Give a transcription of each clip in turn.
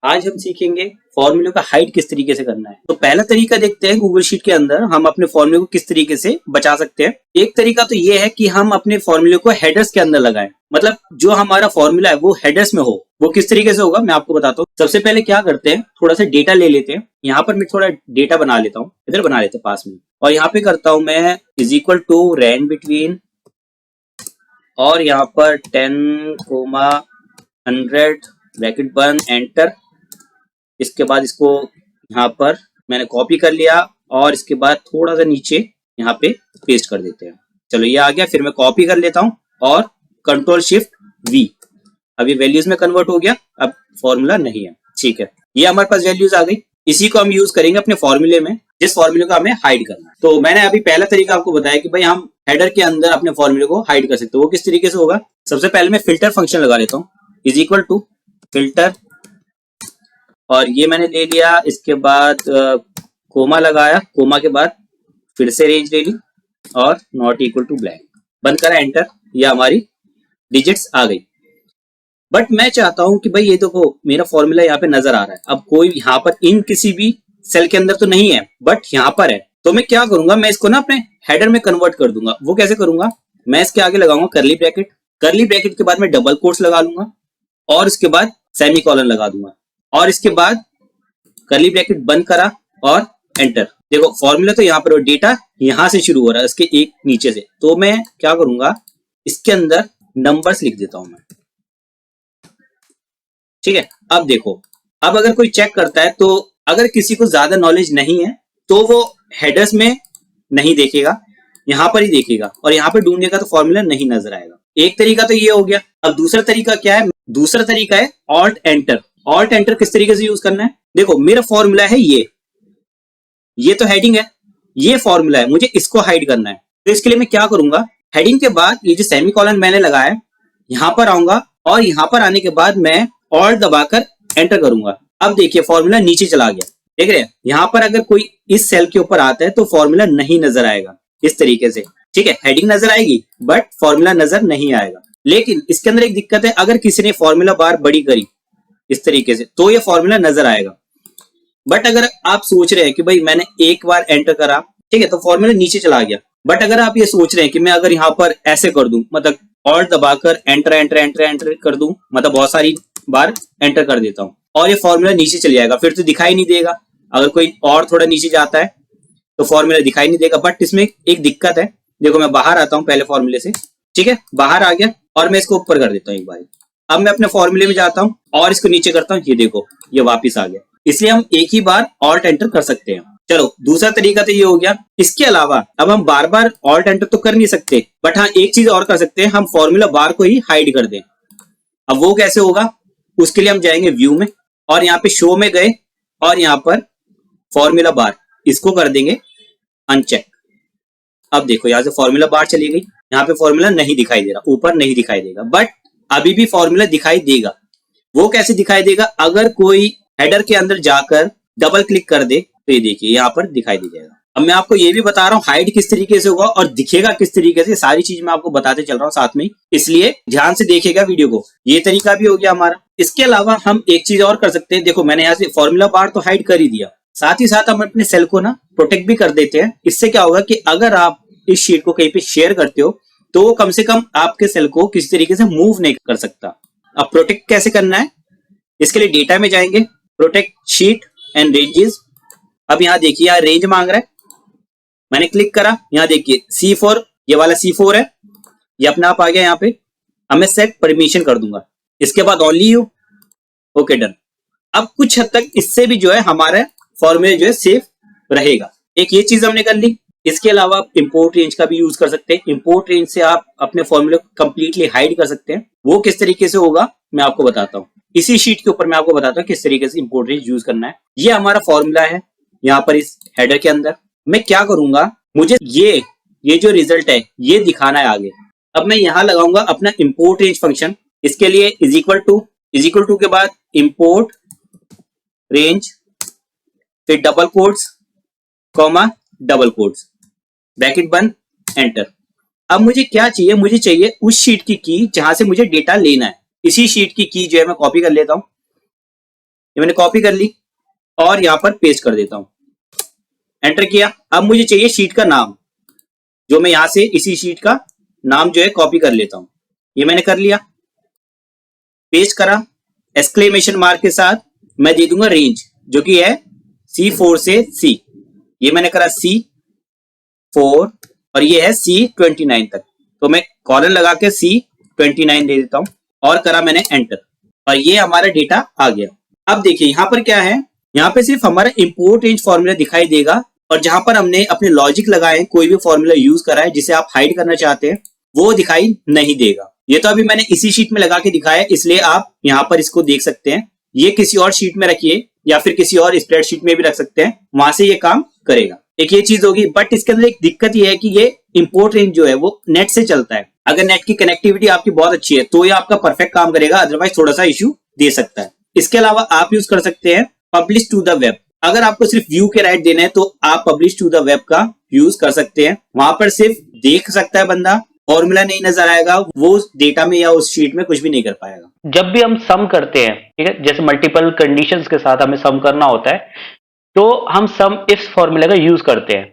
आज हम सीखेंगे फॉर्मूले का हाइड किस तरीके से करना है। तो पहला तरीका देखते हैं गूगल शीट के अंदर हम अपने फॉर्मूले को किस तरीके से बचा सकते हैं। एक तरीका तो ये है कि हम अपने फॉर्मूले को हेडर्स के अंदर लगाएं, मतलब जो हमारा फॉर्मूला है वो हेडर्स में हो। वो किस तरीके से होगा मैं आपको बताता हूँ। सबसे पहले क्या करते हैं, थोड़ा सा डेटा ले लेते हैं। यहाँ पर मैं थोड़ा डेटा बना लेता हूँ, इधर बना लेते हैं पास में, और यहाँ पे करता हूँ मैं is equal to rand between, और यहाँ पर 10,100 ब्रैकेट बंद एंटर। इसके बाद इसको यहाँ पर मैंने कॉपी कर लिया और इसके बाद थोड़ा सा नीचे यहाँ पे पेस्ट कर देते हैं। चलो ये आ गया। फिर मैं कॉपी कर लेता हूँ और कंट्रोल शिफ्ट वी, अभी वैल्यूज में कन्वर्ट हो गया। अब फॉर्मूला नहीं है, ठीक है। ये हमारे पास वैल्यूज आ गई। इसी को हम यूज करेंगे अपने फॉर्मूले में, जिस फॉर्मूले को हमें हाइड करना है। तो मैंने अभी पहला तरीका आपको बताया कि भाई हम हेडर के अंदर अपने फॉर्मूले को हाइड कर सकते हो। वो किस तरीके से होगा, सबसे पहले मैं फिल्टर फंक्शन लगा लेता हूँ, इज इक्वल टू फिल्टर, और ये मैंने ले लिया। इसके बाद कोमा लगाया, कोमा के बाद फिर से रेंज ले ली और नॉट इक्वल टू ब्लैंक, बंद करा एंटर। ये हमारी डिजिट्स आ गई। बट मैं चाहता हूं कि भाई ये देखो मेरा फॉर्मूला यहाँ पे नजर आ रहा है। अब कोई यहाँ पर इन किसी भी सेल के अंदर तो नहीं है, बट यहाँ पर है। तो मैं क्या करूंगा, मैं इसको ना अपने हेडर में कन्वर्ट कर दूंगा। वो कैसे करूंगा, मैं इसके आगे लगाऊंगा करली ब्रैकेट, करली ब्रैकेट के बाद मैं डबल कोट्स लगा लूंगा और इसके बाद सेमीकोलन लगा दूंगा, और इसके बाद करली ब्रैकेट बंद करा और एंटर। देखो फॉर्मूला तो यहाँ पर, डेटा यहां से शुरू हो रहा है इसके एक नीचे से। तो मैं क्या करूंगा, इसके अंदर नंबर्स लिख देता हूं मैं, ठीक है। अब देखो, अब अगर कोई चेक करता है तो अगर किसी को ज्यादा नॉलेज नहीं है तो वो हेडर्स में नहीं देखेगा, यहां पर ही देखेगा, और यहां पर ढूंढेगा तो फॉर्मूला नहीं नजर आएगा। एक तरीका तो ये हो गया। अब दूसरा तरीका क्या है, दूसरा तरीका है ऑल्ट एंटर। ऑल्ट एंटर किस तरीके से यूज करना है, देखो मेरा फॉर्मूला है ये तो हेडिंग है, ये फॉर्मूला है, मुझे इसको हाइड करना है। तो इसके लिए मैं क्या करूंगा, हेडिंग के बाद ये जो सेमीकोलन मैंने लगाया यहां पर आऊंगा, और यहां पर आने के बाद मैं ऑल्ट दबाकर एंटर करूंगा। अब देखिए फॉर्मूला नीचे चला गया, देख रहे हैं। यहां पर अगर कोई इस सेल के ऊपर आता है तो फॉर्मूला नहीं नजर आएगा इस तरीके से, ठीक है। हेडिंग नजर आएगी बट फॉर्मूला नजर नहीं आएगा। लेकिन इसके अंदर एक दिक्कत है, अगर किसी ने फॉर्मूला बार बड़ी करी इस तरीके से तो ये फॉर्मूला नजर आएगा। बट अगर आप सोच रहे हैं कि भाई मैंने एक बार एंटर करा, ठीक है, तो फॉर्मूला नीचे चला गया। बट अगर आप ये सोच रहे हैं कि मैं अगर यहाँ पर ऐसे कर दूं, मतलब ऑल्ट दबाकर एंटर एंटर एंटर एंटर कर दूं, मतलब बहुत सारी बार एंटर कर देता हूं और ये फॉर्मूला नीचे चले जाएगा, फिर तो दिखाई नहीं देगा। अगर कोई और थोड़ा नीचे जाता है तो फॉर्मूला दिखाई नहीं देगा। बट इसमें एक दिक्कत है, देखो मैं बाहर आता हूं पहले फॉर्मूले से, ठीक है, बाहर आ गया और मैं इसको ऊपर कर देता हूं एक बार। अब मैं अपने फॉर्मूले में जाता हूं और इसको नीचे करता हूं, ये देखो ये वापिस आ गया। इसलिए हम एक ही बार ऑल्ट एंटर कर सकते हैं। चलो दूसरा तरीका तो ये हो गया। इसके अलावा अब हम बार बार ऑल्ट एंटर तो कर नहीं सकते, बट हाँ एक चीज और कर सकते हैं, हम फॉर्मूला बार को ही हाइड कर दें। अब वो कैसे होगा, उसके लिए हम जाएंगे व्यू में और यहाँ पे शो में गए और यहाँ पर फॉर्मूला बार, इसको कर देंगे अनचेक। अब देखो यहाँ से फॉर्मूला बार चली गई, यहाँ पे फॉर्मूला नहीं दिखाई दे रहा, ऊपर नहीं दिखाई देगा, बट अभी भी फॉर्मूला दिखाई देगा। वो कैसे दिखाई देगा, अगर कोई हेडर के अंदर जाकर डबल क्लिक कर दे तो ये देखिए यहाँ पर दिखाई दे जाएगा। अब मैं आपको ये भी बता रहा हूँ हाइड किस तरीके से होगा और दिखेगा किस तरीके से, सारी चीज मैं आपको बताते चल रहा हूँ साथ में, इसलिए ध्यान से देखिएगा वीडियो को। ये तरीका भी हो गया हमारा। इसके अलावा हम एक चीज और कर सकते हैं। देखो मैंने यहाँ से फॉर्मूला बार तो हाइड कर ही दिया, साथ ही साथ हम अपने सेल को ना प्रोटेक्ट भी कर देते हैं। इससे क्या होगा कि अगर आप इस शीट को कहीं पे शेयर करते हो तो कम से कम आपके सेल को किसी तरीके से मूव नहीं कर सकता। अब प्रोटेक्ट कैसे करना है, इसके लिए डेटा में जाएंगे, प्रोटेक्ट शीट एंड रेंजेस। अब यहाँ देखिए यहाँ रेंज मांग रहा है, मैंने क्लिक करा, यहाँ देखिए C4, ये वाला C4 है, ये अपने आप आ गया यहाँ पे। अब मैं सेट परमिशन कर दूंगा, इसके बाद ओनली यू, ओके डन। अब कुछ हद तक इससे भी जो है हमारा फॉर्मूला जो है सेफ रहेगा। एक ये चीज हमने कर ली। इसके अलावा आप इंपोर्ट रेंज का भी यूज कर सकते हैं। इंपोर्ट रेंज से आप अपने फॉर्मूले को कंप्लीटली हाइड कर सकते हैं। वो किस तरीके से होगा मैं आपको बताता हूँ, इसी शीट के ऊपर मैं आपको बताता हूँ किस तरीके से इंपोर्ट रेंज यूज करना है। ये हमारा फॉर्मूला है यहाँ पर इस हेडर के अंदर। मैं क्या करूंगा, मुझे ये जो रिजल्ट है ये दिखाना है आगे। अब मैं यहाँ लगाऊंगा अपना इंपोर्ट रेंज फंक्शन। इसके लिए इज इक्वल टू के बाद इंपोर्ट रेंज, फिर double quotes comma double quotes, bracket बंद एंटर। अब मुझे क्या चाहिए, मुझे चाहिए उस शीट की जहां से मुझे डेटा लेना है। इसी शीट की जो है मैं कॉपी कर लेता हूं, ये मैंने कॉपी कर ली और यहाँ पर पेस्ट कर देता हूं, एंटर किया। अब मुझे चाहिए शीट का नाम, जो मैं यहां से इसी शीट का नाम जो है कॉपी कर लेता हूं। ये मैंने कर लिया, पेस्ट करा, एक्सक्लेमेशन मार्क के साथ मैं दे दूंगा रेंज, जो कि है C4 से C। ये मैंने करा C4 और ये है C29 तक, तो मैं कॉलन लगा के C29 दे देता हूं और करा मैंने एंटर, और ये हमारा डेटा आ गया। अब देखिए यहाँ पर क्या है, यहाँ पे सिर्फ हमारा इंपोर्ट रेंज फॉर्मूला दिखाई देगा, और जहां पर हमने अपने लॉजिक लगाए, कोई भी फॉर्मूला यूज करा है जिसे आप हाइड करना चाहते हैं, वो दिखाई नहीं देगा। ये तो अभी मैंने इसी शीट में लगा के दिखाया, इसलिए आप यहाँ पर इसको देख सकते हैं। ये किसी और शीट में रखिए या फिर किसी और स्प्रेडशीट में भी रख सकते हैं, वहां से ये काम करेगा। एक ये चीज होगी, बट इसके अंदर एक दिक्कत ये है कि ये इंपोर्ट रेंज जो है वो नेट से चलता है। अगर नेट की कनेक्टिविटी आपकी बहुत अच्छी है तो ये आपका परफेक्ट काम करेगा, अदरवाइज थोड़ा सा इश्यू दे सकता है। इसके अलावा आप यूज कर सकते हैं पब्लिश टू द वेब। अगर आपको सिर्फ व्यू के राइट देने हैं तो आप पब्लिश टू द वेब का यूज कर सकते हैं। वहां पर सिर्फ देख सकता है बंदा, फॉर्मूला नहीं नजर आएगा, वो उस डेटा में या उस शीट में कुछ भी नहीं कर पाएगा। जब भी हम सम करते हैं, ठीक है, जैसे मल्टीपल कंडीशंस के साथ हमें सम करना होता है, तो हम सम इफ फॉर्मूला का यूज करते हैं,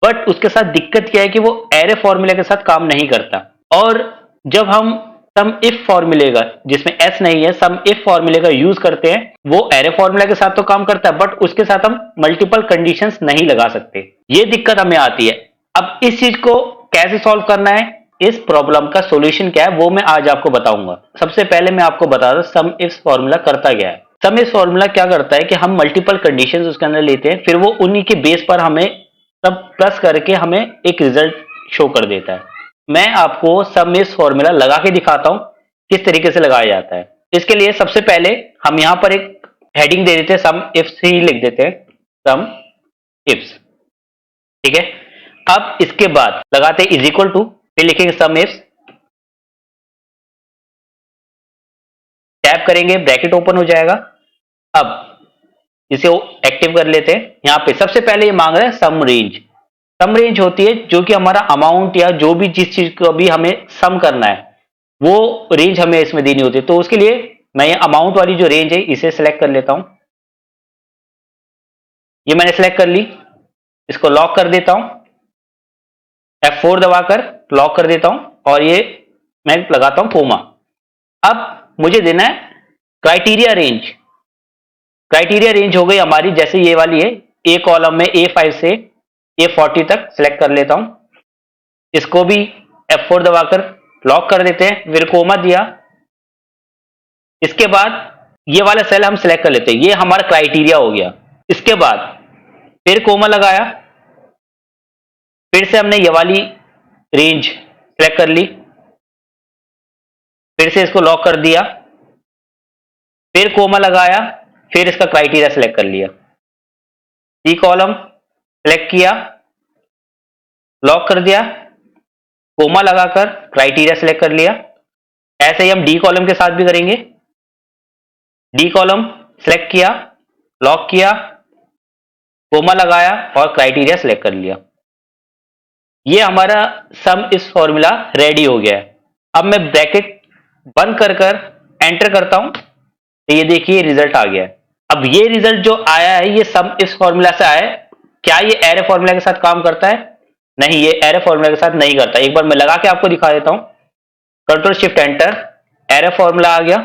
बट उसके साथ दिक्कत क्या है कि वो एरे फॉर्मूला के साथ काम नहीं करता। और जब हम सम इफ फॉर्मूले का, जिसमें एस नहीं है, सम इफ फॉर्मूले का यूज करते हैं, वो एरे फॉर्मूला के साथ तो काम करता है, बट उसके साथ हम मल्टीपल कंडीशंस नहीं लगा सकते। ये दिक्कत हमें आती है। अब इस चीज को कैसे सॉल्व करना है, इस प्रॉब्लम का सॉल्यूशन क्या है, वो मैं आज आपको बताऊंगा। सबसे पहले मैं आपको बता दूं सम इफ फॉर्मूला करता क्या है। सम इफ फॉर्मूला क्या करता है कि हम मल्टीपल कंडीशंस उसके अंदर लेते हैं, फिर वो उन्हीं के बेस पर हमें सब प्लस करके हमें एक रिजल्ट शो कर देता है। मैं आपको सम इफ फॉर्मूला लगा के दिखाता हूं किस तरीके से लगाया जाता है। इसके लिए सबसे पहले हम यहां पर एक हेडिंग दे देते हैं, सम इफ्स ही लिख देते हैं, सम इफ्स, ठीक है। अब इसके बाद लगाते हैं इज इक्वल टू, फिर लिखेंगे सम इफ्स, टैप करेंगे, ब्रैकेट ओपन हो जाएगा। अब इसे एक्टिव कर लेते हैं। यहां पे सबसे पहले ये मांग रहा है सम रेंज। सम रेंज होती है जो कि हमारा अमाउंट या जो भी जिस चीज को अभी हमें सम करना है वो रेंज हमें इसमें देनी होती है। तो उसके लिए मैं ये अमाउंट वाली जो रेंज है इसे सिलेक्ट कर लेता हूं। ये मैंने सिलेक्ट कर ली, इसको लॉक कर देता हूं, F4 दबाकर लॉक कर देता हूं, और ये मैं लगाता हूं कोमा। अब मुझे देना है क्राइटेरिया रेंज। क्राइटेरिया रेंज हो गई हमारी, जैसे ये वाली है, ए कॉलम में A5 से A40 तक सिलेक्ट कर लेता हूं। इसको भी F4 दबाकर लॉक कर देते हैं, फिर कोमा दिया। इसके बाद ये वाला सेल हम सिलेक्ट कर लेते हैं, ये हमारा क्राइटेरिया हो गया। इसके बाद फिर कोमा लगाया, फिर से हमने ये वाली रेंज सिलेक्ट कर ली, फिर से इसको लॉक कर दिया, फिर कोमा लगाया, फिर इसका क्राइटेरिया सिलेक्ट कर लिया। सी कॉलम सिलेक्ट किया, लॉक कर दिया, कोमा लगाकर क्राइटेरिया सिलेक्ट कर लिया। ऐसे ही हम डी कॉलम के साथ भी करेंगे। डी कॉलम सिलेक्ट किया, लॉक किया, कोमा लगाया और क्राइटेरिया सिलेक्ट कर लिया। ये हमारा सम इस फॉर्मूला रेडी हो गया है। अब मैं ब्रैकेट बंद कर एंटर करता हूं, तो ये देखिए रिजल्ट आ गया है। अब ये रिजल्ट जो आया है ये सम इस फॉर्मूला से आया है। क्या ये एरे फॉर्मूला के साथ काम करता है? नहीं, ये एरे फॉर्मूला के साथ नहीं करता। एक बार मैं लगा के आपको दिखा देता हूं। Control shift enter, array formula आ गया,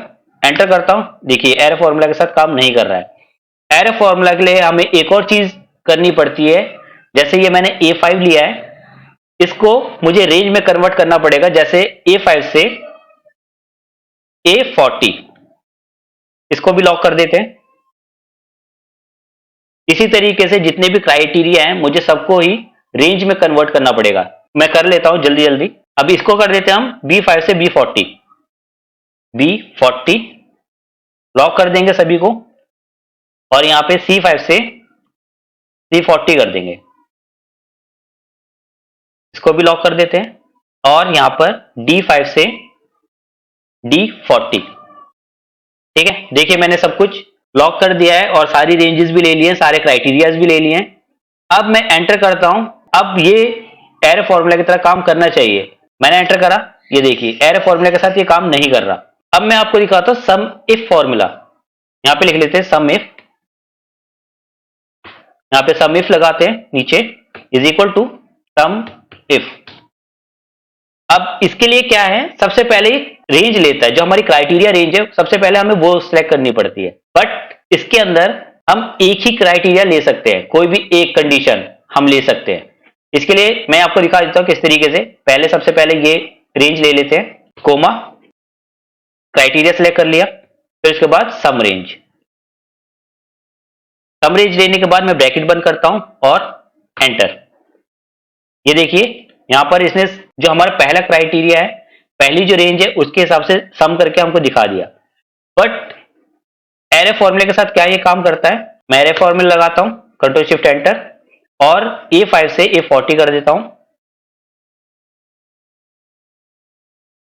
एंटर करता हूं, देखिए एरे फॉर्मूला के साथ काम नहीं कर रहा है। एरे फॉर्मूला के लिए हमें एक और चीज करनी पड़ती है। जैसे ये मैंने A5 लिया है, इसको मुझे रेंज में कन्वर्ट करना पड़ेगा। जैसे A5 से A40, इसको भी लॉक कर देते हैं। इसी तरीके से जितने भी क्राइटेरिया हैं मुझे सबको ही रेंज में कन्वर्ट करना पड़ेगा। मैं कर लेता हूं जल्दी जल्दी। अब इसको कर देते हैं हम B5 से B40, B40 लॉक कर देंगे सभी को, और यहां पे C5 से C40 कर देंगे, इसको भी लॉक कर देते हैं, और यहां पर D5 से D40। ठीक है, देखिए मैंने सब कुछ लॉक कर दिया है और सारी रेंजेस भी ले लिए, सारे क्राइटेरियाज भी ले लिए हैं। अब मैं एंटर करता हूं। अब ये एरे फॉर्मूला की तरह काम करना चाहिए। मैंने एंटर करा, ये देखिए एरे फॉर्मूला के साथ ये काम नहीं कर रहा। अब मैं आपको दिखाता हूं सम इफ फॉर्मूला। यहां पे लिख लेते हैं सम इफ, यहां पे सम इफ लगाते हैं नीचे is equal to sum if. अब इसके लिए क्या है, सबसे पहले रेंज लेता है, जो हमारी क्राइटेरिया रेंज है सबसे पहले हमें वो सिलेक्ट करनी पड़ती है। बट इसके अंदर हम एक ही क्राइटेरिया ले सकते हैं, कोई भी एक कंडीशन हम ले सकते हैं। इसके लिए मैं आपको दिखा देता हूं किस तरीके से। पहले सबसे पहले ये रेंज ले लेते हैं, कोमा, क्राइटेरिया सिलेक्ट कर लिया, फिर उसके बाद सम रेंज। सम रेंज लेने के बाद मैं ब्रैकेट बंद करता हूं और एंटर। ये देखिए यहां पर इसने जो हमारा पहला क्राइटेरिया है, पहली जो रेंज है उसके हिसाब से सम करके हमको दिखा दिया। बट एरे फॉर्मूले के साथ क्या ये काम करता है, मैं एरे फॉर्मूला लगाता हूं, कंट्रोल शिफ्ट एंटर, और A5 से A40 कर देता हूं।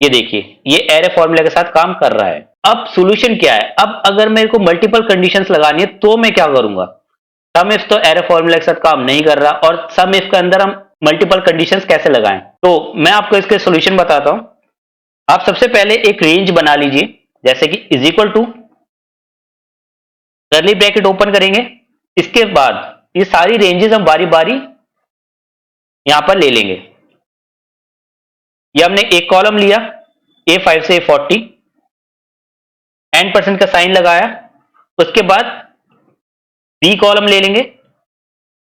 ये देखिए ये एरे फॉर्मूले के साथ काम कर रहा है। अब सॉल्यूशन क्या है, अब अगर मेरे को मल्टीपल कंडीशंस लगानी है तो मैं क्या करूंगा। सम इफ तो एरे फॉर्मूले के साथ काम नहीं कर रहा, और सम इफ के अंदर हम मल्टीपल कंडीशंस कैसे लगाएं, तो मैं आपको इसके सॉल्यूशन बताता हूं। आप सबसे पहले एक रेंज बना लीजिए, जैसे कि is equal to, curly bracket open करेंगे, इसके बाद ये सारी रेंजेस हम बारी बारी यहां पर ले लेंगे। ये हमने एक कॉलम लिया A5 से A40, एंड परसेंट का साइन लगाया, उसके बाद बी कॉलम ले लेंगे,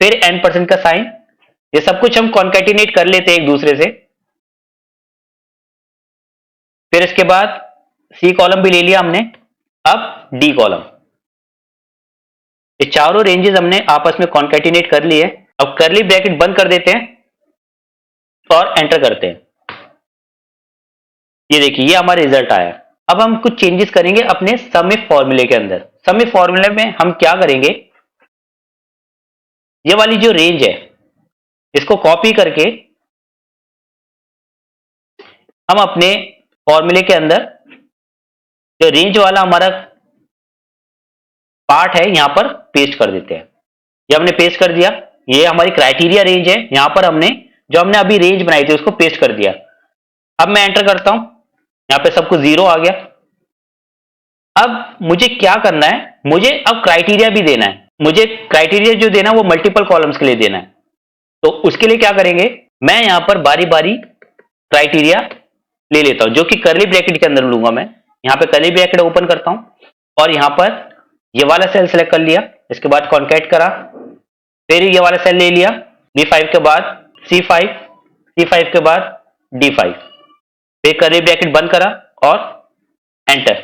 फिर एन परसेंट का साइन। ये सब कुछ हम कॉन्कैटिनेट कर लेते हैं एक दूसरे से। फिर इसके बाद सी कॉलम भी ले लिया हमने, अब डी कॉलम। ये चारों रेंजेस हमने आपस में कॉन्कैटिनेट कर लिए। अब कर्ली ब्रैकेट बंद कर देते हैं और एंटर करते हैं। ये देखिए ये हमारा रिजल्ट आया। अब हम कुछ चेंजेस करेंगे अपने सम इफ फॉर्मूले के अंदर। सम इफ फॉर्मूले में हम क्या करेंगे, ये वाली जो रेंज है इसको कॉपी करके हम अपने फॉर्मूले के अंदर जो रेंज वाला हमारा पार्ट है यहां पर पेस्ट कर देते हैं। ये हमने पेस्ट कर दिया, ये हमारी क्राइटेरिया रेंज है, यहां पर हमने जो हमने अभी रेंज बनाई थी उसको पेस्ट कर दिया। अब मैं एंटर करता हूं, यहां पे सब कुछ 0 आ गया। अब मुझे क्या करना है, मुझे अब क्राइटेरिया भी देना है। मुझे क्राइटेरिया जो देना है वो मल्टीपल कॉलम्स के लिए देना है। तो उसके लिए क्या करेंगे, मैं यहां पर बारी बारी क्राइटेरिया ले लेता हूं, जो कि कर्ली ब्रैकेट के अंदर लूंगा। मैं यहां पे कर्ली ब्रैकेट ओपन करता हूं और यहां पर ये वाला सेल सेलेक्ट कर लिया, इसके बाद कॉन्कैट करा, फिर ये वाला सेल ले लिया, D5 के बाद C5, C5 के बाद D5, फिर कर्ली ब्रैकेट बंद करा और एंटर।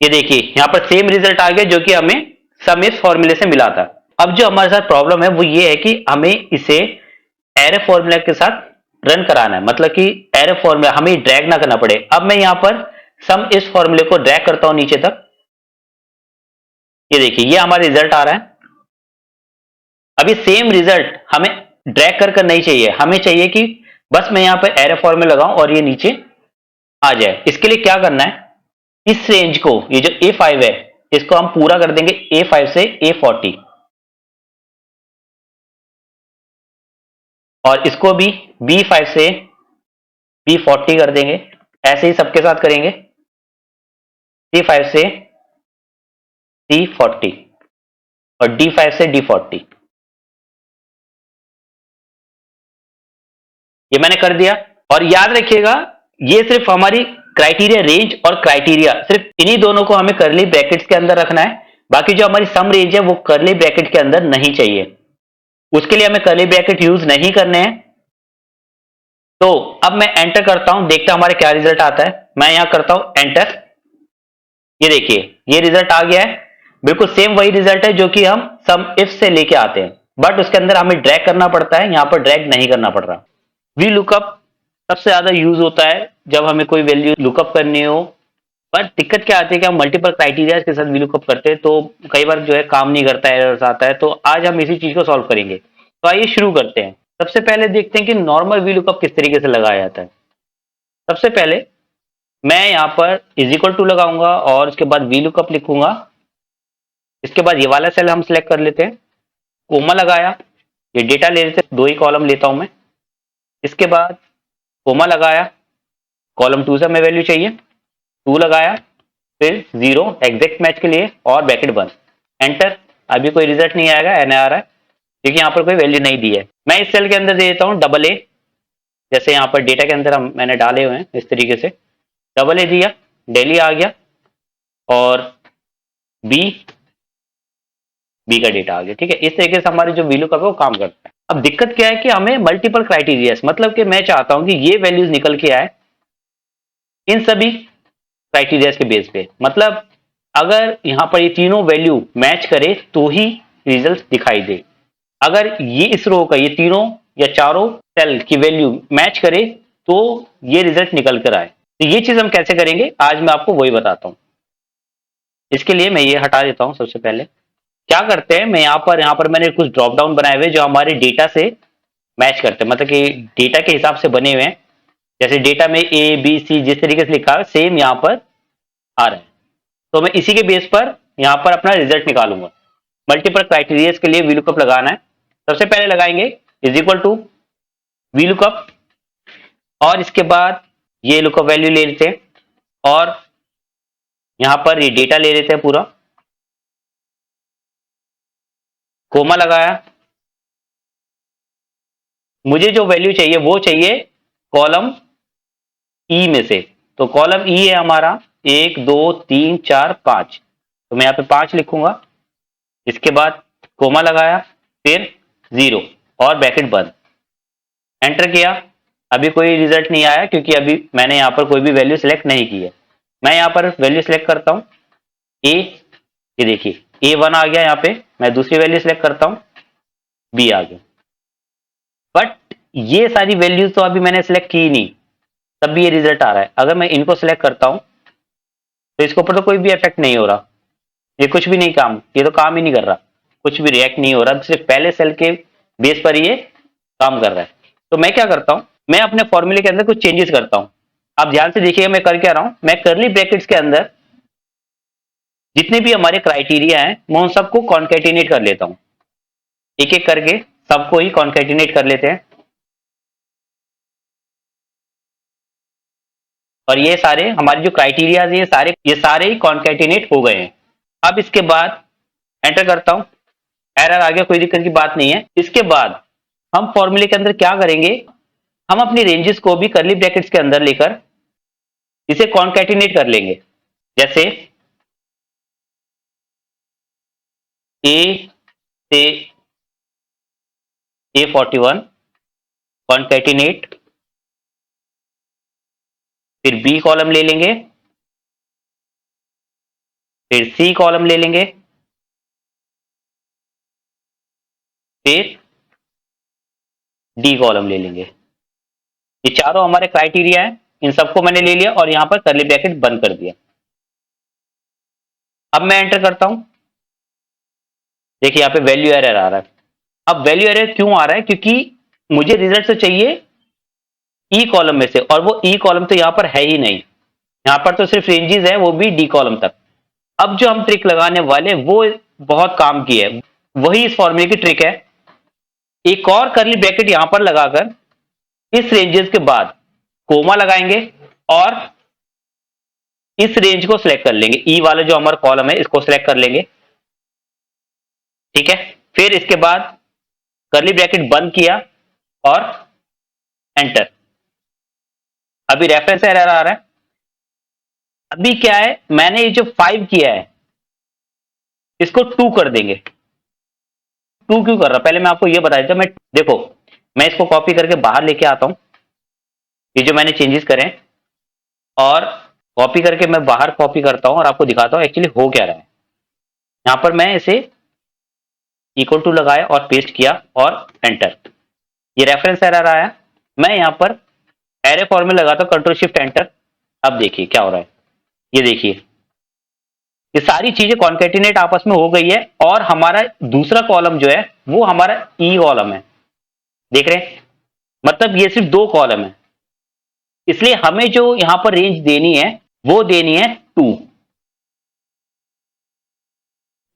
ये देखिए यहां पर सेम रिजल्ट आ गया जो कि हमें सम इफ फॉर्मूले से मिला था। अब जो हमारे साथ प्रॉब्लम है वो ये है कि हमें इसे एरे फॉर्मूला के साथ रन कराना है, मतलब कि एरे फॉर्मूला हमें ड्रैग ना करना पड़े। अब मैं यहां पर सम इस फॉर्मूले को ड्रैग करता हूं नीचे तक। ये देखिए ये हमारा रिजल्ट आ रहा है। अभी सेम रिजल्ट हमें ड्रैग कर नहीं चाहिए, हमें चाहिए कि बस मैं यहां पर एरे फॉर्मूला लगाऊं और ये नीचे आ जाए। इसके लिए क्या करना है, इस रेंज को, ये जो A5 है इसको हम पूरा कर देंगे A5 से A40, और इसको भी B5 से B40 कर देंगे। ऐसे ही सबके साथ करेंगे, C5 से C40 और D5 से D40। ये मैंने कर दिया। और याद रखिएगा ये सिर्फ हमारी क्राइटेरिया रेंज और क्राइटेरिया, सिर्फ इन्हीं दोनों को हमें कर्ली ब्रैकेट्स के अंदर रखना है। बाकी जो हमारी सम रेंज है वो कर्ली ब्रैकेट के अंदर नहीं चाहिए, उसके लिए हमें कर्ली ब्रैकेट यूज नहीं करने हैं। तो अब मैं एंटर करता हूं, देखते हैं हमारे क्या रिजल्ट आता है। मैं यहां करता हूं एंटर। ये देखिए ये रिजल्ट आ गया है, बिल्कुल सेम वही रिजल्ट है जो कि हम सम इफ से लेके आते हैं, बट उसके अंदर हमें ड्रैग करना पड़ता है, यहां पर ड्रैग नहीं करना पड़ रहा। वी लुकअप सबसे ज्यादा यूज होता है जब हमें कोई वैल्यू लुकअप करनी हो। पर दिक्कत क्या आती है कि हम मल्टीपल क्राइटेरिया के साथ वी लुकअप करते हैं तो कई बार जो है काम नहीं करता है, एरर्स आता है। तो आज हम इसी चीज को सॉल्व करेंगे। तो आइए शुरू करते हैं। सबसे पहले देखते हैं कि नॉर्मल वी लुकअप किस तरीके से लगाया जाता है। सबसे पहले मैं यहाँ पर इज इक्वल टू लगाऊंगा और उसके बाद वी लुकअप लिखूंगा। इसके बाद ये वाला सेल हम सिलेक्ट कर लेते हैं, कोमा लगाया, ये डेटा ले लेते हैं, 2 ही कॉलम लेता हूं मैं। इसके बाद कोमा लगाया, कॉलम 2 से हमें वैल्यू चाहिए, 2 लगाया, फिर 0 एग्जैक्ट मैच के लिए और ब्रैकेट बंद, एंटर। अभी कोई रिजल्ट नहीं आएगा, एन आ रहा है क्योंकि यहाँ पर कोई वैल्यू नहीं दी है। मैं इस सेल के अंदर दे देता हूँ डबल ए, जैसे यहाँ पर डेटा के अंदर मैंने डाले हुए हैं इस तरीके से, डबल ए दिया, डेली आ गया और बी, बी का डेटा आ गया। ठीक है, इस तरीके से हमारी जो वीलू का वो काम करता है। अब दिक्कत क्या है कि हमें मल्टीपल क्राइटेरिया, मतलब कि मैं चाहता हूं कि ये वैल्यूज निकल के आए इन सभी क्राइटेरिया के बेस पे, मतलब अगर यहाँ पर ये तीनों वैल्यू मैच करे तो ही रिजल्ट दिखाई दे। अगर ये इस रो का ये तीनों या चारों सेल की वैल्यू मैच करे तो ये रिजल्ट निकल कर आए। तो ये चीज हम कैसे करेंगे आज मैं आपको वही बताता हूं। इसके लिए मैं ये हटा देता हूं। सबसे पहले क्या करते हैं, मैं यहाँ पर मैंने कुछ ड्रॉप डाउन बनाए हुए जो हमारे डेटा से मैच करते हैं, मतलब कि डेटा के हिसाब से बने हुए हैं। जैसे डेटा में ए बी सी जिस तरीके से लिखा है सेम यहाँ पर आ रहा है, तो मैं इसी के बेस पर यहाँ पर अपना रिजल्ट निकालूंगा। मल्टीपल क्राइटेरिया के लिए वीलुकअप लगाना है। सबसे पहले लगाएंगे इज इक्वल टू वीलुकअप, और इसके बाद ये लुकअप वैल्यू ले लेते हैं और यहां पर ये डेटा ले लेते हैं पूरा, कोमा लगाया। मुझे जो वैल्यू चाहिए वो चाहिए कॉलम ई में से, तो कॉलम ई है हमारा 1 2 3 4 5, तो मैं यहाँ पे 5 लिखूंगा। इसके बाद कोमा लगाया, फिर 0 और ब्रैकेट बंद, एंटर किया। अभी कोई रिजल्ट नहीं आया क्योंकि अभी मैंने यहाँ पर कोई भी वैल्यू सिलेक्ट नहीं की है। मैं यहाँ पर वैल्यू सिलेक्ट करता हूँ ए, ये देखिए A1 आ गया, यहाँ पे मैं दूसरी वैल्यू सिलेक्ट करता हूँ B आ गया। बट ये सारी वैल्यूज तो अभी मैंने सिलेक्ट की नहीं, तब भी ये रिजल्ट आ रहा है। अगर मैं इनको सिलेक्ट करता हूँ तो इसके ऊपर तो कोई भी इफेक्ट नहीं हो रहा, ये कुछ भी नहीं काम, ये तो काम ही नहीं कर रहा, कुछ भी रिएक्ट नहीं हो रहा, सिर्फ पहले सेल के बेस पर ये काम कर रहा है। तो मैं क्या करता हूँ, मैं अपने फॉर्मूले के अंदर कुछ चेंजेस करता हूँ। आप ध्यान से देखिएगा मैं कर क्या रहा हूँ। मैं करली ब्रैकेट्स के अंदर जितने भी हमारे क्राइटेरिया हैं मैं उन सबको कॉन्केटिनेट कर लेता हूं, एक एक करके सबको ही कॉन्केटिनेट कर लेते हैं, और ये सारे हमारे जो क्राइटेरिया ये सारे ही कॉन्केटिनेट हो गए हैं। अब इसके बाद एंटर करता हूं, एरर आ गया, कोई दिक्कत की बात नहीं है। इसके बाद हम फॉर्मूले के अंदर क्या करेंगे, हम अपनी रेंजेस को भी करली ब्रैकेट्स के अंदर लेकर इसे कॉन्केटिनेट कर लेंगे। जैसे ए से A41 कॉन्केटिनेट, फिर बी कॉलम ले लेंगे, फिर सी कॉलम ले लेंगे, फिर डी कॉलम ले लेंगे। ये चारों हमारे क्राइटेरिया हैं, इन सबको मैंने ले लिया और यहां पर करली ब्रैकेट बंद कर दिया। अब मैं एंटर करता हूं, देखिए यहाँ पे वैल्यू एरर आ रहा है। अब वैल्यू एरर क्यों आ रहा है, क्योंकि मुझे रिजल्ट तो चाहिए ई कॉलम में से, और वो ई कॉलम तो यहाँ पर है ही नहीं, यहाँ पर तो सिर्फ रेंजेस है, वो भी डी कॉलम तक। अब जो हम ट्रिक लगाने वाले वो बहुत काम की है, वही इस फॉर्मूले की ट्रिक है। एक और करली ब्रैकेट यहां पर लगाकर इस रेंजेस के बाद कोमा लगाएंगे और इस रेंज को सिलेक्ट कर लेंगे, ई वाला जो हमारा कॉलम है इसको सिलेक्ट कर लेंगे। ठीक है, फिर इसके बाद करली ब्रैकेट बंद किया और एंटर। अभी रेफरेंस एरर आ रहा है। अभी क्या है, मैंने ये जो 5 किया है इसको 2 कर देंगे। 2 क्यों कर रहा, पहले मैं आपको ये बता देता हूं। मैं देखो, मैं इसको कॉपी करके बाहर लेके आता हूं, ये जो मैंने चेंजेस करें, और कॉपी करके मैं बाहर कॉपी करता हूं और आपको दिखाता हूं एक्चुअली हो क्या रहा है। यहां पर मैं इसे इक्वल टू लगाया और पेस्ट किया और एंटर। ये रेफरेंस एरर आया। मैं यहां पर एरे फॉर्मूला लगाता हूं, कंट्रोल शिफ्ट एंटर। अब देखिए क्या हो रहा है, ये देखिए ये सारी चीजें कॉन्केटिनेट आपस में हो गई है, और हमारा दूसरा कॉलम जो है वो हमारा ई कॉलम है, देख रहे हैं, मतलब ये सिर्फ 2 कॉलम है, इसलिए हमें जो यहां पर रेंज देनी है वो देनी है 2।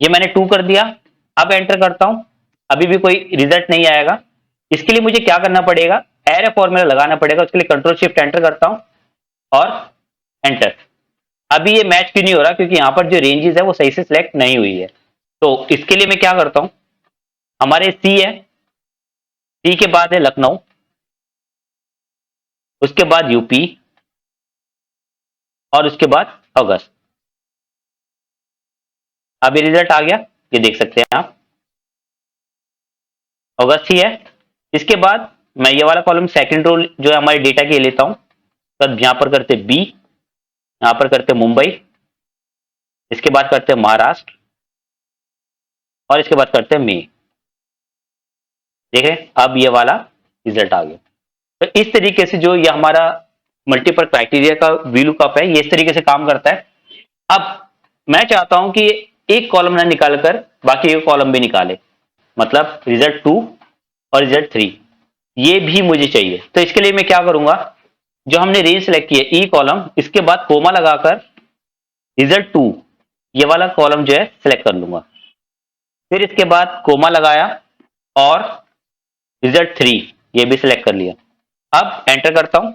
ये मैंने 2 कर दिया। अब एंटर करता हूं, अभी भी कोई रिजल्ट नहीं आएगा। इसके लिए मुझे क्या करना पड़ेगा, एरे फॉर्मूला लगाना पड़ेगा। उसके लिए कंट्रोल शिफ्ट एंटर करता हूं और एंटर। अभी ये मैच क्यों नहीं हो रहा, क्योंकि यहाँ पर जो रेंजेस है वो सही से सिलेक्ट नहीं हुई है। तो इसके लिए मैं क्या करता हूं, हमारे सी है, सी के बाद है लखनऊ, उसके बाद यूपी, और उसके बाद अगस्त। अब ये रिजल्ट आ गया, ये देख सकते हैं आप, अगस्त ही है। इसके बाद मैं ये वाला कॉलम सेकंड रो जो है हमारे डेटा के लिए लेता हूं, तब यहां पर करते बी, यहां पर करते मुंबई, इसके बाद करते महाराष्ट्र, और इसके बाद करते हैं मई। देख रहे हैं, अब ये वाला रिजल्ट आ गया। तो इस तरीके से जो ये हमारा मल्टीपल क्राइटेरिया का VLOOKUP है, ये इस तरीके से काम करता है। अब मैं चाहता हूं कि एक कॉलम ना निकाल कर बाकी एक कॉलम भी निकाले, मतलब रिजल्ट 2 और रिजल्ट 3 ये भी मुझे चाहिए। तो इसके लिए मैं क्या करूंगा, जो हमने रेंज सेलेक्ट की है ई कॉलम, इसके बाद कोमा लगाकर रिजल्ट 2 ये वाला कॉलम जो है सिलेक्ट कर लूंगा। फिर इसके बाद कोमा लगाया और रिजल्ट 3 ये भी सिलेक्ट कर लिया। अब एंटर करता हूं।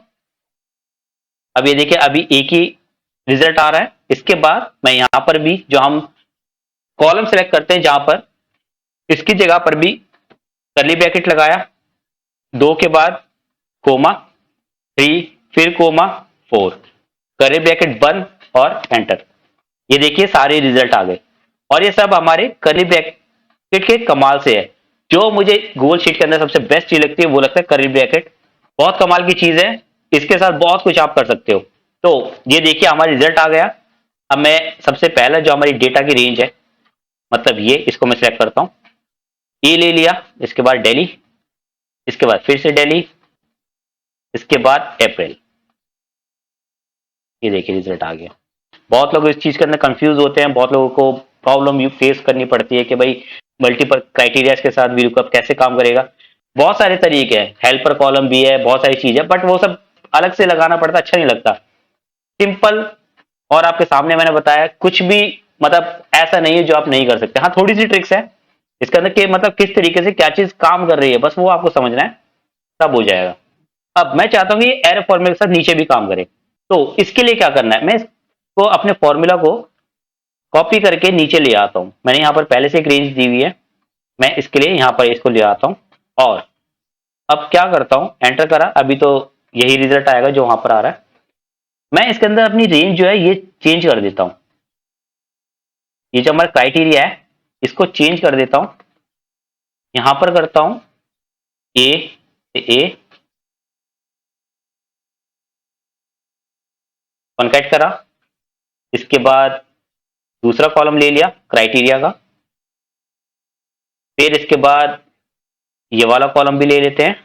अब ये देखिए, अभी एक ही रिजल्ट आ रहा है। इसके बाद मैं यहां पर भी जो हम कॉलम सेलेक्ट करते हैं, जहां पर इसकी जगह पर भी कर्ली ब्रैकेट लगाया, 2 के बाद कोमा, 3 फिर कोमा, 4 कर्ली ब्रैकेट बंद और एंटर। ये देखिए सारे रिजल्ट आ गए, और ये सब हमारे कर्ली ब्रैकेट के कमाल से है। जो मुझे गूगल शीट के अंदर सबसे बेस्ट चीज लगती है वो लगता है कर्ली ब्रैकेट। बहुत कमाल की चीज है, इसके साथ बहुत कुछ आप कर सकते हो। तो ये देखिए हमारा रिजल्ट आ गया। अब मैं सबसे पहला जो हमारी डेटा की रेंज है, मतलब ये, इसको मैं सिलेक्ट करता हूं, ये ले लिया। इसके बाद दिल्ली, इसके बाद फिर से दिल्ली, इसके बाद अप्रैल। ये देखिए रिजल्ट आ गया। बहुत लोग इस चीज के अंदर कंफ्यूज होते हैं, बहुत लोगों को प्रॉब्लम फेस करनी पड़ती है कि भाई मल्टीपल क्राइटेरियाज के साथ VLOOKUP कैसे काम करेगा। बहुत सारे तरीके हैं, हेल्पर कॉलम भी है, बहुत सारी चीज है, बट वो सब अलग से लगाना पड़ता, अच्छा नहीं लगता। सिंपल और आपके सामने मैंने बताया, कुछ भी मतलब ऐसा नहीं है जो आप नहीं कर सकते। हाँ, थोड़ी सी ट्रिक्स है इसके अंदर कि मतलब किस तरीके से क्या चीज काम कर रही है, बस वो आपको समझना है, तब हो जाएगा। अब मैं चाहता हूं कि ये एरो फॉर्मूला के साथ नीचे भी काम करे। तो इसके लिए क्या करना है, मैं इसको अपने फॉर्मूला को कॉपी करके नीचे ले आता हूं। मैंने यहाँ पर पहले से एक रेंज दी हुई है, मैं इसके लिए यहाँ पर इसको ले आता हूं, और अब क्या करता हूं, एंटर करा। अभी तो यही रिजल्ट आएगा जो वहां पर आ रहा है। मैं इसके अंदर अपनी रेंज जो है ये चेंज कर देता हूं। ये जो हमारा क्राइटेरिया है इसको चेंज कर देता हूं। यहां पर करता हूं ए कॉन्कैट करा, इसके बाद दूसरा कॉलम ले लिया क्राइटेरिया का, फिर इसके बाद ये वाला कॉलम भी ले लेते हैं,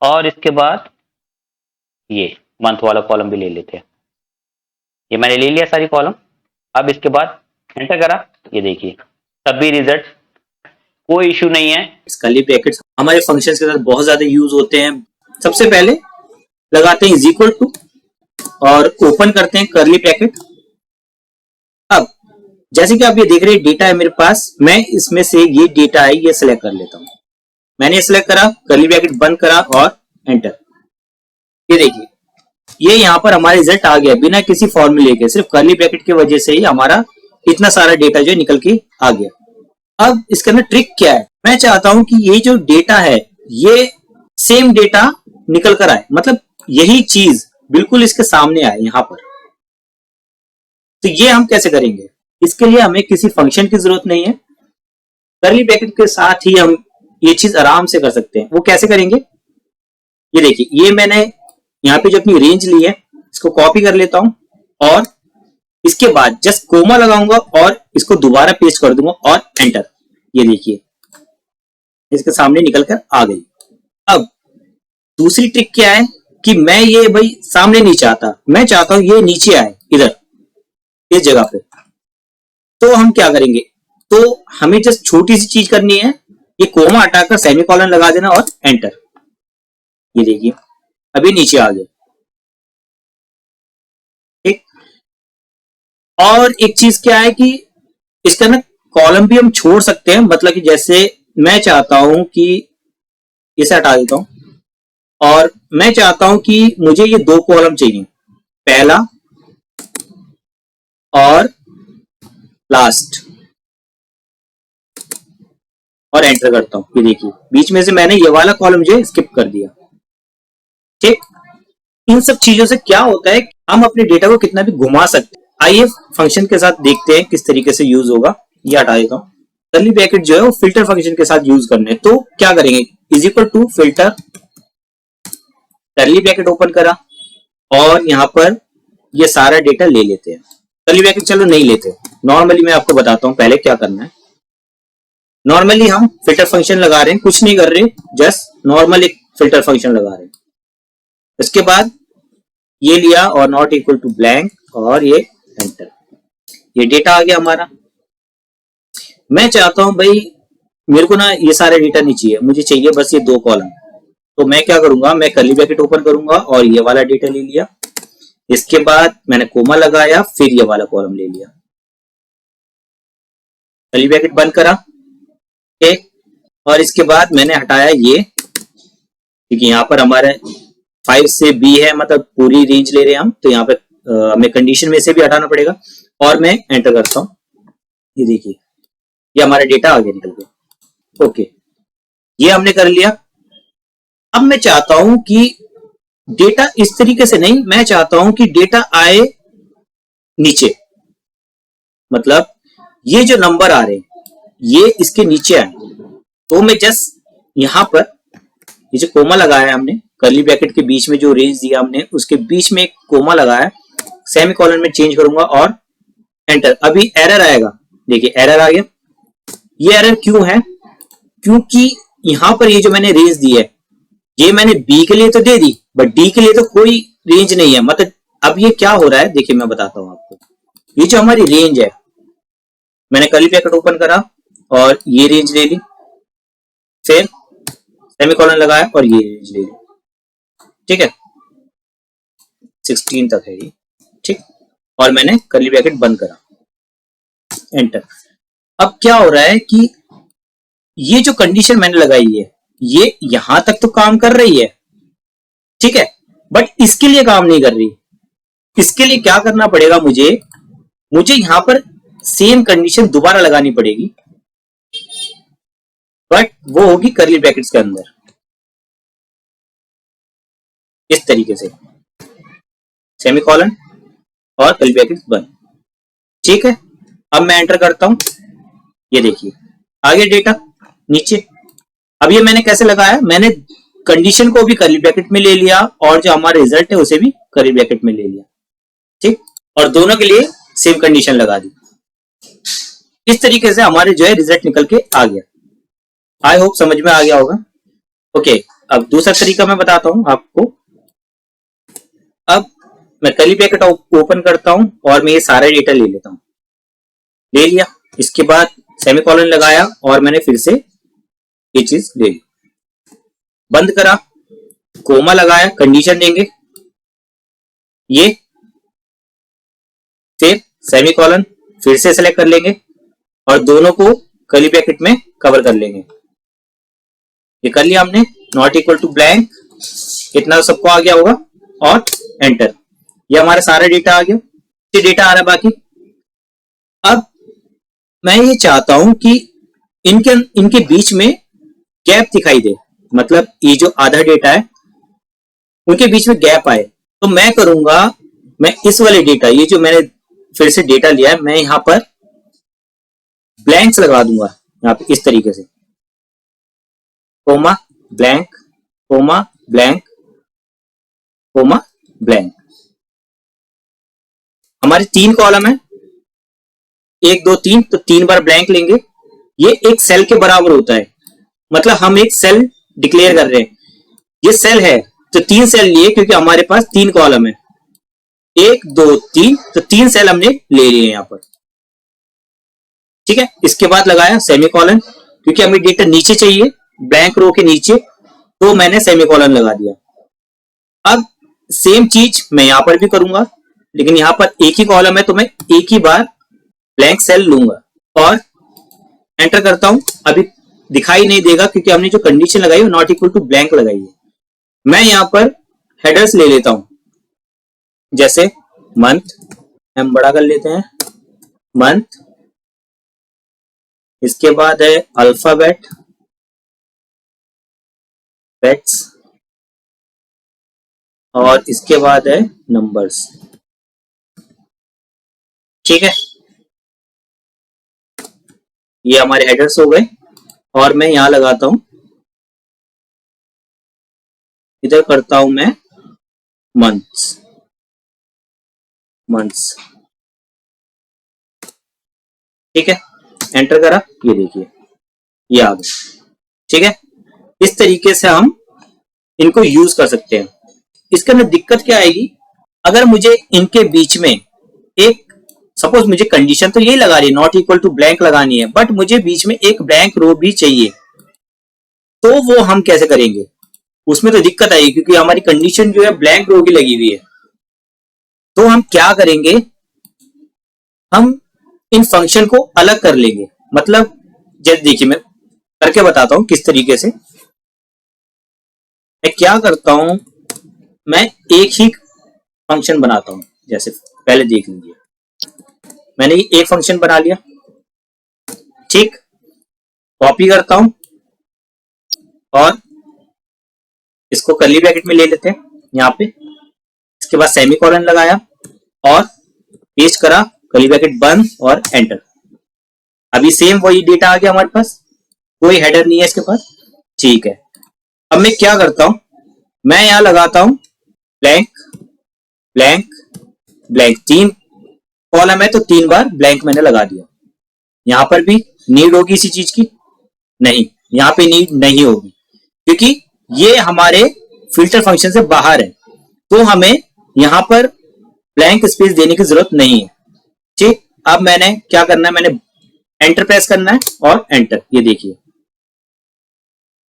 और इसके बाद ये मंथ वाला कॉलम भी ले लेते हैं। ये मैंने ले लिया सारी कॉलम। अब इसके बाद एंटर करा, ये देखिए तब भी रिजल्ट, कोई इशू नहीं है। कर्ली ब्रैकेट्स हमारे फंक्शंस के साथ बहुत ज्यादा यूज होते हैं। सबसे पहले लगाते हैं इज इक्वल टू और ओपन करते हैं कर्ली ब्रैकेट। अब जैसे कि आप ये देख रहे हैं डेटा है मेरे पास, मैं इसमें से ये डेटा है ये सिलेक्ट कर लेता हूं। मैंने सिलेक्ट करा, कर्ली ब्रैकेट बंद करा और एंटर। ये देखिए ये यहाँ पर हमारा रिजल्ट आ गया बिना किसी फॉर्मूले के, सिर्फ कर्ली ब्रैकेट की वजह से ही हमारा इतना सारा डेटा जो निकल के आ गया। अब इसके अंदर ट्रिक क्या है, मैं चाहता हूं कि ये जो डेटा है ये सेम डेटा निकल कर आए, मतलब यही चीज बिल्कुल इसके सामने आए यहां पर। तो ये हम कैसे करेंगे, इसके लिए हमें किसी फंक्शन की जरूरत नहीं है, कर्ली ब्रैकेट के साथ ही हम ये चीज आराम से कर सकते हैं। वो कैसे करेंगे, ये देखिए ये मैंने यहाँ पे जो अपनी रेंज ली है इसको कॉपी कर लेता हूं, और इसके बाद जस्ट कोमा लगाऊंगा और इसको दोबारा पेस्ट कर दूंगा और एंटर। ये देखिए इसके सामने निकल कर आ गई। अब दूसरी ट्रिक क्या है कि मैं ये भाई सामने नहीं चाहता, मैं चाहता हूं ये नीचे आए इधर इस जगह पे। तो हम क्या करेंगे, तो हमें जस्ट छोटी सी चीज करनी है, ये कोमा हटाकर सेमीकोलन लगा देना और एंटर। ये देखिए अभी नीचे आ गया। ठीक, और एक चीज क्या है कि इसका ना कॉलम भी हम छोड़ सकते हैं, मतलब कि जैसे मैं चाहता हूं कि इसे हटा देता हूं, और मैं चाहता हूं कि मुझे ये 2 कॉलम चाहिए, पहला और लास्ट और एंटर करता हूं। ये देखिए बीच में से मैंने ये वाला कॉलम जो है स्किप कर दिया। ठीक, इन सब चीजों से क्या होता है, हम अपने डेटा को कितना भी घुमा सकते हैं। आइए फंक्शन के साथ देखते हैं किस तरीके से यूज होगा। ये हटा देता हूं। कर्ली ब्रैकेट जो है वो फिल्टर फंक्शन के साथ यूज करने, तो क्या करेंगे, is equal to filter, curly bracket open करा और यहां पर ये सारा डेटा ले लेते हैं। कर्ली ब्रैकेट चलो नहीं लेते, नॉर्मली मैं आपको बताता हूं पहले क्या करना है। नॉर्मली हम फिल्टर फंक्शन लगा रहे हैं, कुछ नहीं कर रहे, जस्ट नॉर्मल एक फिल्टर फंक्शन लगा रहे हैं। इसके बाद ये लिया और नॉट इक्वल टू ब्लैंक और ये एंटर, ये डेटा आ गया हमारा। मैं चाहता हूं भाई मेरे को ना ये सारे डेटा नहीं चाहिए, मुझे चाहिए बस ये दो कॉलम। तो मैं क्या करूंगा, मैं कर्ली ब्रैकेट ओपन करूंगा और ये वाला डेटा ले लिया। इसके बाद मैंने कोमा लगाया, फिर ये वाला कॉलम ले लिया, कर्ली ब्रैकेट बंद करा। ठीक, और इसके बाद मैंने हटाया ये, क्योंकि यहाँ पर हमारे 5 से B है, मतलब पूरी रेंज ले रहे हैं हम, तो यहाँ पे हमें कंडीशन में से भी हटाना पड़ेगा। और मैं एंटर करता हूं। ये देखिए ये हमारा डेटा आगे निकल गया। ओके, ये हमने कर लिया। अब मैं चाहता हूं कि डेटा इस तरीके से नहीं, मैं चाहता हूं कि डेटा आए नीचे, मतलब ये जो नंबर आ रहे हैं ये इसके नीचे आए। तो मैं जस्ट यहां पर ये जो कोमा लगाया है हमने, कर्ली ब्रैकेट के बीच में जो रेंज दिया हमने उसके बीच में एक कोमा लगाया, सेमीकोलन में चेंज करूंगा और एंटर। अभी एरर आएगा, देखिए एरर आ गया। ये एरर क्यों है, क्योंकि यहां पर ये जो मैंने रेंज दी है ये मैंने बी के लिए तो दे दी, बट डी के लिए तो कोई रेंज नहीं है। मतलब अब ये क्या हो रहा है, देखिए मैं बताता हूं आपको। ये जो हमारी रेंज है, मैंने कर्ली ब्रैकेट ओपन करा और ये रेंज ले ली, फिर सेमीकोलन लगाया और ये रेंज ले ली। ठीक है, 16 तक है ये। ठीक, और मैंने कर्ली ब्रैकेट बंद करा, एंटर। अब क्या हो रहा है कि ये जो कंडीशन मैंने लगाई है ये यहां तक तो काम कर रही है, ठीक है, बट इसके लिए काम नहीं कर रही। इसके लिए क्या करना पड़ेगा, मुझे यहां पर सेम कंडीशन दोबारा लगानी पड़ेगी, बट वो होगी कर्ली ब्रैकेट्स के अंदर, इस तरीके से, सेमीकोलन और कर्ली ब्रैकेट्स बंद। ठीक है, अब मैं एंटर करता हूं। ये देखिए आगे डेटा नीचे। अब ये मैंने कैसे लगाया, मैंने कंडीशन को भी कर्ली ब्रैकेट में ले लिया और जो हमारा रिजल्ट है उसे भी कर्ली ब्रैकेट में ले लिया। ठीक, और दोनों के लिए सेम कंडीशन लगा दी। इस तरीके से हमारे जो है रिजल्ट निकल के आ गया। आई होप समझ में आ गया होगा। ओके, अब दूसरा तरीका मैं बताता हूं आपको। अब मैं कर्ली ब्रैकेट ओपन करता हूं और मैं ये सारा डेटा ले लेता हूं। ले लिया, इसके बाद सेमीकोलन लगाया और मैंने फिर से ये चीज ले ली, बंद करा, कोमा लगाया, कंडीशन देंगे ये, फिर सेमीकोलन फिर से सेलेक्ट कर लेंगे और दोनों को कर्ली ब्रैकेट में कवर कर लेंगे। ये कर लिया हमने, नॉट इक्वल टू ब्लैंक, इतना सबको आ गया होगा और एंटर। ये हमारा सारा डेटा आ गया, ये डेटा आ रहा है बाकी। अब मैं ये चाहता हूं कि इनके बीच में गैप दिखाई दे, मतलब ये जो आधा डेटा है उनके बीच में गैप आए। तो मैं करूंगा, मैं इस वाले डेटा, ये जो मैंने फिर से डेटा लिया है, मैं यहां पर ब्लैंक्स लगा दूंगा, यहां पे इस तरीके से, comma blank, comma blank, comma blank. हमारे 3 कॉलम है, 1 2 3, तो 3 बार ब्लैंक लेंगे। ये एक सेल के बराबर होता है, मतलब हम एक सेल डिक्लेयर कर रहे हैं। ये सेल है तो 3 सेल लिए, क्योंकि हमारे पास 3 कॉलम है, 1 2 3, तो 3 सेल हमने ले लिए यहां पर। ठीक है, इसके बाद लगाया सेमीकोलन, क्योंकि हमें डेटा नीचे चाहिए, ब्लैंक रो के नीचे, तो मैंने सेमीकोलन लगा दिया। अब सेम चीज मैं यहां पर भी करूंगा, लेकिन यहां पर एक ही कॉलम है तो मैं एक ही बार ब्लैंक सेल लूंगा और एंटर करता हूं। अभी दिखाई नहीं देगा क्योंकि हमने जो कंडीशन लगाई है नॉट इक्वल टू ब्लैंक लगाई है। मैं यहां पर हेडर्स ले लेता हूं, जैसे मंथ हम बड़ा कर लेते हैं, मंथ, इसके बाद है अल्फाबेट, बेट्स, और इसके बाद है नंबर्स। ठीक है, ये हमारे हेडर्स हो गए। और मैं यहां लगाता हूं, इधर करता हूं मैं मंथ्स, मंथ्स। ठीक है, एंटर करा, ये देखिए ये आ गया। ठीक है, इस तरीके से हम इनको यूज कर सकते हैं। इसके अंदर दिक्कत क्या आएगी, अगर मुझे इनके बीच में एक, सपोज मुझे कंडीशन तो यही लगा रही है, नॉट इक्वल टू ब्लैंक लगानी है, बट मुझे बीच में एक ब्लैंक रो भी चाहिए, तो वो हम कैसे करेंगे, उसमें तो दिक्कत आएगी क्योंकि हमारी कंडीशन जो है ब्लैंक रो की लगी हुई है। तो हम क्या करेंगे, हम इन फंक्शन को अलग कर लेंगे। मतलब जैसे देखिए मैं करके बताता हूं किस तरीके से। मैं क्या करता हूं, मैं एक ही फंक्शन बनाता हूं। जैसे पहले देख लीजिए, मैंने एक फंक्शन बना लिया, ठीक, कॉपी करता हूं और इसको कर्ली ब्रैकेट में ले लेते हैं यहां पे। इसके बाद सेमीकोलन लगाया और पेस्ट करा, कर्ली ब्रैकेट बंद और एंटर। अभी सेम वही डेटा आ गया हमारे पास, कोई हेडर नहीं है इसके पास। ठीक है, अब मैं क्या करता हूं, मैं यहां लगाता हूं ब्लैंक, ब्लैंक, ब्लैंक। 3 कॉलम है तो 3 बार ब्लैंक मैंने लगा दिया। यहां पर भी नीड होगी इसी चीज की, नहीं, यहां पे नीड नहीं होगी क्योंकि ये हमारे फिल्टर फंक्शन से बाहर है, तो हमें यहां पर ब्लैंक स्पेस देने की जरूरत नहीं है। ठीक, अब मैंने क्या करना है, मैंने एंटर प्रेस करना है और एंटर। ये देखिए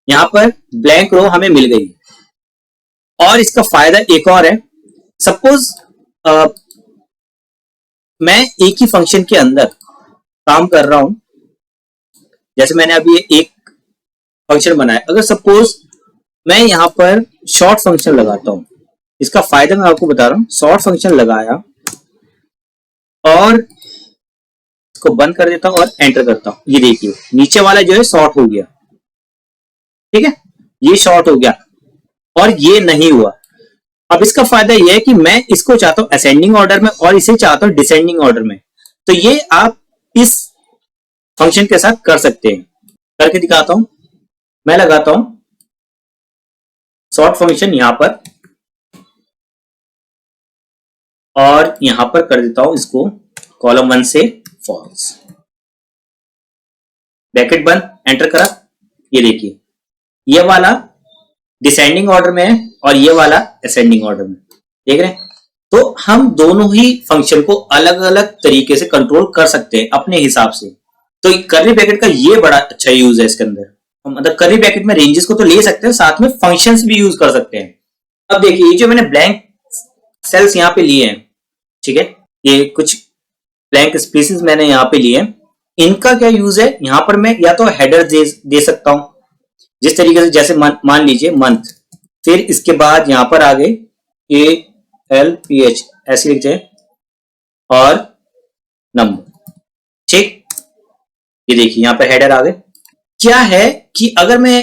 यहां पर ब्लैंक रो हमें मिल गई। और इसका फायदा एक और है, सपोज मैं एक ही फंक्शन के अंदर काम कर रहा हूं, जैसे मैंने अभी एक फंक्शन बनाया, अगर सपोज मैं यहां पर शॉर्ट फंक्शन लगाता हूं, इसका फायदा मैं आपको बता रहा हूं। शॉर्ट फंक्शन लगाया और इसको बंद कर देता हूं और एंटर करता हूं, ये देखिए नीचे वाला जो है शॉर्ट हो गया। ठीक है, ये शॉर्ट हो गया और ये नहीं हुआ। अब इसका फायदा यह है कि मैं इसको चाहता हूं असेंडिंग ऑर्डर में और इसे चाहता हूं डिसेंडिंग ऑर्डर में, तो ये आप इस फंक्शन के साथ कर सकते हैं। करके दिखाता हूं, मैं लगाता हूं शॉर्ट फंक्शन यहां पर और यहां पर कर देता हूं इसको कॉलम 1 से फॉल्स, ब्रैकेट बंद, एंटर करा। ये देखिए ये वाला डिसेंडिंग ऑर्डर में है और ये वाला असेंडिंग ऑर्डर में, देख रहे हैं। तो हम दोनों ही फंक्शन को अलग अलग तरीके से कंट्रोल कर सकते हैं अपने हिसाब से। तो कर्ली ब्रैकेट का ये बड़ा अच्छा यूज है इसके अंदर। मतलब कर्ली ब्रैकेट में रेंजेस को तो ले सकते हैं, साथ में फंक्शंस भी यूज कर सकते हैं। अब देखिए ये जो मैंने ब्लैंक सेल्स यहाँ पे लिए हैं, ठीक है, ये कुछ ब्लैंक स्पेसेस मैंने यहाँ पे लिए हैं, इनका क्या यूज है, यहाँ पर मैं या तो हेडर दे सकता हूं जिस तरीके से, जैसे मान लीजिए मंथ, फिर इसके बाद यहां पर आगे ALPH ऐसे लिखते हैं और नंबर। ठीक, ये देखिए यहां पर हेडर आ गए। क्या है कि अगर मैं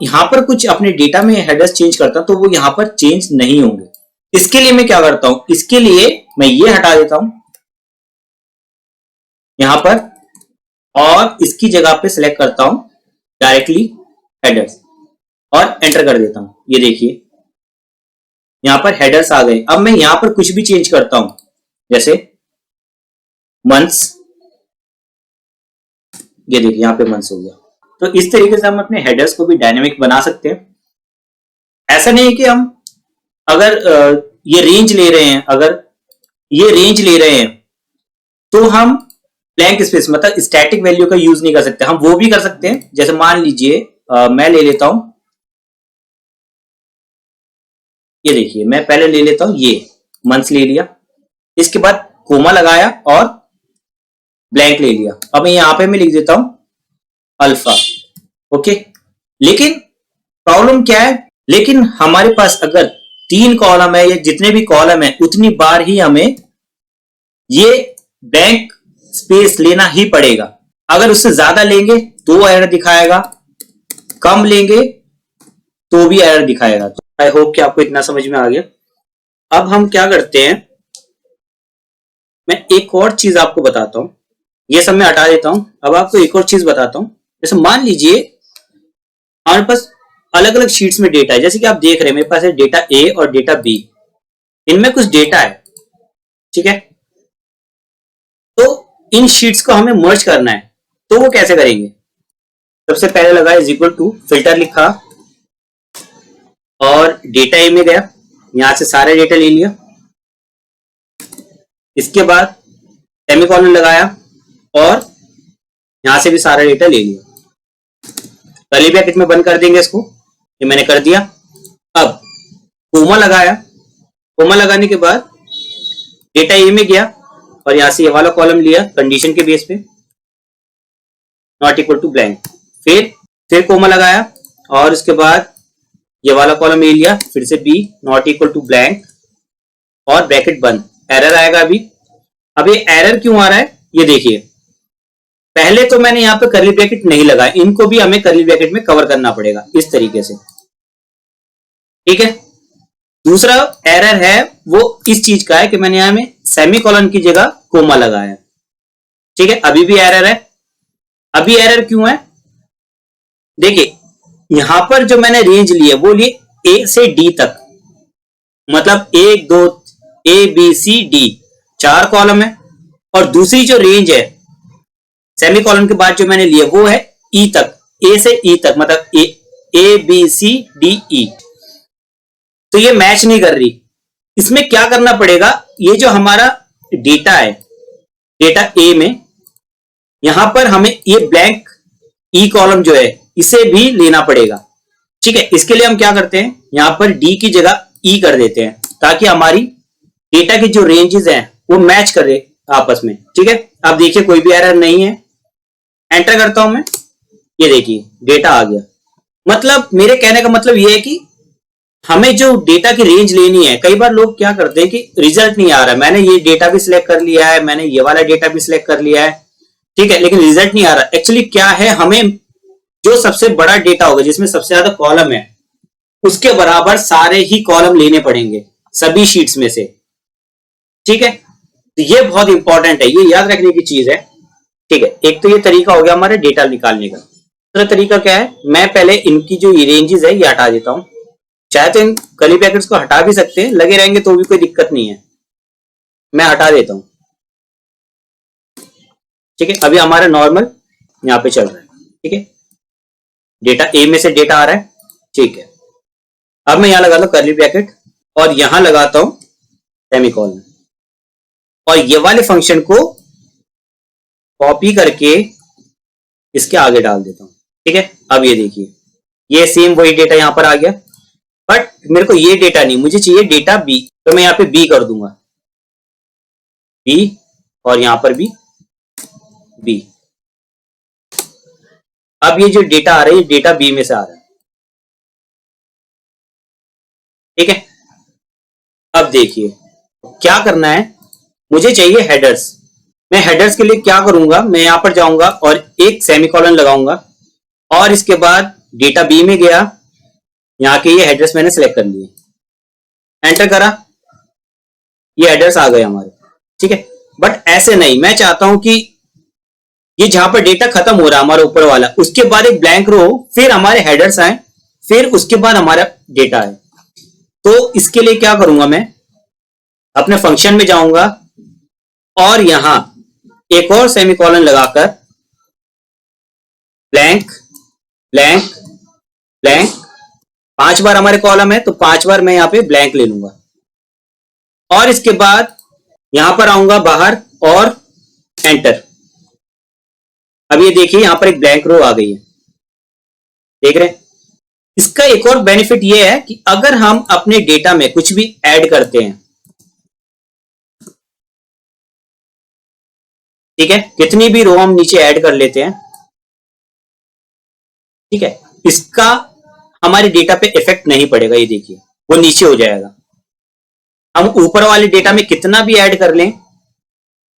यहां पर कुछ अपने डेटा में हेडर्स चेंज करता हूं तो वो यहां पर चेंज नहीं होंगे। इसके लिए मैं क्या करता हूं, इसके लिए मैं ये हटा देता हूं यहां पर और इसकी जगह पे सिलेक्ट करता हूं डायरेक्टली हेडर्स और एंटर कर देता हूं। ये देखिए यहां पर हेडर्स आ गए। अब मैं यहां पर कुछ भी चेंज करता हूं, जैसे मंथ्स, ये देखिए यहां पे मंथ्स हो गया। तो इस तरीके से हम अपने हेडर्स को भी डायनेमिक बना सकते हैं। ऐसा नहीं है कि हम अगर ये रेंज ले रहे हैं, अगर ये रेंज ले रहे हैं तो हम ब्लैंक स्पेस मतलब स्टैटिक वैल्यू का यूज नहीं कर सकते, हम वो भी कर सकते हैं। जैसे मान लीजिए मैं ले लेता हूं, ये देखिए मैं पहले ले लेता हूं ये मंथ्स ले लिया, इसके बाद कोमा लगाया और ब्लैंक ले लिया। अब मैं यहां पे मैं लिख देता हूं अल्फा, ओके। लेकिन प्रॉब्लम क्या है, लेकिन हमारे पास अगर 3 कॉलम है या जितने भी कॉलम है उतनी बार ही हमें ये ब्लैंक स्पेस लेना ही पड़ेगा। अगर उससे ज्यादा लेंगे तो एरर दिखाएगा, कम लेंगे तो भी एरर दिखाएगा। तो आई होप कि आपको इतना समझ में आ गया। अब हम क्या करते हैं, मैं एक और चीज आपको बताता हूं, ये सब मैं हटा देता हूं। अब आपको एक और चीज बताता हूं। जैसे मान लीजिए हमारे पास अलग अलग शीट्स में डेटा है, जैसे कि आप देख रहे हैं मेरे पास है डेटा ए और डेटा बी, इनमें कुछ डेटा है, ठीक है। तो इन शीट्स को हमें मर्ज करना है, तो वो कैसे करेंगे? सबसे पहले लगा इज इक्वल टू, फिल्टर लिखा और डेटा ए में गया, यहां से सारे डेटा ले लिया। इसके बाद सेमीकोलन लगाया और यहां से भी सारा डेटा ले लिया। कर्ली ब्रैकेट में बंद कर देंगे इसको, ये मैंने कर दिया। अब कोमा लगाया, कोमा लगाने के बाद डेटा ए में गया और यहां से ये वाला कॉलम लिया कंडीशन के बेस पे, नॉट इक्वल टू ब्लैंक। फिर कोमा लगाया और उसके बाद ये वाला कॉलम ए लिया, फिर से B not equal to blank और ब्रैकेट बंद। एरर आएगा अभी। अब ये एरर क्यों आ रहा है ये देखिए। पहले तो मैंने यहाँ पे कर्ली ब्रैकेट नहीं लगाया, इनको भी हमें कर्ली ब्रैकेट में कवर करना पड़ेगा इस तरीके से, ठीक है। दूसरा एरर है वो इस चीज का है कि मैंने यहां में सेमीकोलन की जगह कोमा लगाया, ठीक है। अभी भी एरर है। अभी एरर क्यों है देखिए, यहां पर जो मैंने रेंज ली है वो लिए ए से डी तक, मतलब 1 2 A B C D 4 column है, और दूसरी जो रेंज है सेमीकोलन के बाद जो मैंने लिया वो है ई तक, ए से ई तक, मतलब ए बी सी डी ई। तो ये मैच नहीं कर रही। इसमें क्या करना पड़ेगा, ये जो हमारा डेटा है डेटा ए में, यहां पर हमें ये ब्लैंक ई कॉलम जो है इसे भी लेना पड़ेगा, ठीक है। इसके लिए हम क्या करते हैं, यहां पर डी की जगह ई कर देते हैं ताकि हमारी डेटा की जो रेंजेस हैं वो मैच करे आपस में, ठीक है। अब देखिए कोई भी एरर नहीं है। एंटर करता हूं मैं, ये देखिए डेटा आ गया। मतलब मेरे कहने का मतलब ये है कि हमें जो डेटा की रेंज लेनी है, कई बार लोग क्या करते हैं कि रिजल्ट नहीं आ रहा है, मैंने ये डेटा भी सिलेक्ट कर लिया है, मैंने ये वाला डेटा भी सिलेक्ट कर लिया है, ठीक है, लेकिन रिजल्ट नहीं आ रहा। एक्चुअली क्या है, हमें जो सबसे बड़ा डेटा होगा जिसमें सबसे ज्यादा कॉलम है उसके बराबर सारे ही कॉलम लेने पड़ेंगे सभी शीट्स में से, ठीक है। तो ये बहुत इंपॉर्टेंट है, ये याद रखने की चीज है, ठीक है। एक तो ये तरीका हो गया हमारे डेटा निकालने का। दूसरा तरीका क्या है, मैं पहले इनकी जो रेंजेस है ये हटा देता हूं। चाहे तो इन कर्ली ब्रैकेट्स को हटा भी सकते हैं, लगे रहेंगे तो भी कोई दिक्कत नहीं है, मैं हटा देता हूं, ठीक है। अभी हमारा नॉर्मल यहां पे चल रहा है, ठीक है। डेटा ए में से डेटा आ रहा है, ठीक है। अब मैं यहां लगाता हूं कर्ली ब्रैकेट और यहां लगाता हूं सेमीकोलन, और ये वाले फंक्शन को कॉपी करके इसके आगे डाल देता हूं, ठीक है। अब ये देखिए ये सेम वही डेटा यहां पर आ गया, बट मेरे को ये डेटा नहीं, मुझे चाहिए डेटा बी, तो मैं यहां पे बी कर दूंगा, बी, और यहां पर भी बी। अब ये जो डेटा आ रहा है ये डेटा बी में से आ रहा है, ठीक है। अब देखिए क्या करना है, मुझे चाहिए हेडर्स। मैं हेडर्स के लिए क्या करूंगा, मैं यहां पर जाऊंगा और एक सेमीकोलन लगाऊंगा और इसके बाद डेटा बी में गया, यहां के ये हेडर्स मैंने सिलेक्ट कर लिए, एंटर करा, ये हेडर्स आ गए हमारे, ठीक है। बट ऐसे नहीं, मैं चाहता हूं कि ये जहां पर डेटा खत्म हो रहा है हमारा ऊपर वाला, उसके बाद एक ब्लैंक रो, फिर हमारे हेडर्स आए, फिर उसके बाद हमारा डेटा है। तो इसके लिए क्या करूंगा, मैं अपने फंक्शन में जाऊंगा और यहां एक और सेमीकोलन लगाकर ब्लैंक ब्लैंक ब्लैंक, 5 बार हमारे कॉलम है तो 5 बार मैं यहां पे ब्लैंक ले लूंगा, और इसके बाद यहां पर आऊंगा बाहर और एंटर। अब ये देखिए यहां पर एक ब्लैंक रो आ गई है, देख रहे हैं। इसका एक और बेनिफिट ये है कि अगर हम अपने डेटा में कुछ भी ऐड करते हैं, ठीक है, कितनी भी रो हम नीचे ऐड कर लेते हैं, ठीक है, इसका हमारे डेटा पे इफेक्ट नहीं पड़ेगा, ये देखिए वो नीचे हो जाएगा। हम ऊपर वाले डेटा में कितना भी ऐड कर लें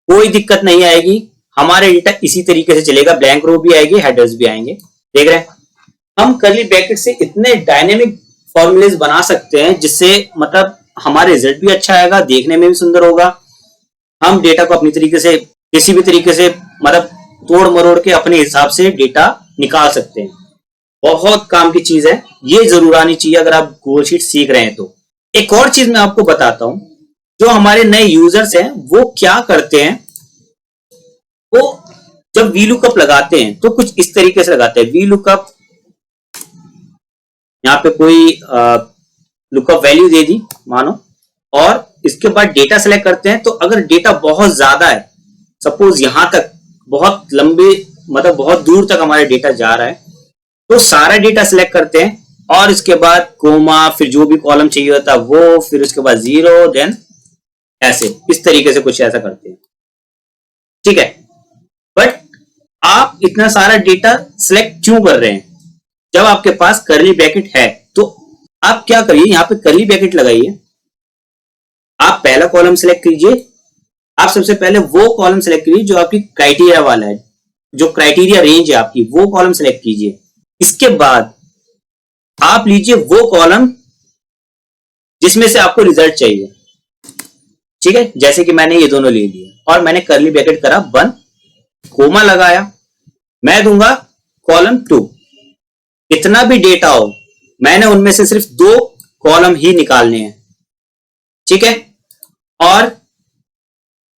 कोई दिक्कत नहीं आएगी, हमारे डेटा इसी तरीके से चलेगा, ब्लैंक रो भी आएगी, हेडर्स भी आएंगे। देख रहे हैं हम कर्ली ब्रैकेट से इतने डायनेमिक फॉर्मूलेज बना सकते हैं जिससे मतलब हमारा रिजल्ट भी अच्छा आएगा, देखने में भी सुंदर होगा। हम डेटा को अपनी तरीके से किसी भी तरीके से मतलब तोड़ मरोड़ के अपने हिसाब से डेटा निकाल सकते हैं। बहुत काम की चीज है, ये जरूर आनी चाहिए अगर आप गूगल शीट सीख रहे हैं तो। एक और चीज मैं आपको बताता हूं, जो हमारे नए यूजर्स हैं वो क्या करते हैं, वो जब वी लुकअप लगाते हैं तो कुछ इस तरीके से लगाते हैं। वी लुकअप, यहाँ पे कोई लुकअप वैल्यू दे दी मानो, और इसके बाद डेटा सेलेक्ट करते हैं। तो अगर डेटा बहुत ज्यादा है, सपोज यहां तक बहुत लंबे मतलब बहुत दूर तक हमारा डेटा जा रहा है, तो सारा डेटा सेलेक्ट करते हैं और इसके बाद कोमा, फिर जो भी कॉलम चाहिए होता है वो, फिर उसके बाद जीरो, देन ऐसे इस तरीके से कुछ ऐसा करते हैं, ठीक है। बट आप इतना सारा डेटा सिलेक्ट क्यों कर रहे हैं? जब आपके पास कर्ली ब्रैकेट है तो आप क्या करिए, यहां पे कर्ली ब्रैकेट लगाइए, आप पहला कॉलम सिलेक्ट कीजिए। आप सबसे पहले वो कॉलम सिलेक्ट कीजिए जो आपकी क्राइटेरिया वाला है, जो क्राइटेरिया रेंज है आपकी, वो कॉलम सिलेक्ट कीजिए। इसके बाद आप लीजिए वो कॉलम जिसमें से आपको रिजल्ट चाहिए, ठीक है। जैसे कि मैंने ये दोनों ले लिए और मैंने कर्ली ब्रैकेट करा बंद, कोमा लगाया, मैं दूंगा कॉलम 2। कितना भी डेटा हो मैंने उनमें से सिर्फ 2 कॉलम ही निकालने हैं, ठीक है। और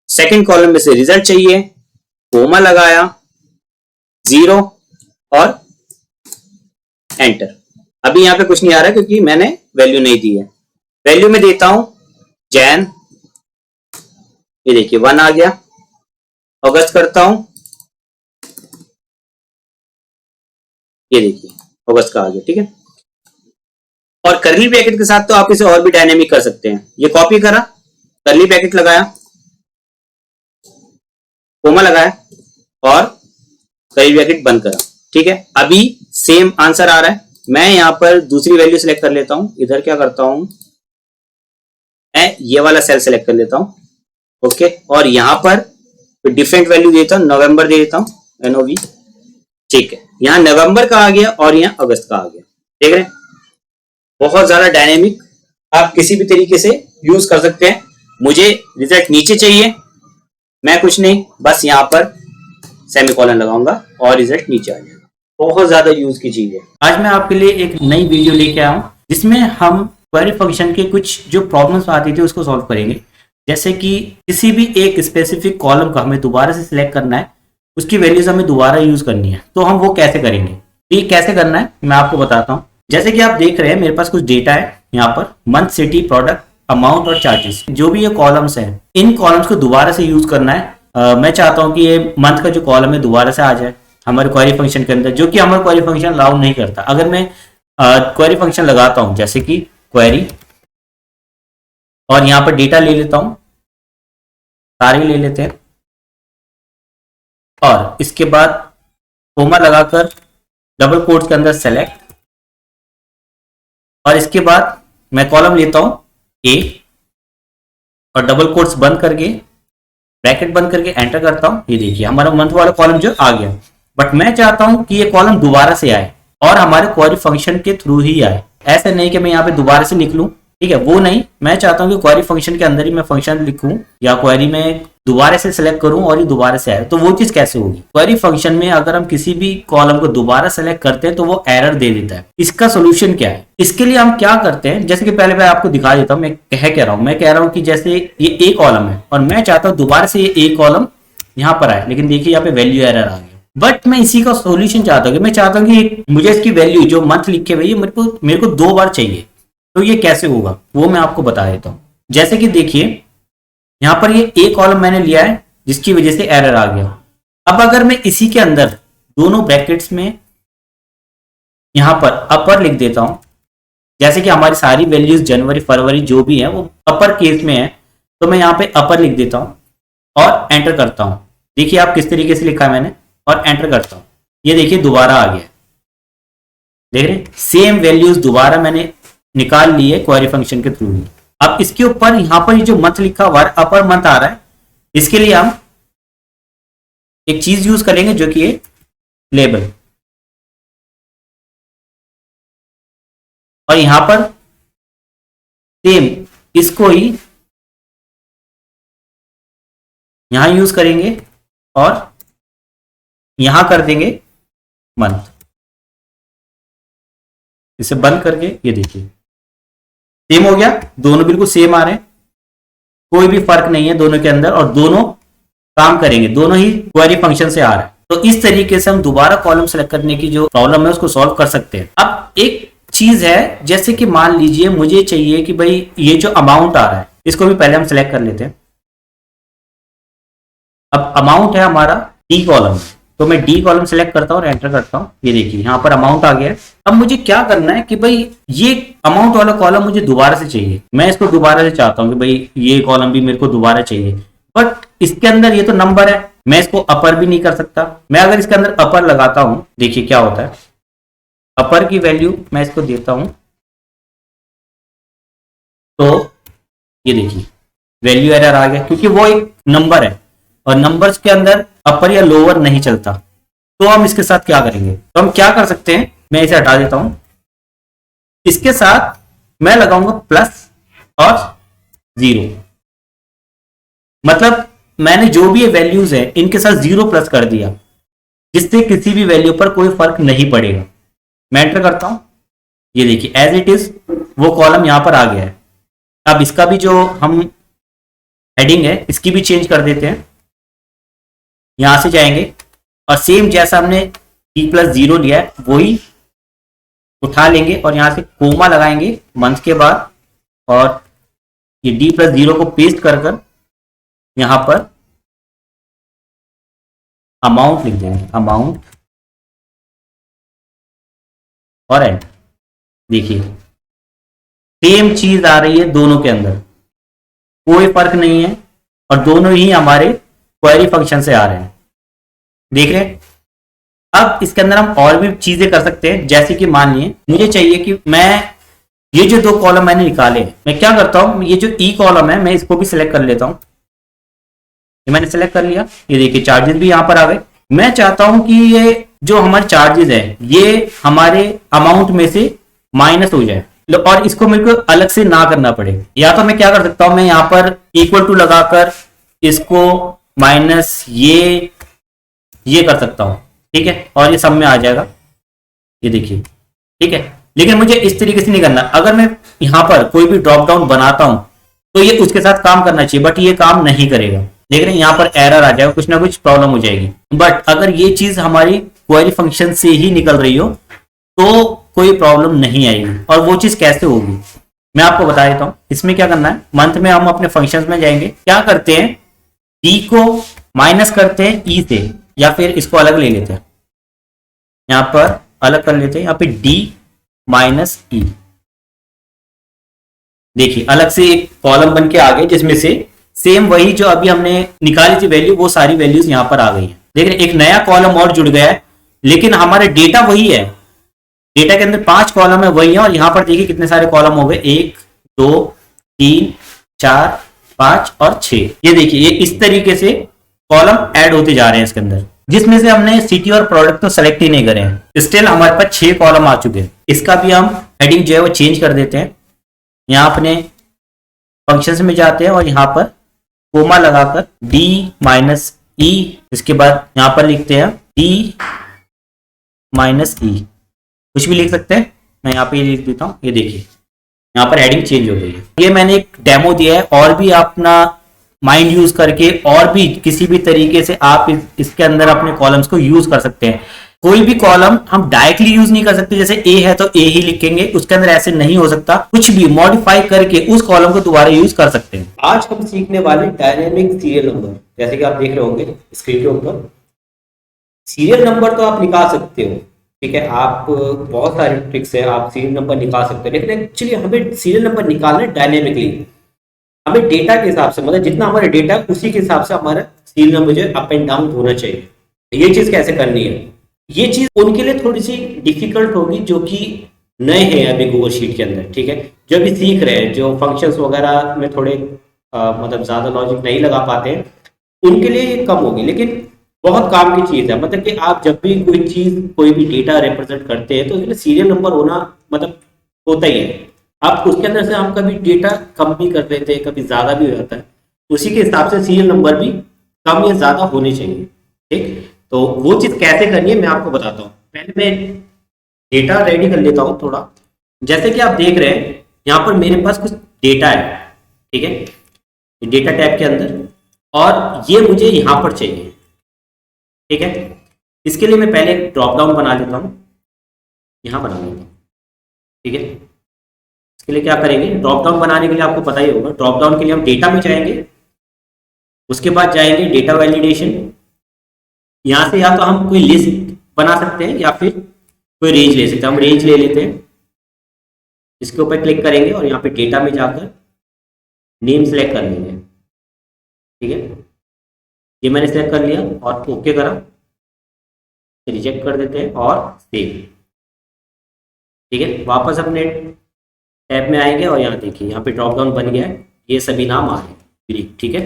सेकंड कॉलम में से रिजल्ट चाहिए, कोमा लगाया, 0 और एंटर। अभी यहां पे कुछ नहीं आ रहा क्योंकि मैंने वैल्यू नहीं दी है। वैल्यू में देता हूं जैन, ये देखिए 1 आ गया। अगस्त करता हूं, ये देखिए अगस्त का आ गया, ठीक है। और कर्ली ब्रैकेट के साथ तो आप इसे और भी डायनेमिक कर सकते हैं। ये कॉपी करा, कर्ली ब्रैकेट लगाया, कोमा लगाया और कर्ली ब्रैकेट बंद करा, ठीक है। अभी सेम आंसर आ रहा है। मैं यहां पर दूसरी वैल्यू सिलेक्ट कर लेता हूं, इधर क्या करता हूं, मैं ये वाला सेल सिलेक्ट कर लेता हूं, ओके। और यहां पर डिफरेंट वैल्यू देता हूं, नवंबर दे देता हूं, NOV, ठीक है। यहां नवंबर का आ गया और यहां अगस्त का आ गया, देख रहे हैं। बहुत ज्यादा डायनेमिक, आप किसी भी तरीके से यूज कर सकते हैं। मुझे रिजल्ट नीचे चाहिए, मैं कुछ नहीं, बस यहां पर सेमीकोलन लगाऊंगा और रिजल्ट नीचे आ जाएगा। बहुत ज्यादा यूज की चीज है। आज मैं आपके लिए एक नई वीडियो लेके आया हूं जिसमें हम क्वेरी फंक्शन के कुछ जो प्रॉब्लम्स आती थी उसको सॉल्व करेंगे। जैसे कि किसी भी एक स्पेसिफिक कॉलम को हमें दोबारा से सिलेक्ट करना है, उसकी वैल्यूज हमें दोबारा यूज करनी है, तो हम वो कैसे करेंगे, ये कैसे करना है मैं आपको बताता हूँ। जैसे कि आप देख रहे हैं मेरे पास कुछ डेटा है, यहाँ per month, city, product, amount और चार्जेस, जो भी ये कॉलम्स हैं, इन कॉलम्स को दोबारा से यूज करना है। मैं चाहता हूँ कि ये मंथ का जो कॉलम है दोबारा से आ जाए हमारे क्वेरी फंक्शन के अंदर, जो कि हमारा क्वेरी फंक्शन अलाउ नहीं करता। अगर मैं क्वेरी फंक्शन लगाता हूँ जैसे कि क्वेरी, और यहाँ पर डेटा ले लेता हूँ, सारे ले लेते हैं, और इसके बाद कोमा लगाकर डबल कोट्स के अंदर सेलेक्ट, और इसके बाद मैं कॉलम लेता हूं A और डबल कोट्स बंद करके, ब्रैकेट बंद करके एंटर करता हूं। ये देखिए हमारा मंथ वाला कॉलम जो आ गया। बट मैं चाहता हूं कि ये कॉलम दोबारा से आए और हमारे क्वेरी फंक्शन के थ्रू ही आए। ऐसे नहीं कि मैं यहाँ पे दोबारा से लिख लूं, ठीक है, वो नहीं। मैं चाहता हूं कि क्वेरी फंक्शन के अंदर ही मैं फंक्शन लिखूं या क्वेरी में दोबारा से सिलेक्ट करूं और ये दोबारा से आए। तो वो चीज कैसे होगी? क्वेरी फंक्शन में अगर हम किसी भी कॉलम को दोबारा सेलेक्ट करते हैं तो वो एरर दे देता है। इसका सोल्यूशन क्या है? इसके लिए हम क्या करते हैं, जैसे कि पहले मैं आपको दिखा देता हूं। मैं कह रहा हूं कि जैसे ये A कॉलम है और मैं चाहता हूं दोबारा से ये A कॉलम यहाँ पर आए, लेकिन देखिए यहाँ पे वैल्यू एरर आ गया। बट मैं इसी का सोल्यूशन चाहता हूँ कि मैं चाहता हूँ कि मुझे इसकी वैल्यू जो मंथ लिखे हुए मेरे को 2 बार चाहिए। तो ये कैसे होगा वो मैं आपको बता देता हूँ। जैसे कि देखिए यहाँ पर ये A कॉलम मैंने लिया है जिसकी वजह से एरर आ गया। अब अगर मैं इसी के अंदर दोनों ब्रैकेट्स में यहाँ पर अपर लिख देता हूँ, जैसे कि हमारी सारी वैल्यूज जनवरी फरवरी जो भी है वो अपर केस में है, तो मैं यहाँ पे अपर लिख देता हूँ और एंटर करता हूँ। देखिए आप किस तरीके से लिखा है मैंने, और एंटर करता हूँ, ये देखिए दोबारा आ गया। देख रहे सेम वैल्यूज दोबारा मैंने निकाल ली है क्वेरी फंक्शन के थ्रू ही। अब इसके ऊपर यहाँ पर जो मंथ लिखा हुआ है अपर मंथ आ रहा है, इसके लिए हम एक चीज यूज करेंगे जो कि है लेबल, और यहां पर सेम इसको ही यहां यूज करेंगे और यहां कर देंगे मंथ। इसे बंद करके ये देखिए सेम हो गया, दोनों बिल्कुल सेम आ रहे हैं, कोई भी फर्क नहीं है दोनों के अंदर, और दोनों काम करेंगे, दोनों ही क्वेरी फंक्शन से आ रहा है। तो इस तरीके से हम दोबारा कॉलम सेलेक्ट करने की जो प्रॉब्लम है उसको सॉल्व कर सकते हैं। अब एक चीज है, जैसे कि मान लीजिए मुझे चाहिए कि भाई ये जो अमाउंट आ रहा है इसको भी पहले हम सेलेक्ट कर लेते हैं। अब अमाउंट है हमारा डी कॉलम, तो मैं डी कॉलम सेलेक्ट करता हूं और एंटर करता हूं। ये देखिए यहां पर अमाउंट आ गया है। अब मुझे क्या करना है कि भाई ये अमाउंट वाला कॉलम मुझे दोबारा से चाहिए, मैं इसको दोबारा से चाहता हूं कि भाई ये कॉलम भी मेरे को दोबारा चाहिए, बट इसके अंदर ये तो नंबर है, मैं इसको अपर भी नहीं कर सकता। मैं अगर इसके अंदर अपर लगाता हूं, देखिए क्या होता है, अपर की वैल्यू मैं इसको देता हूं, तो ये देखिए वैल्यू एरर आ गया, क्योंकि वो एक नंबर है और नंबर्स के अंदर अपर या लोअर नहीं चलता। तो हम इसके साथ क्या करेंगे, तो हम क्या कर सकते हैं, मैं इसे हटा देता हूं, इसके साथ मैं लगाऊंगा प्लस और 0, मतलब मैंने जो भी ये वैल्यूज है इनके साथ 0 प्लस कर दिया, जिससे किसी भी वैल्यू पर कोई फर्क नहीं पड़ेगा। मैं एंटर करता हूं, ये देखिए एज इट इज वो कॉलम यहां पर आ गया है। अब इसका भी जो हम हेडिंग है इसकी भी चेंज कर देते हैं, यहां से जाएंगे और सेम जैसा हमने d+0 लिया है वही उठा लेंगे और यहां से कोमा लगाएंगे मंथ के बाद, और ये d+0 को पेस्ट कर यहां पर अमाउंट लिख देंगे, अमाउंट, और एंटर। देखिए सेम चीज आ रही है दोनों के अंदर, कोई फर्क नहीं है और दोनों ही हमारे क्वेरी फंक्शन से आ रहे हैं, देख रहे हैं। अब इसके अंदर हम और भी चीजें कर सकते हैं, जैसे कि मान लिए मुझे चाहिए कि मैं ये जो 2 कॉलम मैंने निकाले, मैं क्या करता हूं, ये जो ई कॉलम है मैं इसको भी सिलेक्ट कर लेता हूं। ये मैंने सिलेक्ट कर लिया, ये देखिए चार्जेस भी यहां पर आ गए। मैं चाहता हूं कि ये जो हमारे चार्जेस है ये हमारे अमाउंट में से माइनस हो जाए और इसको मेरे को अलग से ना करना पड़े। या तो मैं क्या कर सकता हूं, मैं यहां पर इक्वल टू लगाकर इसको माइनस ये कर सकता हूं, ठीक है, और ये सब में आ जाएगा, ये देखिए, ठीक है। लेकिन मुझे इस तरीके से नहीं करना, अगर मैं यहां पर कोई भी ड्रॉप डाउन बनाता हूं तो ये उसके साथ काम करना चाहिए, बट ये काम नहीं करेगा, देख रहे हैं यहां पर एरर आ जाएगा, कुछ ना कुछ प्रॉब्लम हो जाएगी। बट अगर ये चीज हमारी क्वेरी फंक्शन से ही निकल रही हो तो कोई प्रॉब्लम नहीं आएगी। और वो चीज कैसे होगी मैं आपको बता देता हूं। इसमें क्या करना है, मंथ में हम अपने फंक्शंस में जाएंगे, क्या करते हैं, डी को माइनस करते हैं ई से, या फिर इसको अलग ले लेते हैं, यहां पर अलग कर लेते हैं, यहां पे डी माइनस ई, देखिए अलग से एक कॉलम बन के आ गए, जिसमें से सेम वही जो अभी हमने निकाली थी वैल्यू, वो सारी वैल्यूज यहां पर आ गई हैं। देख रहे एक नया कॉलम और जुड़ गया है, लेकिन हमारा डेटा वही है, डेटा के अंदर 5 कॉलम है वही है, और यहां पर देखिए कितने सारे कॉलम हो गए, 1 2 3 4 5 और 6। ये देखिए ये इस तरीके से कॉलम ऐड होते जा रहे हैं इसके अंदर, जिसमें से हमने सिटी और प्रोडक्ट तो सेलेक्ट ही नहीं करे हैं। स्टिल हमारे पास 6 कॉलम आ चुके हैं। इसका भी हम हेडिंग जो है वो चेंज कर देते हैं, यहाँ अपने फंक्शंस में जाते हैं और यहाँ पर कोमा लगाकर डी माइनस ई, इसके बाद यहाँ पर लिखते हैं डी माइनस ई, कुछ भी लिख सकते हैं, मैं यहाँ पे लिख देता हूँ। ये देखिए यहाँ पर हेडिंग चेंज हो गई है। ये मैंने एक डेमो दिया है, और भी अपना माइंड यूज करके और भी किसी भी तरीके से आप इसके अंदर अपने कॉलम्स को यूज कर सकते हैं। कोई भी कॉलम हम डायरेक्टली यूज नहीं कर सकते, जैसे ए है तो ए ही लिखेंगे, उसके अंदर ऐसे नहीं हो सकता, कुछ भी मॉडिफाई करके उस कॉलम को दोबारा यूज कर सकते हैं। आज हम सीखने वाले डायनेमिक सीरियल नंबर, जैसे कि आप देख रहे होंगे स्क्रीन के ऊपर, सीरियल नंबर तो आप निकाल सकते हो, ठीक है, आप बहुत सारी ट्रिक्स है, आप सीरियल नंबर निकाल सकते हैं, लेकिन एक्चुअली हमें सीरियल नंबर निकालना है डायनेमिकली, हमें डेटा के हिसाब से, मतलब जितना हमारा डेटा उसी के हिसाब से हमारा सीरियल नंबर जो है अप एंड डाउन होना चाहिए। ये चीज कैसे करनी है, ये चीज उनके लिए थोड़ी सी डिफिकल्ट होगी जो कि नए हैं अभी गूगल शीट के अंदर, ठीक है, जो भी सीख रहे हैं, जो फंक्शंस वगैरह में थोड़े मतलब ज्यादा लॉजिक नहीं लगा पाते हैं, उनके लिए ये कम होगी। लेकिन बहुत काम की चीज है। मतलब कि आप जब भी कोई चीज, कोई भी डेटा रिप्रेजेंट करते हैं तो इसमें सीरियल नंबर होना मतलब होता ही है। आप उसके अंदर से हम कभी डेटा कम भी कर देते हैं, कभी ज्यादा भी हो जाता है, उसी के हिसाब से सीरियल नंबर भी कम या ज्यादा होने चाहिए। ठीक, तो वो चीज कैसे करनी है मैं आपको बताता हूँ। पहले मैं डेटा रेडी कर लेता हूँ थोड़ा। जैसे कि आप देख रहे हैं यहाँ पर मेरे पास कुछ डेटा है, ठीक है, डेटा टैब के अंदर, और ये मुझे यहाँ पर चाहिए। ठीक है, इसके लिए मैं पहले एक ड्रॉप डाउन बना लेता हूँ, यहाँ बना लेता हूँ। ठीक है, इसके लिए क्या करेंगे, ड्रॉप डाउन बनाने के लिए आपको पता ही होगा, ड्रॉप डाउन के लिए हम डेटा में जाएंगे, उसके बाद जाएंगे डेटा वैलिडेशन। यहाँ से या तो हम कोई लिस्ट बना सकते हैं या फिर कोई रेंज ले सकते हैं। हम रेंज ले लेते हैं, इसके ऊपर क्लिक करेंगे और यहाँ पे डेटा में जाकर नेम सेलेक्ट कर लेंगे। ठीक है, ये मैंने सेलेक्ट कर लिया और ओके करा, रिजेक्ट कर देते हैं और सेव। ठीक है, वापस अपने टैब में आएंगे और यहाँ देखिए यहाँ पे ड्रॉप डाउन बन गया है, ये सभी नाम आ गए। ठीक है,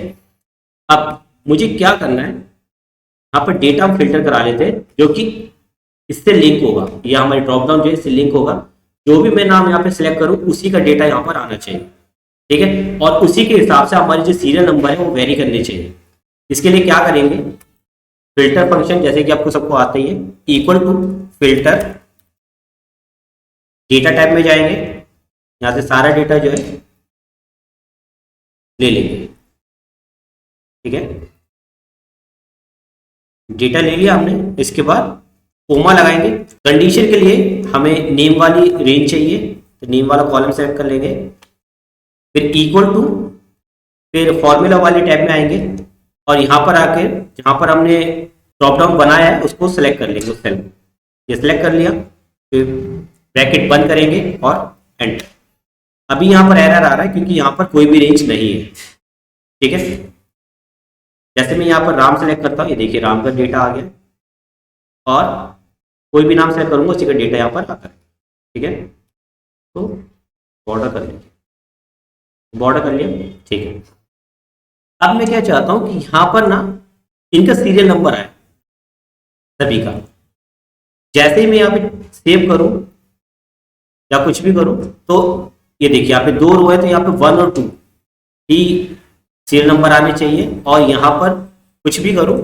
अब मुझे क्या करना है, यहाँ पर डेटा हम फिल्टर करा लेते हैं जो कि इससे लिंक होगा, या हमारे ड्रॉप डाउन जो है इससे लिंक होगा। जो भी मैं नाम यहाँ पे सिलेक्ट करूँ उसी का डेटा यहाँ पर आना चाहिए। ठीक है, और उसी के हिसाब से हमारे जो सीरियल नंबर है वो वेरी करने चाहिए। इसके लिए क्या करेंगे, फिल्टर फंक्शन जैसे कि आपको सबको आता ही है, equal to filter, data type में जाएंगे, यहाँ से सारा डेटा जो है ले लेंगे। ठीक है, डेटा ले लिया हमने, इसके बाद कोमा लगाएंगे। कंडीशन के लिए हमें नेम वाली रेंज चाहिए, तो नेम वाला कॉलम सेलेक्ट कर लेंगे, फिर इक्वल टू, फिर फॉर्मूला वाले टैब में आएंगे और यहाँ पर आके जहाँ पर हमने ड्रॉप डाउन बनाया है उसको सिलेक्ट कर लेंगे, उस सेल में ये सिलेक्ट कर लिया, फिर ब्रैकेट बंद करेंगे और एंटर। अभी यहाँ पर एरर आ रहा है क्योंकि यहाँ पर कोई भी रेंज नहीं है। ठीक है, जैसे मैं यहाँ पर राम सेलेक्ट करता हूँ, ये देखिए राम का डेटा आ गया, और कोई भी नाम सेलेक्ट करूंगा उसी का डेटा यहाँ पर आता है। ठीक है, तो बॉर्डर कर लीजिए, बॉर्डर कर लिया। ठीक है, अब मैं क्या चाहता हूं कि यहां पर ना इनका सीरियल नंबर आए सभी का। जैसे ही मैं यहाँ पे सेव करूं या कुछ भी करूं तो ये देखिए यहाँ पे 2 रो है, तो यहाँ पे 1 और 2 ही सीरियल नंबर आने चाहिए। और यहाँ पर कुछ भी करूं,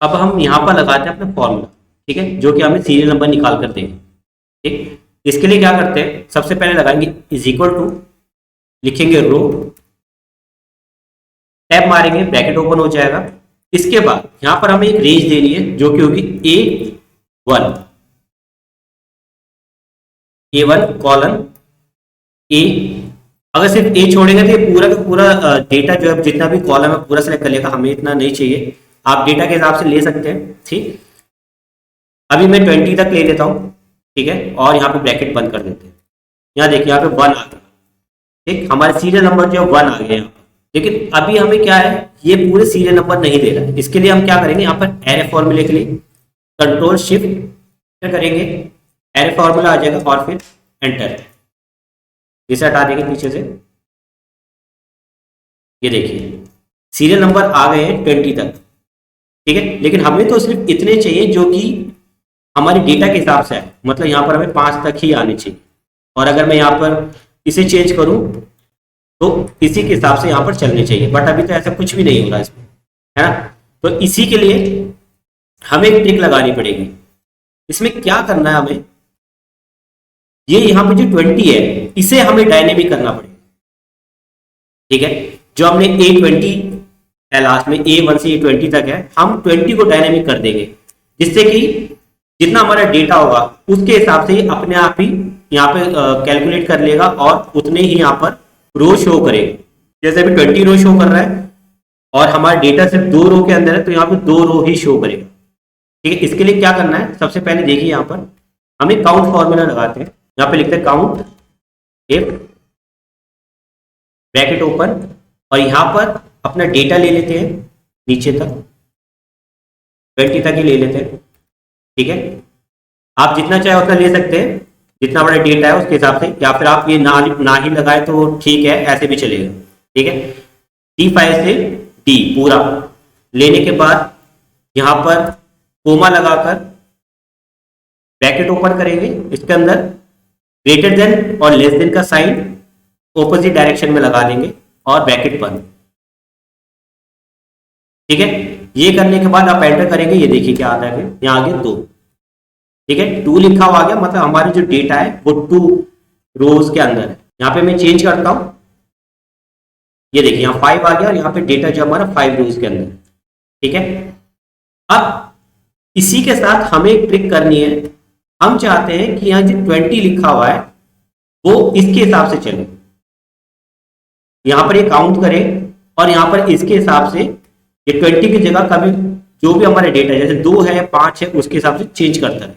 अब हम यहाँ पर लगाते हैं अपना फॉर्मूला, ठीक है, जो कि हमें सीरियल नंबर निकाल कर देंगे। ठीक, इसके लिए क्या करते हैं, सबसे पहले लगाएंगे इज इक्वल टू, लिखेंगे रो, टैब मारेंगे, ब्रैकेट ओपन हो जाएगा। इसके बाद यहां पर हमें एक रेंज देनी है जो कि होगी A1 कॉलन ए। अगर सिर्फ ए छोड़ेंगे तो ये पूरा का पूरा डेटा जो है जितना भी कॉलम है पूरा सेलेक्ट कर लेगा, हमें इतना नहीं चाहिए, आप डेटा के हिसाब से ले सकते हैं। ठीक, अभी मैं 20 तक ले लेता हूं। ठीक है, और यहाँ पे ब्रैकेट बंद कर देते हैं। यहाँ देखिए यहाँ पे 1 आ गया। ठीक, हमारे सीरियल नंबर जो है 1 आ गया यहाँ पर, लेकिन अभी हमें क्या है, ये पूरे सीरियल नंबर नहीं दे रहा है। इसके लिए हम क्या करेंगे, यहाँ पर एरे फॉर्मूले के लिए कंट्रोल शिफ्ट क्या करेंगे, एरे फॉर्मूला आ जाएगा और फिर एंटर, इसे हटा देंगे पीछे से। ये देखिए सीरियल नंबर आ गए हैं 20 तक। ठीक है, लेकिन हमें तो सिर्फ इतने चाहिए जो कि हमारे डेटा के हिसाब से है, मतलब यहाँ पर हमें 5 तक ही आने चाहिए। और अगर मैं यहाँ पर इसे चेंज करूं तो इसी के हिसाब से यहाँ पर चलने चाहिए, बट अभी तो ऐसा कुछ भी नहीं हो रहा इसमें, है ना। तो इसी के लिए हमें एक ट्रिक लगानी पड़ेगी। इसमें क्या करना है हमें, ये यहाँ पे जो 20 है इसे हमें डायनेमिक करना पड़ेगा। ठीक है, जो हमने A20 है लास्ट में, A1 से A20 तक है, हम 20 को डायनेमिक कर देंगे, जिससे कि जितना हमारा डेटा होगा उसके हिसाब से अपने आप ही यहाँ पे कैलकुलेट कर लेगा और उतने ही यहाँ पर रो शो करेगा। जैसे अभी 20 रो शो कर रहा है और हमारा डेटा सिर्फ 2 रो के अंदर है, तो यहाँ पे 2 रो ही शो करेगा। ठीक है, इसके लिए क्या करना है, सबसे पहले देखिए यहाँ पर हमें काउंट फॉर्मूला लगाते हैं। यहाँ पे लिखते हैं काउंट इफ, ब्रैकेट ओपन, और यहाँ पर अपना डेटा ले लेते हैं नीचे तक, 20 तक ही ले लेते हैं। ठीक है, आप जितना चाहे उतना ले सकते हैं, जितना बड़ा डेटा है उसके हिसाब से, या फिर आप ये ना ही लगाए तो ठीक है, ऐसे भी चलेगा। ठीक है, D5 से D पूरा लेने के बाद यहाँ पर कोमा लगाकर ब्रैकेट ओपन करेंगे, इसके अंदर ग्रेटर देन और लेस देन का साइन ऑपोजिट डायरेक्शन में लगा देंगे और ब्रैकेट बंद। ठीक है, ये करने के बाद आप एंटर करेंगे, ये देखिए क्या आता है, यहाँ आगे 2। ठीक है, 2 लिखा हुआ आ गया, मतलब हमारी जो डेटा है वो 2 रोज के अंदर है। यहाँ पे मैं चेंज करता हूं, ये देखिए यहाँ 5 आ गया और यहाँ पे डेटा जो हमारा 5 रोज के अंदर। ठीक है, अब इसी के साथ हमें एक ट्रिक करनी है। हम चाहते हैं कि यहाँ जो 20 लिखा हुआ है वो इसके हिसाब से चले, यहाँ पर ये काउंट करे और यहाँ पर इसके हिसाब से ये 20 की जगह कभी जो भी हमारे डेटा जैसे 2 है 5 है उसके हिसाब से चेंज करता है।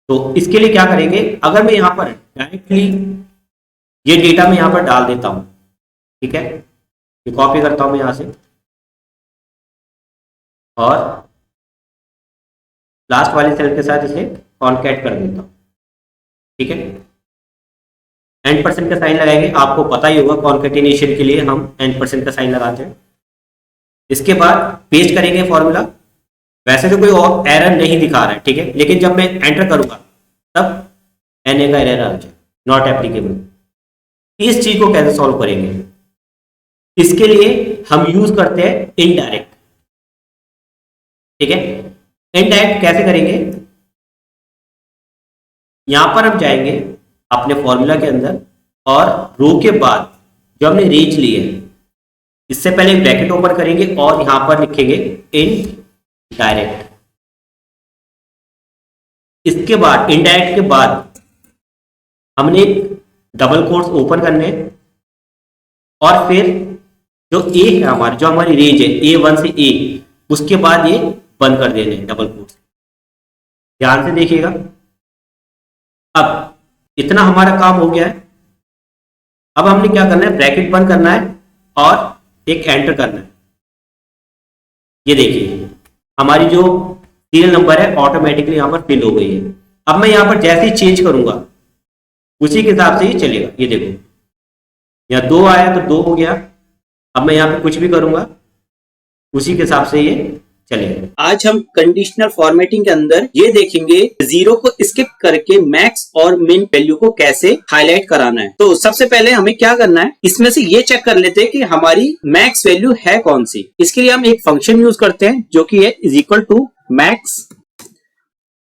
तो इसके लिए क्या करेंगे, अगर मैं यहाँ पर डायरेक्टली ये डेटा मैं यहाँ पर डाल देता हूं, ठीक है, ये कॉपी करता हूं मैं यहाँ से और लास्ट वाले सेल के साथ इसे कॉन्कैट कर देता हूं। ठीक है, %% का साइन लगाएंगे, आपको पता ही होगा कॉन्कैटिनेशन के लिए हम %% का साइन लगाते हैं। इसके बाद पेस्ट करेंगे फॉर्मूला। वैसे तो कोई और एरर नहीं दिखा रहा है, ठीक है, लेकिन जब मैं एंटर करूंगा तब NA का एरर आ जाए, नॉट एप्लीकेबल। इस चीज को कैसे सॉल्व करेंगे, इसके लिए हम यूज करते हैं इनडायरेक्ट। ठीक है, इनडायरेक्ट कैसे करेंगे, यहां पर हम जाएंगे अपने फॉर्मूला के अंदर और रो के बाद जो हमने रेंज ली है इससे पहले एक ब्रैकेट ओपन करेंगे और यहां पर लिखेंगे इनडायरेक्ट। इसके बाद इनडायरेक्ट के बाद हमने एक डबल कोट्स ओपन करने और फिर जो ए है हमारी, जो हमारी रेंज है A1 से A, उसके बाद ये बंद कर देने डबल कोट्स। ध्यान से देखिएगा, अब इतना हमारा काम हो गया है। अब हमने क्या करना है, ब्रैकेट बंद करना है और एक एंटर करना है। ये देखिए हमारी जो सीरियल नंबर है ऑटोमेटिकली यहां पर फिल हो गई है। अब मैं यहां पर जैसे ही चेंज करूंगा उसी के हिसाब से ही चलेगा। ये देखो यहाँ 2 आया तो 2 हो गया। अब मैं यहाँ पे कुछ भी करूंगा उसी के हिसाब से ये चलेगा। आज हम कंडीशनल फॉर्मेटिंग के अंदर ये देखेंगे जीरो को स्किप करके मैक्स और मिन वैल्यू को कैसे हाईलाइट कराना है। तो सबसे पहले हमें क्या करना है, इसमें से ये चेक कर लेते हैं कि हमारी मैक्स वैल्यू है कौन सी। इसके लिए हम एक फंक्शन यूज करते हैं जो कि है इज इक्वल टू मैक्स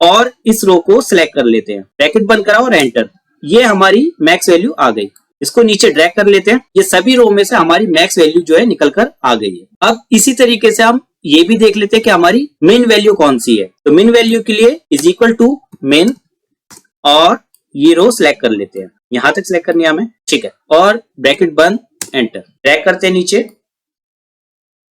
और इस रो को सिलेक्ट कर लेते हैं, ब्रैकेट बंद करा और एंटर। ये हमारी मैक्स वैल्यू आ गई। इसको नीचे ड्रैग कर लेते हैं, ये सभी रो में से हमारी मैक्स वैल्यू जो है निकल कर आ गई है। अब इसी तरीके से हम ये भी देख लेते हैं कि हमारी मिन वैल्यू कौन सी है। तो मिन वैल्यू के लिए इज इक्वल टू मिन और ये रो सिलेक्ट कर लेते हैं, यहां तक सिलेक्ट करनी है हमें, ठीक है, और ब्रैकेट बंद एंटर, ड्रैग करते हैं नीचे,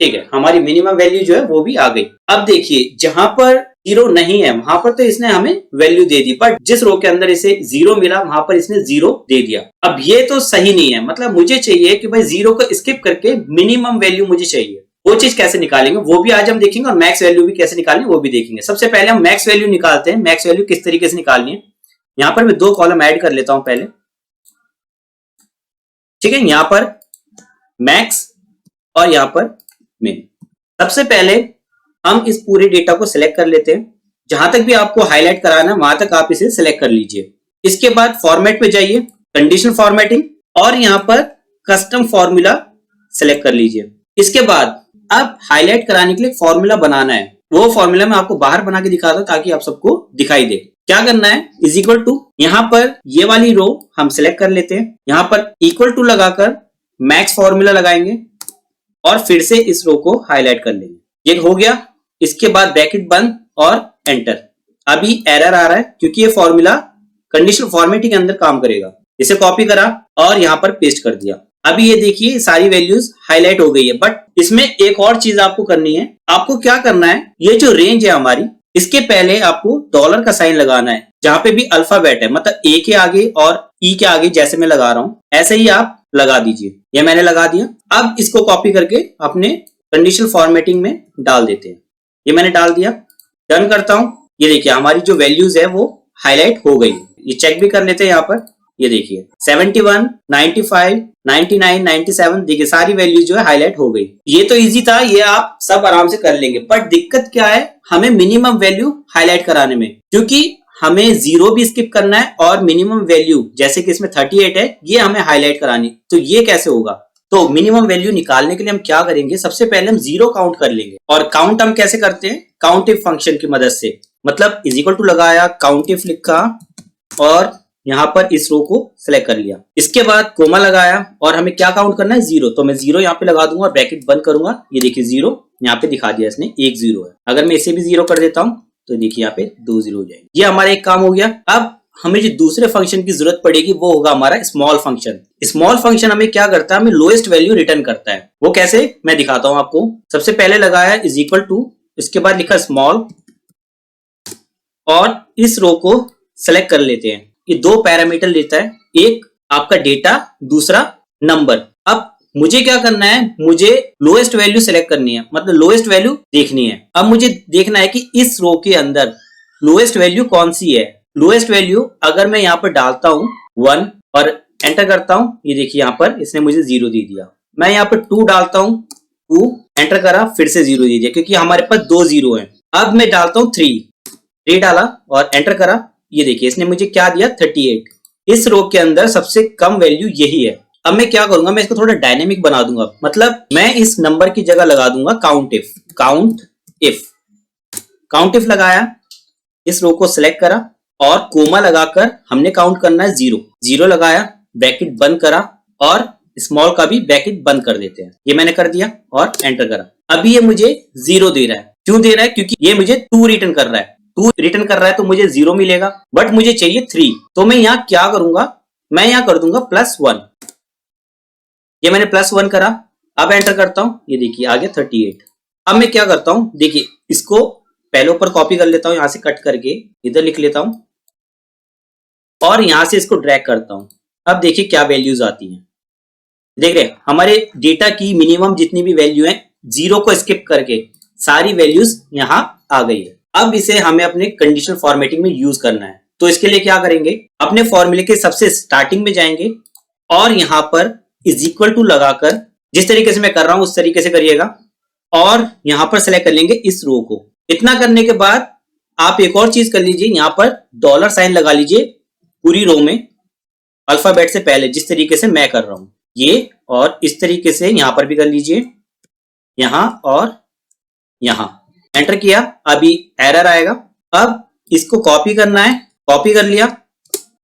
ठीक है, हमारी मिनिमम वैल्यू जो है वो भी आ गई। अब देखिए जहां पर जीरो नहीं है वहां पर तो इसने हमें वैल्यू दे दी, बट जिस रो के अंदर इसे जीरो मिला वहां पर इसने जीरो दे दिया। अब ये तो सही नहीं है, मतलब मुझे चाहिए कि भाई जीरो को स्किप करके मिनिमम वैल्यू मुझे चाहिए। वो चीज कैसे निकालेंगे वो भी आज हम देखेंगे और मैक्स वैल्यू भी कैसे निकालनी वो भी देखेंगे। सबसे पहले हम मैक्स वैल्यू निकालते हैं। मैक्स वैल्यू किस तरीके से निकालनी है, यहां पर मैं 2 कॉलम ऐड कर लेता हूं पहले, ठीक है, यहां पर मैक्स और यहां पर मिन। सबसे पहले हम इस पूरे डेटा को सिलेक्ट कर लेते हैं, जहां तक भी आपको हाईलाइट कराना है वहां तक आप इसे सिलेक्ट कर लीजिए। इसके बाद फॉर्मेट पे जाइए, कंडीशनल फॉर्मेटिंग, और यहां पर कस्टम फॉर्मूला सिलेक्ट कर लीजिए। इसके बाद अब हाईलाइट कराने के लिए फॉर्मूला बनाना है, वो फॉर्मूला मैं आपको बाहर बना के दिखा दूं ताकि आप सबको दिखाई दे। क्या करना है, इज इक्वल टू, यहां पर ये वाली रो हम सिलेक्ट कर लेते हैं, यहां पर इक्वल टू लगाकर मैक्स फॉर्मूला लगाएंगे और फिर से इस रो को हाईलाइट कर लेंगे। ये हो गया। इसके बाद ब्रैकेट बंद और एंटर। अभी एरर आ रहा है क्योंकि ये फॉर्मूला कंडीशनल फॉर्मेटिंग के अंदर काम करेगा। इसे कॉपी करा और यहां पर पेस्ट कर दिया। अभी ये देखिए सारी वैल्यूज हाईलाइट हो गई है, बट इसमें एक और चीज आपको करनी है। आपको क्या करना है, ये जो रेंज है हमारी, इसके पहले आपको डॉलर का साइन लगाना है, जहां पे भी अल्फाबेट है, मतलब ए के आगे और ई के आगे जैसे मैं लगा रहा हूं ऐसे ही आप लगा दीजिए। ये मैंने लगा दिया। अब इसको कॉपी करके अपने कंडीशनल फॉर्मेटिंग में डाल देते हैं। ये मैंने डाल दिया, डन करता हूं। ये देखिए हमारी जो वैल्यूज है वो हाईलाइट हो गई। ये चेक भी कर लेते हैं यहाँ पर, ये देखिए 71, 95, 99, 97 देखिए सारी वैल्यू जो है हाईलाइट हो गई। ये तो इजी था, ये आप सब आराम से कर लेंगे। बट दिक्कत क्या है, हमें मिनिमम वैल्यू हाईलाइट कराने में, क्योंकि हमें जीरो भी स्किप करना है और मिनिमम वैल्यू जैसे कि इसमें 38 है ये हमें हाईलाइट करानी। तो ये कैसे होगा? तो मिनिमम वैल्यू निकालने के लिए हम क्या करेंगे, सबसे पहले हम जीरो काउंट कर लेंगे। और काउंट हम कैसे करते हैं, काउंट इफ फंक्शन की मदद से। मतलब इज इक्वल टू लगाया, काउंट इफ लिखा और यहाँ पर इस रो को सिलेक्ट कर लिया। इसके बाद कोमा लगाया और हमें क्या काउंट करना है, जीरो। तो मैं जीरो यहाँ पे लगा दूंगा और ब्रैकेट बंद करूंगा। ये देखिए जीरो यहाँ पे दिखा दिया इसने, एक जीरो है। अगर मैं इसे भी जीरो कर देता हूँ तो देखिए यहाँ पे 2 जीरो हो जाएंगे। ये हमारा एक काम हो गया। अब हमें जो दूसरे फंक्शन की जरूरत पड़ेगी वो होगा हमारा स्मॉल फंक्शन। स्मॉल फंक्शन हमें क्या करता है, हमें लोएस्ट वैल्यू रिटर्न करता है। वो कैसे, मैं दिखाता हूं आपको। सबसे पहले लगाया इज इक्वल टू, इसके बाद लिखा स्मॉल और इस रो को सेलेक्ट कर लेते हैं। ये 2 पैरामीटर लेता है, एक आपका डेटा, दूसरा नंबर। अब मुझे क्या करना है, मुझे लोएस्ट वैल्यू सेलेक्ट करनी है, मतलब लोएस्ट वैल्यू देखनी है। अब मुझे देखना है कि इस रो के अंदर लोएस्ट वैल्यू कौन सी है। लोएस्ट वैल्यू अगर मैं यहाँ पर डालता हूं 1 और एंटर करता हूं, ये देखिए यहाँ पर इसने मुझे 0 दे दिया। मैं यहाँ पर 2 डालता हूं, 2 एंटर करा, फिर से 0 दे दिया, क्योंकि हमारे पास 2 जीरो है। अब मैं डालता हूं 3 डाला और एंटर करा, ये देखिए इसने मुझे क्या दिया, 38। इस रो के अंदर सबसे कम वैल्यू यही है। अब मैं क्या करूंगा, मैं इसको थोड़ा डायनेमिक बना दूंगा। मतलब मैं इस नंबर की जगह लगा दूंगा काउंट इफ। काउंट इफ लगाया, इस रो को सिलेक्ट करा और कोमा लगाकर हमने काउंट करना है 0 लगाया, ब्रैकेट बंद करा और स्मॉल का भी ब्रैकेट बंद कर देते हैं। ये मैंने कर दिया और एंटर करा। अभी ये मुझे 0 दे रहा है। क्यों दे रहा है? क्योंकि ये मुझे 2 रिटर्न कर रहा है। 2 रिटर्न कर रहा है तो मुझे 0 मिलेगा, बट मुझे चाहिए 3। तो मैं यहाँ क्या करूंगा, मैं यहाँ कर दूंगा +1। ये मैंने +1 करा, अब एंटर करता हूं, ये देखिए आ गया 38। अब मैं क्या करता हूं, देखिए इसको पहले ऊपर कॉपी कर लेता हूं, यहां से कट करके इधर लिख लेता हूं और यहां से इसको ड्रैग करता हूं। अब देखिए क्या वैल्यूज आती हैं। देख रहे हैं हमारे डेटा की मिनिमम जितनी भी वैल्यू है, 0 को स्किप करके सारी वैल्यूज यहां आ गई है। अब इसे हमें अपने कंडीशनल फॉर्मेटिंग में यूज करना है। तो इसके लिए क्या करेंगे, अपने फॉर्मूले के सबसे स्टार्टिंग में जाएंगे और यहां पर इज इक्वल टू लगाकर, जिस तरीके से मैं कर रहा हूं उस तरीके से करिएगा और यहां पर सेलेक्ट कर लेंगे इस रो को। इतना करने के बाद आप एक और चीज कर लीजिए, यहां पर $साइन लगा लीजिए पूरी रो में, अल्फाबेट से पहले, जिस तरीके से मैं कर रहा हूं ये, और इस तरीके से यहां पर भी कर लीजिए, यहां और यहां। एंटर किया, अभी एरर आएगा। अब इसको कॉपी करना है, कॉपी कर लिया।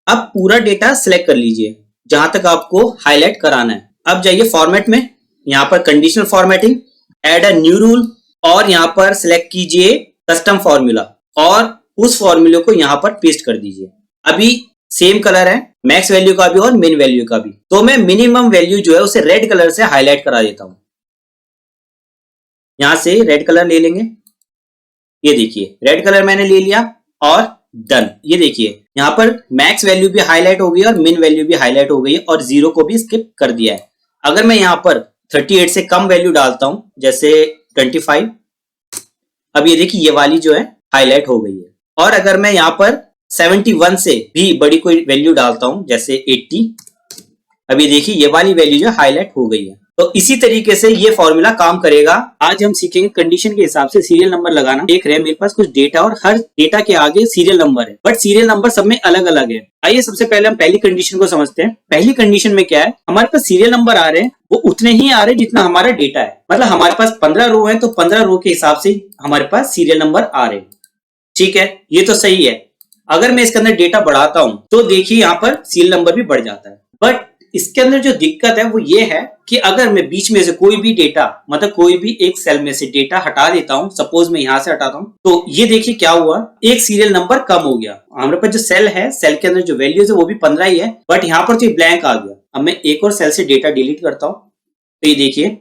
अब पूरा डेटा सिलेक्ट कर लीजिए जहां तक आपको हाईलाइट कराना है। अब जाइए फॉर्मेट में, यहां पर conditional formatting, add a new rule और यहां पर सिलेक्ट कीजिए कस्टम फॉर्मूला और उस फॉर्मूले को यहां पर पेस्ट कर दीजिए। अभी सेम कलर है मैक्स वैल्यू का भी और मिन वैल्यू का भी, तो मैं मिनिमम वैल्यू जो है उसे रेड कलर से हाईलाइट करा देता हूं। यहां से रेड कलर ले लेंगे, ये देखिए रेड कलर मैंने ले लिया और डन। ये देखिए यहां पर मैक्स वैल्यू भी हाईलाइट हो गई और मिन वैल्यू भी हाईलाइट हो गई और 0 को भी स्किप कर दिया है। अगर मैं यहां पर 38 से कम वैल्यू डालता हूं, जैसे 25, अब ये देखिए ये वाली जो है हाईलाइट हो गई है। और अगर मैं यहां पर 71 से भी बड़ी कोई वैल्यू डालता हूं, जैसे 80, अब ये देखिए ये वाली वैल्यू जो हाईलाइट हो गई है। तो इसी तरीके से ये फॉर्मूला काम करेगा। आज हम सीखेंगे कंडीशन के हिसाब से सीरियल नंबर लगाना। देख रहे हैं मेरे पास कुछ डेटा और हर डेटा के आगे सीरियल नंबर है, बट सीरियल नंबर सब में अलग अलग है। आइए सबसे पहले हम पहली कंडीशन को समझते हैं। पहली कंडीशन में क्या है, हमारे पास सीरियल नंबर आ रहे हैं, वो उतने ही आ रहे हैं जितना हमारा डेटा है। मतलब हमारे पास 15 रो है तो 15 रो के हिसाब से हमारे पास सीरियल नंबर आ रहे हैं। ठीक है, ये तो सही है। अगर मैं इसके अंदर डेटा बढ़ाता हूं तो देखिए यहाँ पर सीरियल नंबर भी बढ़ जाता है। बट इसके अंदर जो दिक्कत है वो ये है कि अगर मैं बीच में से कोई भी डेटा, मतलब कोई भी एक सेल में से डेटा हटा देता हूं, सपोज मैं यहां से हटाता हूं, तो ये देखिए क्या हुआ, एक सीरियल नंबर कम हो गया। हमारे पास जो सेल है, सेल के अंदर जो वैल्यूज है वो भी 15 ही है, बट यहाँ पर तो ये ब्लैंक आ गया। अब मैं एक और सेल से डेटा डिलीट करता हूं तो ये देखिए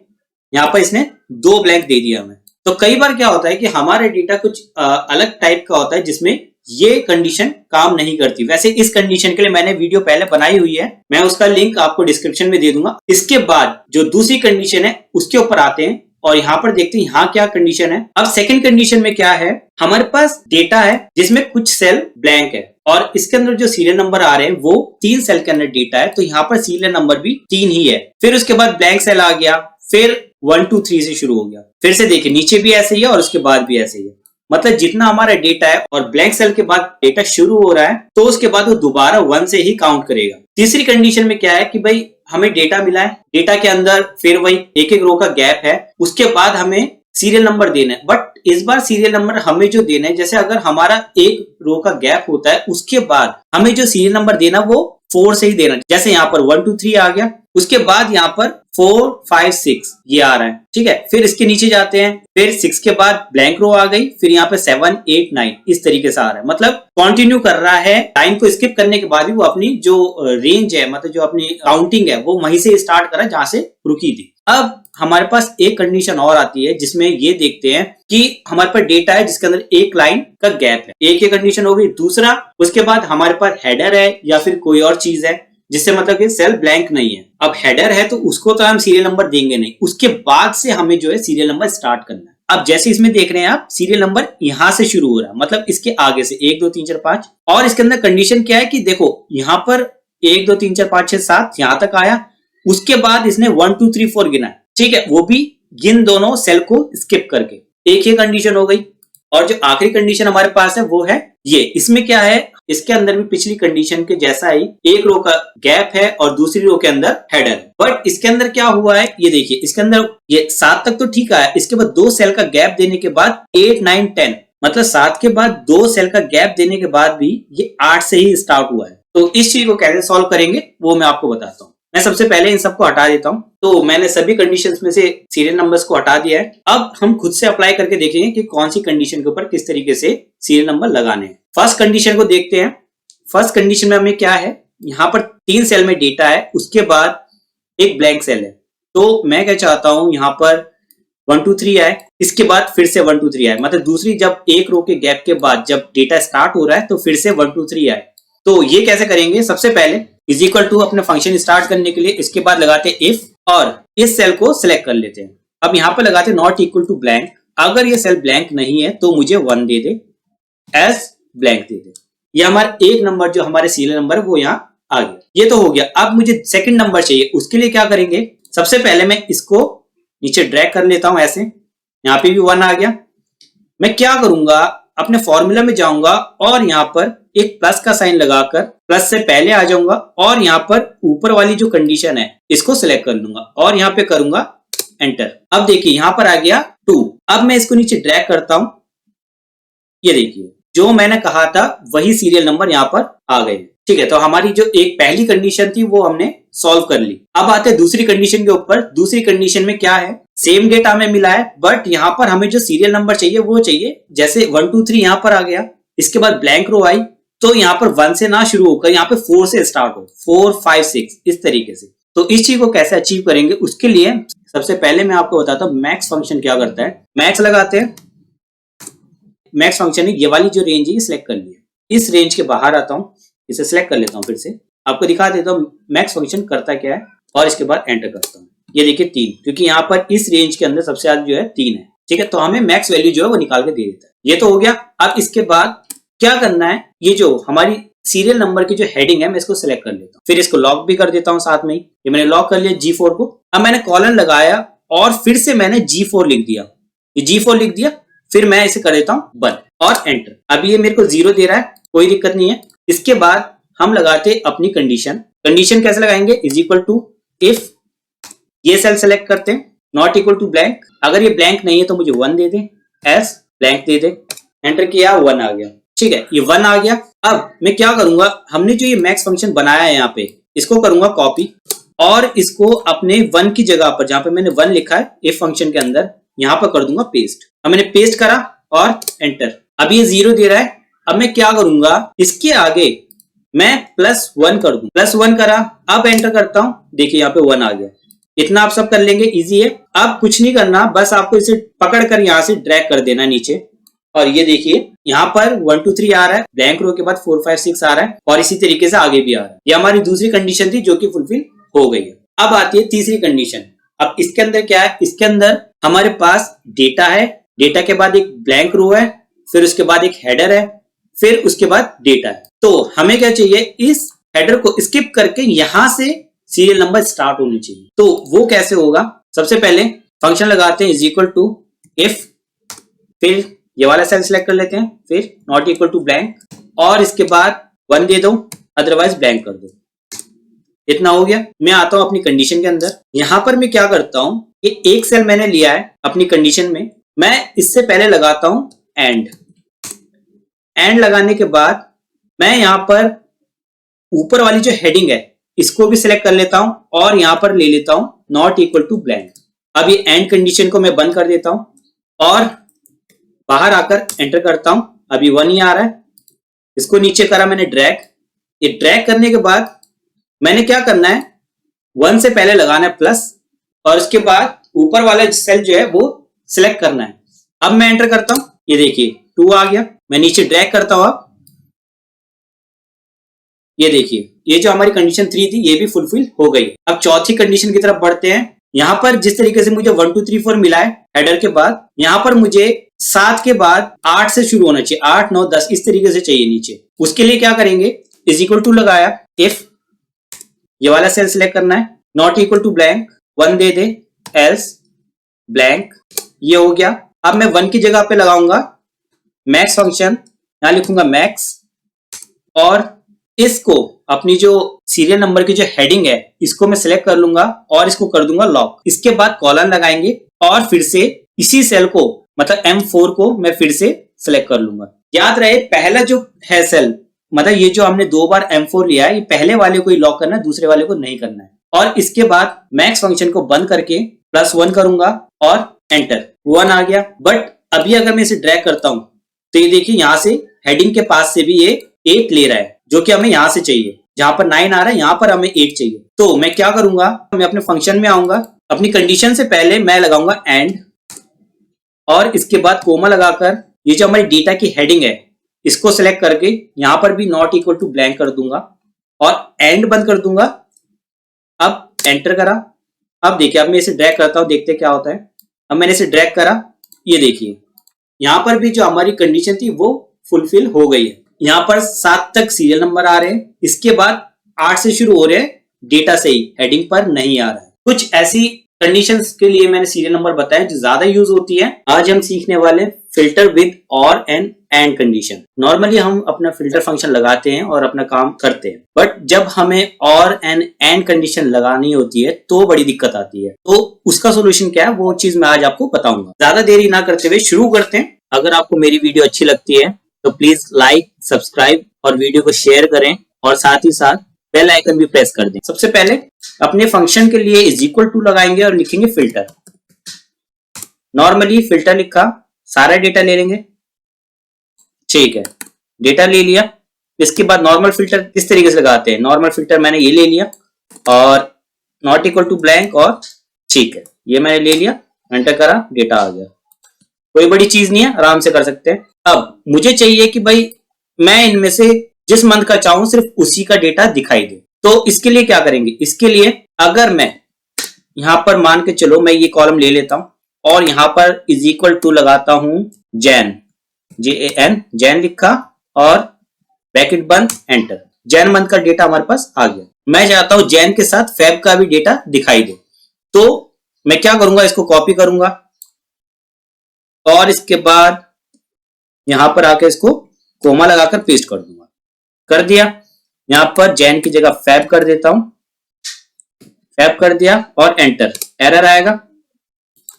यहाँ पर इसने 2 ब्लैंक दे दिया हमें। तो कई बार क्या होता है कि हमारा डेटा कुछ अलग टाइप का होता है जिसमें ये कंडीशन काम नहीं करती। वैसे इस कंडीशन के लिए मैंने वीडियो पहले बनाई हुई है, मैं उसका लिंक आपको डिस्क्रिप्शन में दे दूंगा। इसके बाद जो दूसरी कंडीशन है उसके ऊपर आते हैं और यहाँ पर देखते हैं यहाँ क्या कंडीशन है। अब सेकंड कंडीशन में क्या है, हमारे पास डेटा है जिसमें कुछ सेल ब्लैंक है। और इसके अंदर जो सीरियल नंबर आ रहे हैं वो 3 सेल के अंदर डेटा है, तो यहाँ पर सीरियल नंबर भी 3 ही है। फिर उसके बाद ब्लैंक सेल आ गया, फिर 1 2 3 से शुरू हो गया। फिर से देखिए नीचे भी ऐसे ही है और उसके बाद भी ऐसे ही है, मतलब जितना हमारा डेटा है और ब्लैंक सेल के बाद डेटा शुरू हो रहा है तो उसके बाद वो दोबारा 1 से ही काउंट करेगा। तीसरी कंडीशन में क्या है कि भाई हमें डेटा मिला है, डेटा के अंदर फिर वही एक एक रो का गैप है, उसके बाद हमें सीरियल नंबर देना है। बट इस बार सीरियल नंबर हमें जो देना है, जैसे अगर हमारा एक रो का गैप होता है उसके बाद हमें जो सीरियल नंबर देना वो 4 से ही देना। जैसे यहाँ पर 1 2 3 आ गया, उसके बाद यहाँ पर 4 5 6 ये आ रहा है, ठीक है। फिर इसके नीचे जाते हैं, फिर 6 के बाद ब्लैंक रो आ गई, फिर यहाँ पे 7 8 9 इस तरीके से आ रहा है, मतलब कंटिन्यू कर रहा है। लाइन को स्किप करने के बाद भी वो अपनी जो रेंज है, मतलब जो अपनी काउंटिंग है वो वहीं से स्टार्ट करा जहां से रुकी थी। अब हमारे पास एक कंडीशन और आती है जिसमें ये देखते हैं कि हमारे पास डेटा है जिसके अंदर एक लाइन का गैप है। एक ये कंडीशन हो गई। दूसरा, उसके बाद हमारे पास हेडर है या फिर कोई और चीज है जिससे मतलब कि सेल ब्लैंक नहीं है। अब हेडर है तो उसको तो हम सीरियल नंबर देंगे नहीं, उसके बाद से हमें जो है सीरियल नंबर स्टार्ट करना है। अब जैसे इसमें देख रहे हैं आप, सीरियल नंबर यहां से शुरू हो रहा है, मतलब इसके आगे से 1 2 3 4 5। और इसके अंदर कंडीशन क्या है कि देखो यहाँ पर 1 2 3 4 5 6 7 यहां तक आया, उसके बाद इसने 1 2 3 4 गिना है, ठीक है, वो भी गिन दोनों सेल को स्किप करके। एक ही कंडीशन हो गई। और जो आखिरी कंडीशन हमारे पास है वो है ये। इसमें क्या है, इसके अंदर भी पिछली कंडीशन के जैसा ही एक रो का गैप है और दूसरी रो के अंदर हेडर है। बट इसके अंदर क्या हुआ है ये देखिए, इसके अंदर ये 7 तक तो ठीक है, इसके बाद 2 सेल का गैप देने के बाद 8 9 10, मतलब 7 के बाद 2 सेल का गैप देने के बाद भी ये 8 से ही स्टार्ट हुआ है। तो इस चीज को कैसे सॉल्व करेंगे वो मैं आपको बताता हूँ। मैं सबसे पहले इन सबको हटा देता हूं। तो मैंने सभी कंडीशंस में से सीरियल नंबर्स को हटा दिया है। अब हम खुद से अप्लाई करके देखेंगे कि कौन सी कंडीशन के ऊपर किस तरीके से सीरियल नंबर लगाने हैं। फर्स्ट कंडीशन को देखते हैं। फर्स्ट कंडीशन में हमें क्या है, यहाँ पर 3 सेल में डेटा है, उसके बाद एक ब्लैंक सेल है। तो मैं क्या चाहता हूं, यहाँ पर 1 2 3 आए, इसके बाद फिर से 1 2 3 आए, मतलब दूसरी जब एक रो के गैप के बाद जब डेटा स्टार्ट हो रहा है तो फिर से 1 2 3 आए। तो ये कैसे करेंगे, सबसे पहले इज इक्वल टू अपने फंक्शन स्टार्ट करने के लिए इसके बाद लगाते हैं इफ, और इस सेल को सिलेक्ट कर लेते हैं। अब यहाँ पे लगाते हैं नॉट इक्वल टू ब्लैंक, अगर ये सेल ब्लैंक नहीं है तो मुझे 1 दे दे, एज ब्लैंक दे दे। ये हमारा एक नंबर जो हमारे सीरियल नंबर है वो यहाँ आ गया। ये तो हो गया। अब मुझे सेकंड नंबर चाहिए, उसके लिए क्या करेंगे, सबसे पहले मैं इसको नीचे ड्रैग कर लेता हूं ऐसे, यहाँ पे भी 1 आ गया। मैं क्या करूंगा, अपने फॉर्मूला में जाऊंगा और यहाँ पर एक प्लस का साइन लगाकर प्लस से पहले आ जाऊंगा और यहाँ पर ऊपर वाली जो कंडीशन है इसको सिलेक्ट कर लूंगा और यहाँ पे करूंगा एंटर। अब देखिए यहाँ पर आ गया 2। अब मैं इसको नीचे ड्रैग करता हूं, ये देखिए जो मैंने कहा था वही सीरियल नंबर यहाँ पर आ गए, ठीक है। तो हमारी जो एक पहली कंडीशन थी वो हमने सॉल्व कर ली। अब आते हैं दूसरी कंडीशन के ऊपर। दूसरी कंडीशन में क्या है, सेम डेटा हमें मिला है बट यहाँ पर हमें जो सीरियल नंबर चाहिए वो चाहिए, जैसे 1 2 3 यहाँ पर आ गया, इसके बाद ब्लैंक रो आई, तो यहाँ पर 1 से ना शुरू होकर यहाँ पे 4 से स्टार्ट हो, 4 5 6 इस तरीके से। तो इस चीज को कैसे अचीव करेंगे, उसके लिए सबसे पहले मैं आपको बताता हूँ मैक्स फंक्शन क्या करता है। मैक्स लगाते हैं, मैक्स फंक्शन ने ये वाली जो रेंज है ये सिलेक्ट कर लिया, इस रेंज के बाहर आता हूँ, इसे सिलेक्ट कर लेता हूँ, फिर से आपको दिखा देता हूँ मैक्स फंक्शन करता क्या है, और इसके बाद एंटर करता हूँ। ये देखिए 3, क्योंकि यहाँ पर इस रेंज के अंदर सबसे ज्यादा जो है 3 है, ठीक है। तो हमें मैक्स वैल्यू जो है वो निकाल के दे देता है। ये तो हो गया। अब इसके बाद क्या करना है, ये जो हमारी सीरियल नंबर की जो हेडिंग है मैं इसको सिलेक्ट कर लेता हूँ, फिर इसको लॉक भी कर देता हूँ साथ में ही। ये मैंने लॉक कर लिया G4 को। अब मैंने कॉलन लगाया और फिर से मैंने G4 लिख दिया, ये G4 लिख दिया, फिर मैं इसे कर देता हूँ बंद और एंटर। अभी ये मेरे को 0 दे रहा है, कोई दिक्कत नहीं है। इसके बाद हम लगाते अपनी कंडीशन। कंडीशन कैसे लगाएंगे, इज इक्वल टू इफ, ये सेल सेलेक्ट करते हैं, नॉट इक्वल टू ब्लैंक, अगर ये ब्लैंक नहीं है तो मुझे 1 दे दे, एस ब्लैंक दे दे, एंटर किया 1 आ गया, ठीक है, ये 1 आ गया। अब मैं क्या करूंगा, हमने जो ये मैक्स फंक्शन बनाया है यहाँ पे, इसको करूंगा कॉपी और इसको अपने 1 की जगह पर, जहां पे मैंने 1 लिखा है इफ फंक्शन के अंदर, यहाँ पर कर दूंगा पेस्ट। अब मैंने पेस्ट करा और एंटर। अब ये 0 दे रहा है। अब मैं क्या करूंगा, इसके आगे मैं +1 कर दूं, +1 करा, अब एंटर करता हूं, देखिए यहाँ पे 1 आ गया। इतना आप सब कर लेंगे, इजी है। अब कुछ नहीं करना, बस आपको इसे पकड़कर यहाँ से ड्रैग कर देना नीचे, और ये देखिए यहाँ पर 1 2 3 आ रहा है, ब्लैंक रो के बाद 4 5 6 आ रहा है, और इसी तरीके से आगे भी आ रहा है। ये हमारी दूसरी कंडीशन थी जो कि फुलफिल हो गई है। अब आती है तीसरी कंडीशन। अब इसके अंदर क्या है, इसके अंदर हमारे पास डेटा है, डेटा के बाद एक ब्लैंक रो है, फिर उसके बाद एक हेडर है, फिर उसके बाद डेटा है। तो हमें क्या चाहिए, इस हेडर को स्किप करके यहां से सीरियल नंबर स्टार्ट होनी चाहिए। तो वो कैसे होगा, सबसे पहले फंक्शन लगाते हैं इज इक्वल टू इफ, फिर ये वाला सेल सिलेक्ट कर लेते हैं, फिर नॉट इक्वल टू ब्लैंक, और इसके बाद 1 दे दो, अदरवाइज ब्लैंक कर दो। इतना हो गया। मैं आता हूं अपनी कंडीशन के अंदर। यहां पर मैं क्या करता हूं, ये एक सेल मैंने लिया है अपनी कंडीशन में, मैं इससे पहले लगाता हूं एंड। एंड लगाने के बाद मैं यहां पर ऊपर वाली जो हेडिंग है इसको भी सिलेक्ट कर लेता हूं और यहां पर ले लेता हूं नॉट इक्वल टू ब्लैंक। अब ये एंड कंडीशन को मैं बंद कर देता हूं और बाहर आकर एंटर करता हूं। अभी 1 ही आ रहा है, इसको नीचे करा मैंने ड्रैग। ये ड्रैग करने के बाद मैंने क्या करना है, 1 से पहले लगाना है प्लस, और उसके बाद ऊपर वाला सेल जो है वो सिलेक्ट करना है। अब मैं एंटर करता हूं, ये देखिए 2 आ गया। मैं नीचे ड्रैग करता हूं, अब ये देखिए ये जो हमारी कंडीशन 3 थी ये भी फुलफिल हो गई। अब चौथी कंडीशन की तरफ बढ़ते हैं। यहां पर जिस तरीके से मुझे 1 2 3 4 मिला है हेडर के बाद, यहां पर मुझे 7 के बाद 8 से शुरू होना चाहिए, 8 9 10 इस तरीके से चाहिए नीचे। उसके लिए क्या करेंगे, इज इक्वल टू लगाया, इफ ये वाला सेल सिलेक्ट करना है, नॉट इक्वल टू ब्लैंक 1 दे दे, एल्स ब्लैंक, ये हो गया। अब मैं 1 की जगह पे लगाऊंगा मैक्स फंक्शन, यहां लिखूंगा मैक्स, और इसको अपनी जो सीरियल नंबर की जो हेडिंग है इसको मैं सिलेक्ट कर लूंगा और इसको कर दूंगा लॉक। इसके बाद कॉलन लगाएंगे और फिर से इसी सेल को मतलब M4 को मैं फिर से सिलेक्ट कर लूंगा। याद रहे पहला जो है सेल, मतलब ये जो हमने 2 बार M4 लिया है, ये पहले वाले को ही लॉक करना है, दूसरे वाले को नहीं करना है। और इसके बाद मैक्स फंक्शन को बंद करके +1 करूंगा और एंटर, 1 आ गया। बट अभी अगर मैं इसे ड्रैग करता हूं तो ये देखिए यहां से हेडिंग के पास से भी ये 8 ले रहा है, जो कि हमें यहां से चाहिए। जहां पर 9 आ रहा है यहां पर हमें 8 चाहिए। तो मैं क्या करूंगा, मैं अपने फंक्शन में आऊंगा, अपनी कंडीशन से पहले मैं लगाऊंगा एंड, और इसके बाद कोमा लगाकर ये जो हमारी डेटा की हेडिंग है इसको सिलेक्ट करके यहां पर भी नॉट इक्वल टू ब्लैंक कर दूंगा और एंड बंद कर दूंगा। अब एंटर करा, अब देखिए अब मैं इसे ड्रैग करता हूं, देखते क्या होता है। अब मैंने इसे ड्रैग करा, ये देखिए यहां पर भी जो हमारी कंडीशन थी वो फुलफिल हो गई है। यहां पर 7 तक सीरियल नंबर आ रहे हैं, इसके बाद 8 से शुरू हो रहे हैं, डेटा से ही, हेडिंग पर नहीं आ रहा है। कुछ ऐसी कंडीशंस के लिए मैंने सीरियल नंबर बताया जो ज्यादा यूज होती है। आज हम सीखने वाले फिल्टर विद और एंड कंडीशन। नॉर्मली हम अपना फिल्टर फंक्शन लगाते हैं और अपना काम करते हैं, बट जब हमें और एंड कंडीशन लगानी होती है तो बड़ी दिक्कत आती है। तो उसका सोल्यूशन क्या है वो चीज मैं आज आपको बताऊंगा। ज्यादा देरी ना करते हुए शुरू करते हैं। अगर आपको मेरी वीडियो अच्छी लगती है तो प्लीज लाइक, सब्सक्राइब और वीडियो को शेयर करें, और साथ ही साथ बेल आइकन भी प्रेस कर दें। सबसे पहले अपने फंक्शन के लिए इज इक्वल टू लगाएंगे और लिखेंगे फिल्टर। नॉर्मली फिल्टर लिखा, सारा डेटा ले लेंगे, ठीक है, डेटा ले लिया। इसके बाद नॉर्मल फिल्टर किस तरीके से लगाते हैं, नॉर्मल फिल्टर मैंने ये ले लिया और नॉट इक्वल टू ब्लैंक, और ठीक है ये मैंने ले लिया, एंटर करा, डेटा आ गया। कोई बड़ी चीज नहीं है, आराम से कर सकते हैं। अब मुझे चाहिए कि भाई मैं इनमें से जिस मंथ का चाहूं सिर्फ उसी का डेटा दिखाई दे। तो इसके लिए क्या करेंगे, इसके लिए अगर मैं यहां पर मान के चलो मैं ये कॉलम ले लेता हूं और यहां पर इज इक्वल टू लगाता हूं जैन, JAN, जैन लिखा और ब्रैकेट बंद, एंटर। जैन मंथ का डेटा हमारे पास आ गया। मैं चाहता हूं जैन के साथ फेब का भी डेटा दिखाई दे, तो मैं क्या करूंगा, इसको कॉपी करूंगा और इसके बाद यहां पर आके इसको कोमा लगाकर पेस्ट कर दूंगा। कर दिया, यहां पर जैन की जगह फैब कर देता हूं, फैब कर दिया और एंटर, एरर आएगा।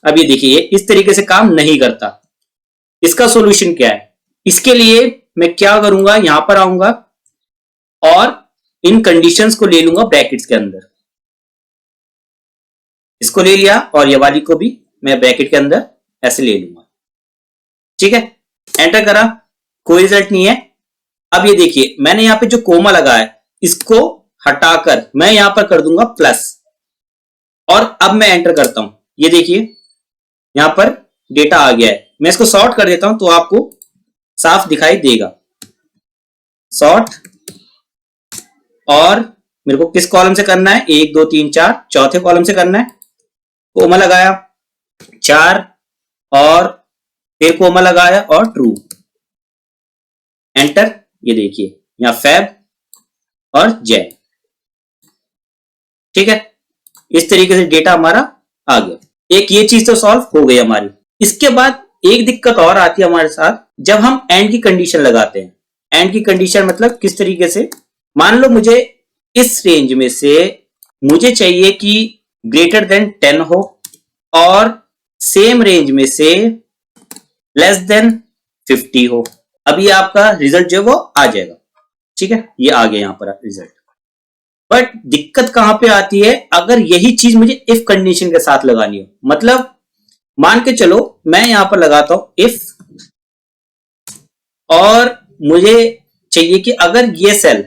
अब ये देखिए इस तरीके से काम नहीं करता। इसका सॉल्यूशन क्या है, इसके लिए मैं क्या करूंगा, यहां पर आऊंगा और इन कंडीशंस को ले लूंगा ब्रैकेट्स के अंदर। इसको ले लिया और ये वाली को भी मैं ब्रैकेट के अंदर ऐसे ले लूंगा, ठीक है, एंटर करा, कोई रिजल्ट नहीं है। अब ये देखिए मैंने यहां पे जो कोमा लगा है इसको हटाकर मैं यहां पर कर दूंगा प्लस, और अब मैं एंटर करता हूं, ये देखिए यहां पर डेटा आ गया है। मैं इसको सॉर्ट कर देता हूं तो आपको साफ दिखाई देगा। सॉर्ट, और मेरे को किस कॉलम से करना है, 1 2 3 4, चौथे कॉलम से करना है। कोमा लगाया 4 और फिर कोमा लगाया और ट्रू, एंटर, ये देखिए यहाँ फैब और जैन, ठीक है। इस तरीके से डेटा हमारा आ गया। एक ये चीज तो सॉल्व हो गई हमारी। इसके बाद एक दिक्कत और आती है हमारे साथ, जब हम एंड की कंडीशन लगाते हैं। एंड की कंडीशन मतलब किस तरीके से, मान लो मुझे इस रेंज में से मुझे चाहिए कि ग्रेटर देन 10 हो और सेम रेंज में से लेस देन 50 हो। अब ये आपका रिजल्ट जो है वो आ जाएगा, ठीक है। ये आ गया यहाँ पर रिजल्ट। बट दिक्कत कहां पे आती है, अगर यही चीज मुझे इफ कंडीशन के साथ लगानी हो। मतलब मान के चलो मैं यहां पर लगाता हूं इफ, और मुझे चाहिए कि अगर ये सेल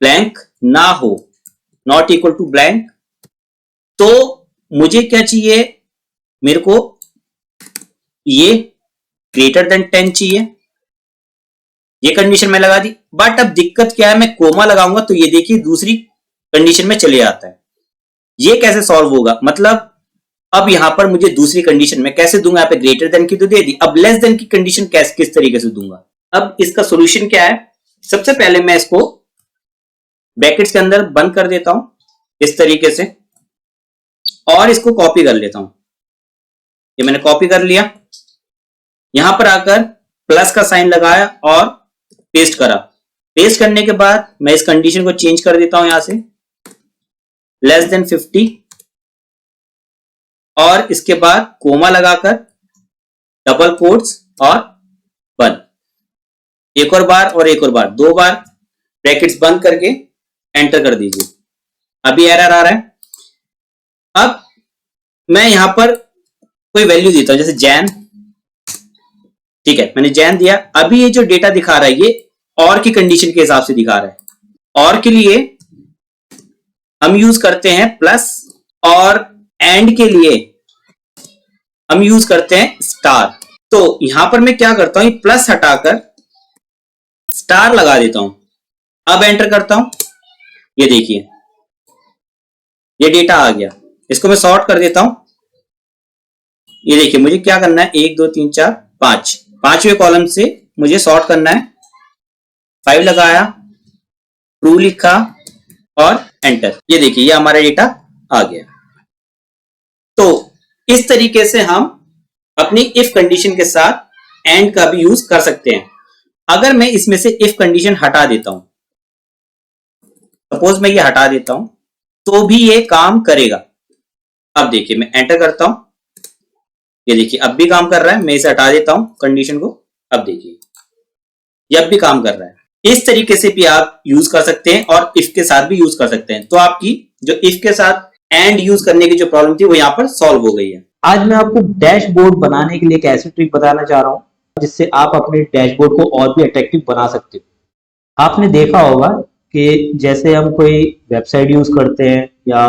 ब्लैंक ना हो, नॉट इक्वल टू ब्लैंक, तो मुझे क्या चाहिए, मेरे को ये ग्रेटर देन 10 चाहिए। ये कंडीशन मैं लगा दी। बट अब दिक्कत क्या है, मैं कोमा लगाऊंगा तो ये देखिए दूसरी कंडीशन में चले आता है। ये कैसे सॉल्व होगा, मतलब अब यहां पर मुझे दूसरी कंडीशन में कैसे दूंगा, यहाँ पे ग्रेटर देन की तो दे दी, अब लेस देन की कंडीशन कैसे किस तरीके से दूंगा। अब इसका सॉल्यूशन क्या है, सबसे पहले मैं इसको ब्रैकेट्स के अंदर बंद कर देता हूं इस तरीके से, और इसको कॉपी कर लेता हूं। ये मैंने कॉपी कर लिया, यहां पर आकर प्लस का साइन लगाया और पेस्ट करा। पेस्ट करने के बाद मैं इस कंडीशन को चेंज कर देता हूं, यहां से लेस देन 50, और इसके बाद कोमा लगाकर डबल कोट्स और बंद, एक और बार और एक और बार, 2 बार ब्रैकेट्स बंद करके एंटर कर दीजिए। अभी एरर आ रहा है। अब मैं यहां पर कोई वैल्यू देता हूं, जैसे जैन, ठीक है, मैंने जैन दिया। अभी ये जो डेटा दिखा रहा है ये और की कंडीशन के हिसाब से दिखा रहा है। और के लिए हम यूज करते हैं प्लस, और एंड के लिए हम यूज करते हैं स्टार। तो यहां पर मैं क्या करता हूं, प्लस हटाकर स्टार लगा देता हूं। अब एंटर करता हूं, ये देखिए ये डेटा आ गया। इसको मैं सॉर्ट कर देता हूं। ये देखिए मुझे क्या करना है, 1 2 3 4 5, पांचवें कॉलम से मुझे सॉर्ट करना है। 5 लगाया, ट्रू लिखा और एंटर। ये देखिए ये हमारा डेटा आ गया। तो इस तरीके से हम अपनी इफ कंडीशन के साथ एंड का भी यूज कर सकते हैं। अगर मैं इसमें से इफ कंडीशन हटा देता हूं, सपोज मैं ये हटा देता हूं, तो भी ये काम करेगा। अब देखिए मैं एंटर करता हूं, ये देखिए अब भी काम कर रहा है। मैं इसे हटा देता हूं कंडीशन को, अब देखिए ये अब भी काम कर रहा है। इस तरीके से भी आप यूज कर सकते हैं और इफ के साथ भी यूज कर सकते हैं। तो आपकी जो इफ के साथ एंड यूज करने की जो प्रॉब्लम थी वो यहाँ पर सॉल्व हो गई है। आज मैं आपको डैशबोर्ड बनाने के लिए एक ऐसी ट्रिक बताना चाह रहा हूँ जिससे आप अपने डैशबोर्ड को और भी अट्रैक्टिव बना सकते हो। आपने देखा होगा कि जैसे हम कोई वेबसाइट यूज करते हैं या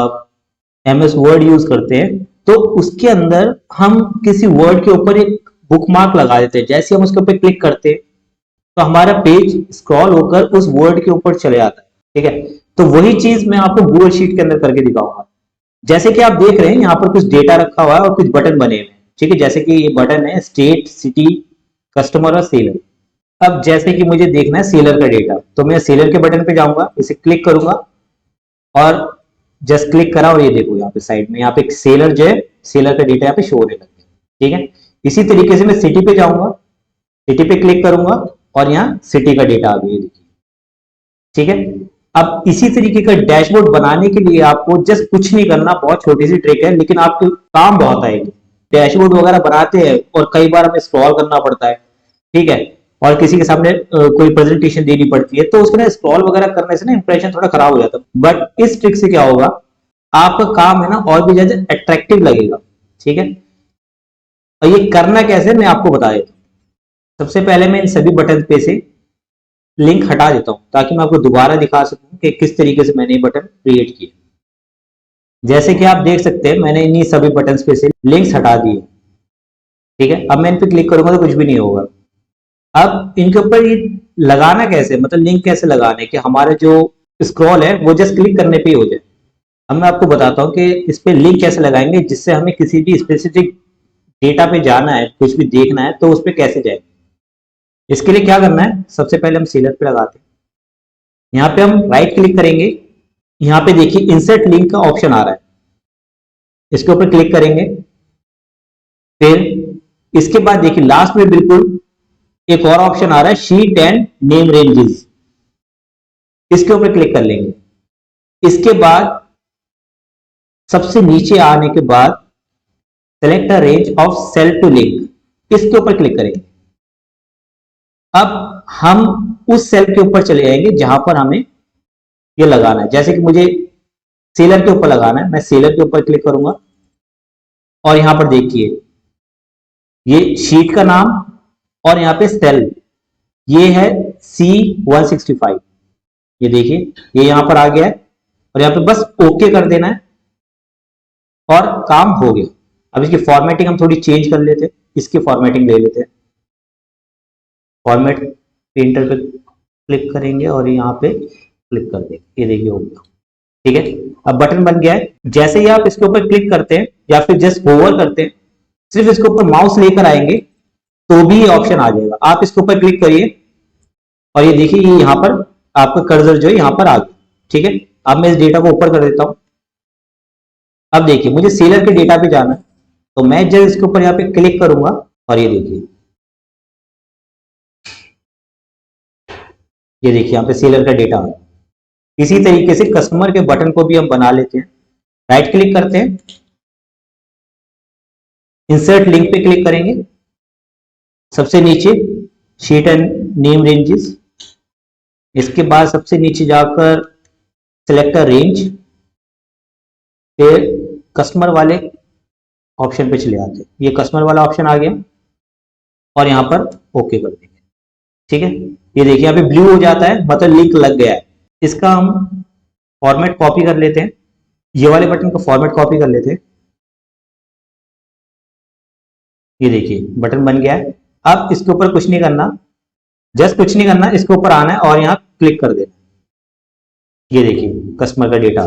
MS वर्ड यूज करते हैं, तो उसके अंदर हम किसी वर्ड के ऊपर एक बुकमार्क लगा देते हैं। जैसे हम उसके ऊपर क्लिक करते हैं तो हमारा पेज स्क्रॉल होकर उस वर्ड के ऊपर चले जाता है, ठीक है। तो वही चीज मैं आपको गूगल शीट के अंदर करके दिखाऊंगा। जैसे कि आप देख रहे हैं यहाँ पर कुछ डेटा रखा हुआ है और कुछ बटन बने हुए हैं, ठीक है। जैसे कि ये बटन है स्टेट, सिटी, कस्टमर और सेलर। अब जैसे कि मुझे देखना है सेलर का डेटा, तो मैं सेलर के बटन पे जाऊंगा, इसे क्लिक करूंगा और जस्ट क्लिक करा और ये देखो यहाँ पे साइड में यहाँ पे एक सेलर जो है, सेलर का डेटा यहाँ पे शो होने लग गया, ठीक है। इसी तरीके से मैं सिटी पे जाऊंगा, सिटी पे क्लिक करूंगा और यहाँ सिटी का डेटा आ गया, देखिए, ठीक है। अब इसी तरीके का डैशबोर्ड बनाने के लिए आपको जस्ट कुछ नहीं करना, बहुत छोटी सी ट्रिक है लेकिन आपको काम बहुत आएगी। डैशबोर्ड वगैरह बनाते हैं और कई बार हमें स्क्रॉल करना पड़ता है, ठीक है, और किसी के सामने कोई प्रेजेंटेशन देनी पड़ती है, तो उसके ना स्क्रॉल वगैरह करने से ना इंप्रेशन थोड़ा खराब हो जाता है। बट इस ट्रिक से क्या होगा, आपका काम है ना और भी ज्यादा अट्रैक्टिव लगेगा, ठीक है। और ये करना कैसे मैं आपको बता देता हूँ। सबसे पहले मैं इन सभी बटन पे से लिंक हटा देता हूं ताकि मैं आपको दोबारा दिखा सकूं कि किस तरीके से मैंने ये बटन क्रिएट किए। जैसे कि आप देख सकते हैं मैंने इन्हीं सभी बटन पे से लिंक्स हटा दिए, ठीक है। अब मैं इन पे क्लिक करूंगा तो कुछ भी नहीं होगा। अब इनके ऊपर ये लगाना कैसे, मतलब लिंक कैसे लगाने कि हमारा जो स्क्रॉल है वो जस्ट क्लिक करने पे ही हो जाए। अब मैं आपको बताता हूँ कि इस पे लिंक कैसे लगाएंगे जिससे हमें किसी भी स्पेसिफिक डेटा पे जाना है, कुछ भी देखना है तो उस पर कैसे जाएंगे। इसके लिए क्या करना है, सबसे पहले हम सेलर पे लगाते हैं। यहाँ पे हम राइट क्लिक करेंगे, यहाँ पे देखिए इंसर्ट लिंक का ऑप्शन आ रहा है, इसके ऊपर क्लिक करेंगे। फिर इसके बाद देखिए लास्ट में बिल्कुल एक और ऑप्शन आ रहा है, शीट एंड नेम रेंजेस, इसके ऊपर क्लिक कर लेंगे। इसके बाद सबसे नीचे आने के बाद select a range of cell to link, इसके ऊपर क्लिक करेंगे। अब हम उस सेल के ऊपर चले जाएंगे जहां पर हमें ये लगाना है। जैसे कि मुझे सेलर के ऊपर लगाना है, मैं सेलर के ऊपर क्लिक करूंगा और यहां पर देखिए ये शीट का नाम और यहाँ पे सेल ये है C165, ये देखिए ये यहां पर आ गया है और यहाँ पे बस ओके कर देना है और काम हो गया। अब इसकी फॉर्मेटिंग हम थोड़ी चेंज कर लेते हैं, इसकी फॉर्मेटिंग ले लेते हैं। फॉर्मेट प्रिंटर पे क्लिक करेंगे और यहाँ पे क्लिक कर देंगे, ये देखिए हो गया। ठीक है, अब बटन बन गया है। जैसे ही आप इसके ऊपर क्लिक करते हैं या फिर जस्ट होवर करते हैं, सिर्फ इसके ऊपर माउस लेकर आएंगे तो भी ये ऑप्शन आ जाएगा। आप इसके ऊपर क्लिक करिए और ये देखिए ये यहाँ पर आपका कर्सर जो है यहाँ पर आ गया। ठीक है, अब मैं इस डेटा को ऊपर कर देता हूँ। अब देखिए मुझे सेलर के डेटा पे जाना है, तो मैं जब इसके ऊपर यहाँ पे क्लिक करूंगा और ये देखिए यहाँ पे सेलर का डेटा आ गया। इसी तरीके से कस्टमर के बटन को भी हम बना लेते हैं। राइट क्लिक करते हैं, इंसर्ट लिंक पे क्लिक करेंगे, सबसे नीचे शीट एंड नेम रेंजेस, इसके बाद सबसे नीचे जाकर सिलेक्ट अ रेंज, फिर कस्टमर वाले ऑप्शन पे चले आते हैं। ये कस्टमर वाला ऑप्शन आ गया और यहाँ पर ओके कर देंगे। ठीक है, ये देखिए यहाँ पे ब्लू हो जाता है, मतलब लिंक लग गया है। इसका हम फॉर्मेट कॉपी कर लेते हैं, ये वाले बटन का फॉर्मेट कॉपी कर लेते हैं। ये देखिए बटन बन गया है। अब इसके ऊपर कुछ नहीं करना, जस्ट कुछ नहीं करना, इसके ऊपर आना है और यहाँ क्लिक कर देना। ये देखिए कस्टमर का डेटा।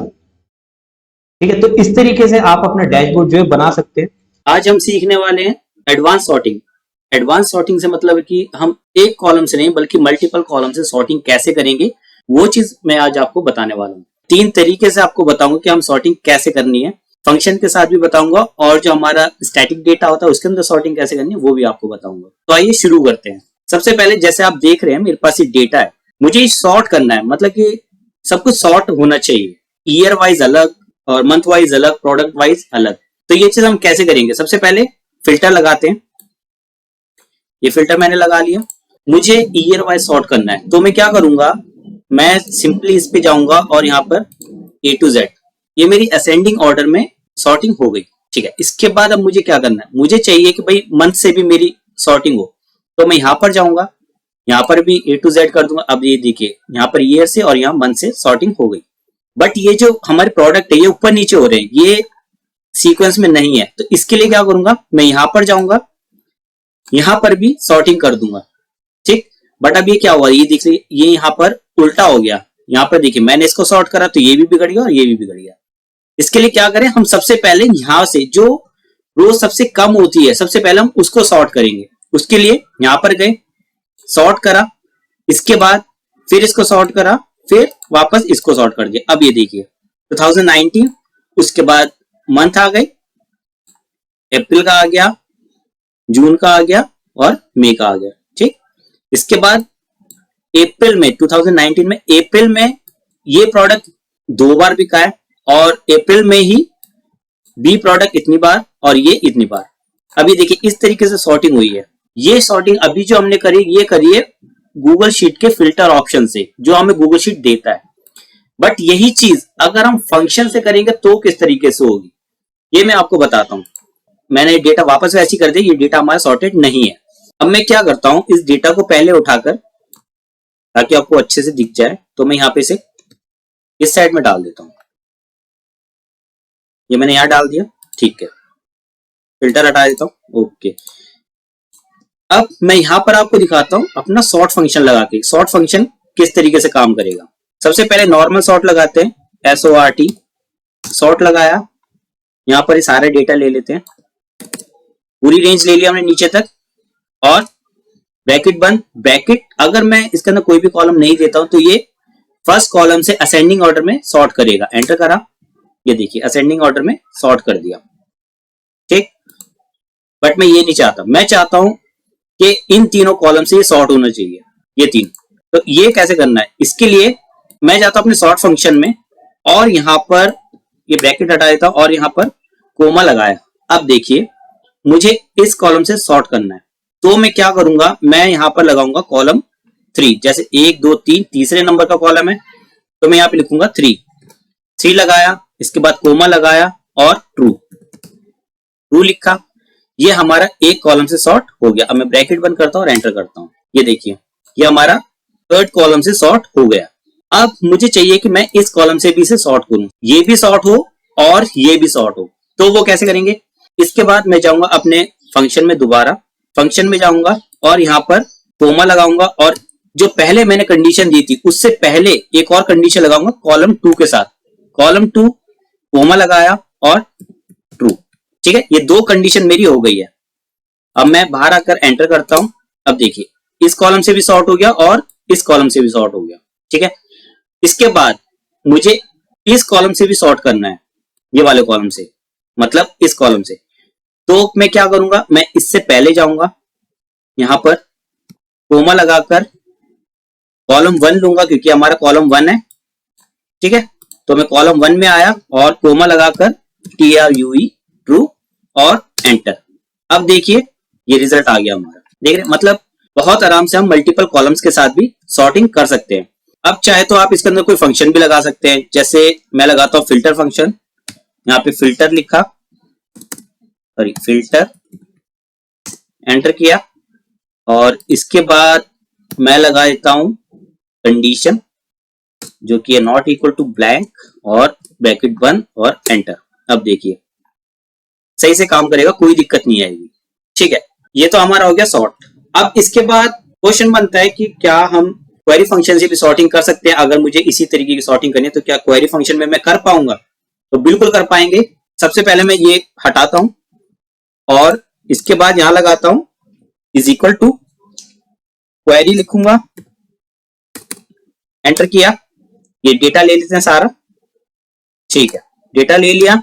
ठीक है, तो इस तरीके से आप अपना डैशबोर्ड जो है बना सकते हैं। आज हम सीखने वाले हैं एडवांस सॉर्टिंग। एडवांस सॉर्टिंग से मतलब है कि हम एक कॉलम से नहीं बल्कि मल्टीपल कॉलम से सॉर्टिंग कैसे करेंगे, वो चीज मैं आज आपको बताने वाला हूँ। 3 तरीके से आपको बताऊंगा कि हम सॉर्टिंग कैसे करनी है, फंक्शन के साथ भी बताऊंगा और जो हमारा स्टैटिक डेटा होता है उसके अंदर सॉर्टिंग कैसे करनी है वो भी आपको बताऊंगा। तो आइए शुरू करते हैं। सबसे पहले जैसे आप देख रहे हैं मेरे पास ये डेटा है, मुझे सॉर्ट करना है, मतलब कि सब कुछ सॉर्ट होना चाहिए, ईयर वाइज अलग और मंथ वाइज अलग, प्रोडक्ट वाइज अलग। तो ये चीज हम कैसे करेंगे, सबसे पहले फिल्टर लगाते हैं। ये फिल्टर मैंने लगा लिया, मुझे ईयर वाइज सॉर्ट करना है, तो मैं क्या करूंगा, मैं सिंपली इस पे जाऊंगा और यहाँ पर A to Z, ये मेरी असेंडिंग ऑर्डर में सॉर्टिंग हो गई। ठीक है, इसके बाद अब मुझे क्या करना है, मुझे चाहिए कि भाई मंथ से भी मेरी सॉर्टिंग हो, तो मैं यहाँ पर जाऊंगा, यहाँ पर भी A to Z कर दूंगा। अब ये देखिए यहाँ पर ईयर से और यहाँ मंथ से सॉर्टिंग हो गई। बट ये जो हमारे प्रोडक्ट है ये ऊपर नीचे हो रहे हैं, ये सीक्वेंस में नहीं है, तो इसके लिए क्या करूंगा, मैं यहां पर जाऊंगा, यहां पर भी सॉर्टिंग कर दूंगा। ठीक, बट अब ये क्या हुआ, ये देखिए ये यहां पर उल्टा हो गया। यहां पर देखिए मैंने इसको सॉर्ट करा तो ये भी बिगड़ गया और ये भी बिगड़ गया। इसके लिए क्या करें, हम सबसे पहले यहां से जो रो सबसे कम होती है सबसे पहले हम उसको सॉर्ट करेंगे। उसके लिए यहां पर गए, सॉर्ट करा, इसके बाद फिर इसको सॉर्ट करा, फिर वापस इसको सॉर्ट कर दिया। अब ये देखिए 2019, उसके बाद मंथ आ गए, अप्रैल का आ गया, जून का आ गया और मई का आ गया। ठीक, इसके बाद अप्रैल में 2019 में अप्रैल में ये प्रोडक्ट 2 बार बिका है और अप्रैल में ही बी प्रोडक्ट इतनी बार और ये इतनी बार। अभी देखिए इस तरीके से सॉर्टिंग हुई है। ये सॉर्टिंग अभी जो हमने करी ये करिए गूगल शीट के फिल्टर ऑप्शन से, जो हमें गूगल शीट देता है। बट यही चीज अगर हम फंक्शन से करेंगे तो किस तरीके से होगी ये मैं आपको बताता हूं। मैंने डेटा वापस वैसी कर दिया, ये डेटा हमारा सॉर्टेड नहीं है। अब मैं क्या करता हूं, इस डेटा को पहले उठाकर, ताकि आपको अच्छे से दिख जाए, तो मैं यहां पे से इस साइड में डाल देता हूं। ये मैंने यहां डाल दिया। ठीक है, फिल्टर हटा देता हूं। ओके, अब मैं यहां पर आपको दिखाता हूं अपना सॉर्ट फंक्शन लगा के, सॉर्ट फंक्शन किस तरीके से काम करेगा। सबसे पहले नॉर्मल सॉर्ट लगाते हैं, SORT सॉर्ट लगाया, यहां पर ये सारे डेटा ले लेते हैं, पूरी रेंज ले लिया हमने नीचे तक, और ब्रैकेट बंद, ब्रैकेट अगर मैं इसके अंदर कोई भी कॉलम नहीं देता हूं तो ये फर्स्ट कॉलम से असेंडिंग ऑर्डर में सॉर्ट करेगा। एंटर करा, ये देखिए असेंडिंग ऑर्डर में सॉर्ट कर दिया, ठीक। बट मैं ये नहीं चाहता, मैं चाहता हूं कि इन तीनों कॉलम से ये सॉर्ट होना चाहिए, ये तीन। तो ये कैसे करना है, इसके लिए मैं जाता हूं अपने सॉर्ट फंक्शन में और यहां पर ये ब्रैकेट हटा देता हूं और यहां पर कोमा लगाया। अब देखिए मुझे इस कॉलम से सॉर्ट करना है, तो मैं क्या करूंगा, मैं यहां पर लगाऊंगा कॉलम 3, जैसे 1 2 3 तीसरे नंबर का कॉलम है तो मैं यहां पे लिखूंगा 3 लगाया, इसके बाद कोमा लगाया और ट्रू लिखा। ये हमारा एक कॉलम से सॉर्ट हो गया। अब मैं ब्रैकेट बंद करता हूं और एंटर करता हूं, ये देखिए ये हमारा थर्ड कॉलम से सॉर्ट हो गया। अब मुझे चाहिए कि मैं इस कॉलम से भी इसे सॉर्ट करूं, ये भी सॉर्ट हो और ये भी सॉर्ट हो। तो वो कैसे करेंगे, इसके बाद मैं जाऊंगा अपने फंक्शन में, दोबारा फंक्शन में जाऊंगा और यहां पर कोमा लगाऊंगा और जो पहले मैंने कंडीशन दी थी उससे पहले एक और कंडीशन लगाऊंगा कॉलम 2 के साथ। कॉलम 2 कोमा लगाया और ट्रू, ठीक है। ये दो कंडीशन मेरी हो गई है। अब मैं बाहर आकर एंटर करता हूं, अब देखिए इस कॉलम से भी सॉर्ट हो गया और इस कॉलम से भी सॉर्ट हो गया, ठीक है। इसके बाद मुझे इस कॉलम से भी सॉर्ट करना है, ये वाले कॉलम से, मतलब इस कॉलम से। तो मैं क्या करूंगा, मैं इससे पहले जाऊंगा यहां पर कोमा लगाकर कॉलम 1 लूंगा क्योंकि हमारा कॉलम 1 है, ठीक है। तो मैं कॉलम 1 में आया और कोमा लगाकर TRUE ट्रू और एंटर। अब देखिए ये रिजल्ट आ गया हमारा, देख रहे हैं, मतलब बहुत आराम से हम मल्टीपल कॉलम्स के साथ भी सॉर्टिंग कर सकते हैं। अब चाहे तो आप इसके अंदर कोई फंक्शन भी लगा सकते हैं, जैसे मैं लगाता हूं फिल्टर फंक्शन, यहाँ पे फिल्टर लिखा, सॉरी फिल्टर, एंटर किया और इसके बाद मैं लगा देता हूं कंडीशन जो कि है नॉट इक्वल टू ब्लैंक और ब्रैकेट 1 और एंटर। अब देखिए सही से काम करेगा, कोई दिक्कत नहीं आएगी, ठीक है। ये तो हमारा हो गया सॉर्ट। अब इसके बाद क्वेश्चन बनता है कि क्या हम क्वेरी फंक्शन से भी सॉर्टिंग कर सकते हैं। अगर मुझे इसी तरीके की सॉर्टिंग करनी है तो क्या क्वेरी फंक्शन में मैं कर पाऊंगा, तो बिल्कुल कर पाएंगे। सबसे पहले मैं ये हटाता हूं और इसके बाद यहां लगाता हूं इज इक्वल टू क्वेरी लिखूंगा, एंटर किया, ये डेटा ले लेते हैं सारा, ठीक है। डेटा ले लिया,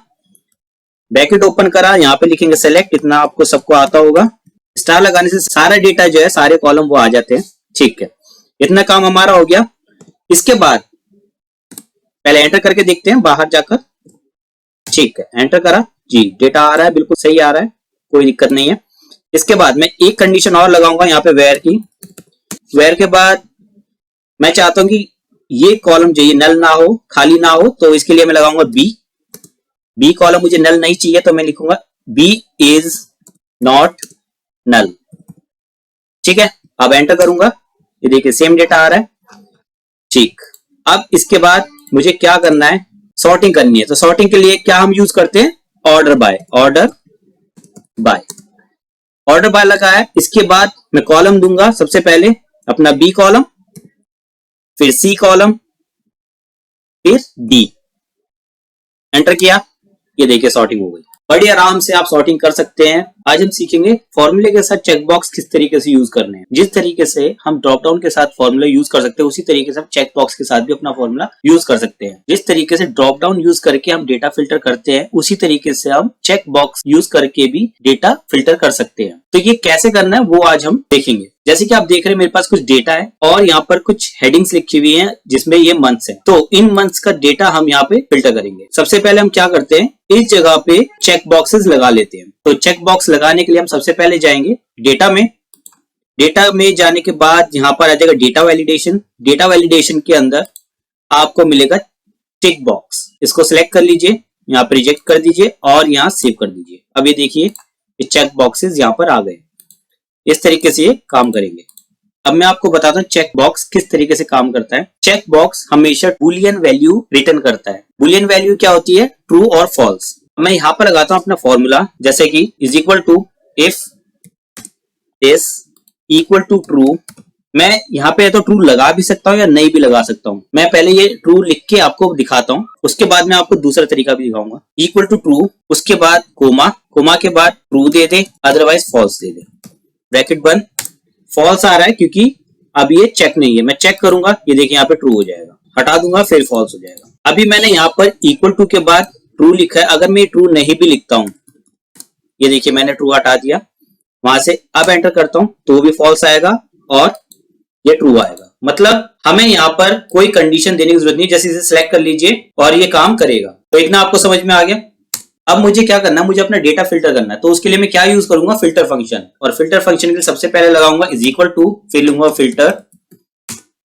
ब्रैकेट ओपन करा, यहाँ पे लिखेंगे सेलेक्ट, इतना आपको सबको आता होगा। स्टार लगाने से सारा डेटा जो है, सारे कॉलम वो आ जाते हैं, ठीक है। इतना काम हमारा हो गया। इसके बाद पहले एंटर करके देखते हैं बाहर जाकर, ठीक है। एंटर करा जी, डेटा आ रहा है, बिल्कुल सही आ रहा है, कोई दिक्कत नहीं है। इसके बाद मैं एक कंडीशन और लगाऊंगा यहाँ पे वेयर की। वेयर के बाद मैं चाहता हूं कि ये कॉलम जो ये नल ना हो, खाली ना हो, तो इसके लिए मैं लगाऊंगा बी कॉलम मुझे नल नहीं चाहिए तो मैं लिखूंगा बी इज नॉट नल, ठीक है। अब एंटर करूंगा, ये देखिए सेम डेटा आ रहा है, ठीक। अब इसके बाद मुझे क्या करना है, सॉर्टिंग करनी है। तो सॉर्टिंग के लिए क्या हम यूज करते हैं, ऑर्डर बाय लगाया। इसके बाद मैं कॉलम दूंगा, सबसे पहले अपना बी कॉलम, फिर सी कॉलम, फिर डी, एंटर किया, ये देखिए सॉर्टिंग हो गई। बड़ी आराम से आप सॉर्टिंग कर सकते हैं। आज हम सीखेंगे फॉर्मूले के साथ चेकबॉक्स किस तरीके से यूज करने हैं। जिस तरीके से हम ड्रॉप डाउन के साथ फॉर्मूला यूज कर सकते हैं उसी तरीके से हम चेक बॉक्स के साथ भी अपना फॉर्मूला यूज कर सकते हैं। जिस तरीके से ड्रॉप डाउन यूज करके हम डेटा फिल्टर करते हैं उसी तरीके से हम चेक बॉक्स यूज करके भी डेटा फिल्टर कर सकते हैं। तो ये कैसे करना है वो आज हम देखेंगे। जैसे कि आप देख रहे हैं मेरे पास कुछ डेटा है और यहाँ पर कुछ हेडिंग्स लिखी हुई हैं जिसमें ये मंथ्स हैं। तो इन मंथ्स का डेटा हम यहाँ पे फिल्टर करेंगे। सबसे पहले हम क्या करते हैं, इस जगह पे चेक बॉक्सेस लगा लेते हैं। तो चेक बॉक्स लगाने के लिए हम सबसे पहले जाएंगे डेटा में जाने के बाद यहाँ पर आ जाएगा डेटा वैलिडेशन। डेटा वैलिडेशन के अंदर आपको मिलेगा टिक बॉक्स, इसको सिलेक्ट कर लीजिए, यहाँ पे रिजेक्ट कर दीजिए और यहाँ सेव कर दीजिए। अब ये देखिए ये चेक बॉक्सेस यहाँ पर आ गए। इस तरीके से ये काम करेंगे। अब मैं आपको बताता हूँ चेक बॉक्स किस तरीके से काम करता है। चेक बॉक्स हमेशा बूलियन वैल्यू रिटर्न करता है। बूलियन वैल्यू क्या होती है, ट्रू और फॉल्स। मैं यहाँ पर लगाता हूँ अपना फॉर्मूला, जैसे कि is equal to if this equal to true. मैं यहाँ पे तो ट्रू लगा भी सकता हूँ या नहीं भी लगा सकता हूँ। मैं पहले ये ट्रू लिख के आपको दिखाता हूँ, उसके बाद मैं आपको दूसरा तरीका भी दिखाऊंगा। इक्वल टू ट्रू, उसके बाद कोमा के बाद true they they, otherwise false they they, bracket बंद, फॉल्स आ रहा है क्योंकि अब ये चेक नहीं है। मैं चेक करूंगा, ये देखिए यहाँ पे ट्रू हो जाएगा, हटा दूंगा फिर फॉल्स हो जाएगा। अभी मैंने यहाँ पर इक्वल टू के बाद ट्रू लिखा है, अगर मैं ट्रू नहीं भी लिखता हूं, ये देखिए मैंने ट्रू हटा दिया वहां से, अब एंटर करता हूं तो भी फॉल्स आएगा और ये ट्रू आएगा। मतलब हमें यहाँ पर कोई कंडीशन देने की जरूरत नहीं, जैसे इसे सिलेक्ट कर लीजिए और ये काम करेगा। तो इतना आपको समझ में आ गया। अब मुझे क्या करना है, मुझे अपना डेटा फिल्टर करना है, तो उसके लिए मैं क्या यूज करूंगा, फिल्टर फंक्शन। और फिल्टर फंक्शन के लिए सबसे पहले लगाऊंगा इज इक्वल टू, फिर लूंगा फिल्टर।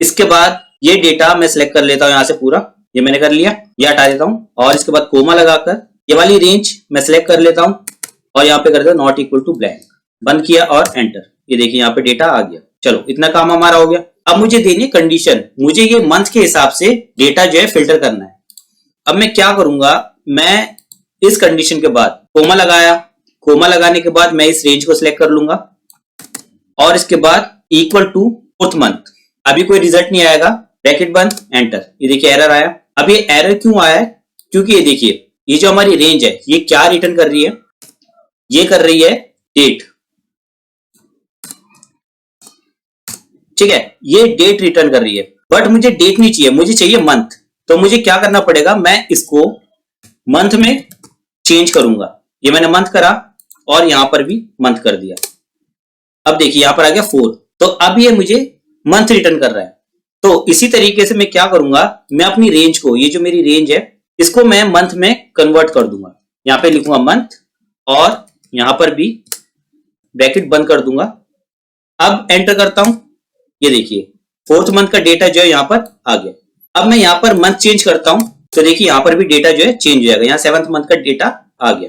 इसके बाद ये डेटा मैं सिलेक्ट कर लेता हूं यहाँ से पूरा, ये मैंने कर लिया, ये हटा देता हूं और इसके बाद कोमा लगाकर ये वाली रेंज मैं सिलेक्ट कर लेता हूं और यहाँ पे कर देता हूं नॉट इक्वल टू ब्लैंक, बंद किया और एंटर। ये देखिए यहाँ पे डेटा आ गया। चलो इतना काम हमारा हो गया। अब मुझे देनी है कंडीशन, मुझे ये मंथ के हिसाब से डेटा जो है फिल्टर करना है। अब मैं क्या करूंगा, मैं इस कंडीशन के बाद कोमा लगाया, कोमा लगाने के बाद मैं इस रेंज को सिलेक्ट कर लूंगा और इसके बाद इक्वल टू फोर्थ मंथ। अभी कोई रिजल्ट नहीं आएगा, ब्रैकेट बंद, एंटर। ये देखिए एरर आया। अब ये एरर क्यों आया है, क्योंकि ये देखिए ये जो हमारी रेंज है ये क्या रिटर्न कर रही है, ये कर रही है डेट। ठीक है, ये डेट रिटर्न कर रही है, बट मुझे डेट नहीं चाहिए, मुझे चाहिए मंथ। तो मुझे क्या करना पड़ेगा, मैं इसको मंथ में चेंज करूंगा। ये मैंने मंथ करा और यहां पर भी मंथ कर दिया। अब देखिए यहां पर आ गया 4, तो अब ये मुझे मंथ रिटर्न कर रहा है। तो इसी तरीके से मैं क्या करूंगा, मैं अपनी रेंज को, ये जो मेरी रेंज है इसको मैं मंथ में कन्वर्ट कर दूंगा। यहां पे लिखूंगा मंथ और यहां पर भी ब्रैकेट बंद कर दूंगा। अब एंटर करता हूं, ये देखिए फोर्थ मंथ का डेटा जो है यहां पर आ गया। अब मैं यहां पर मंथ चेंज करता हूं तो देखिए यहां पर भी डेटा जो है चेंज हो जाएगा, यहां 7th मंथ का डेटा आ गया।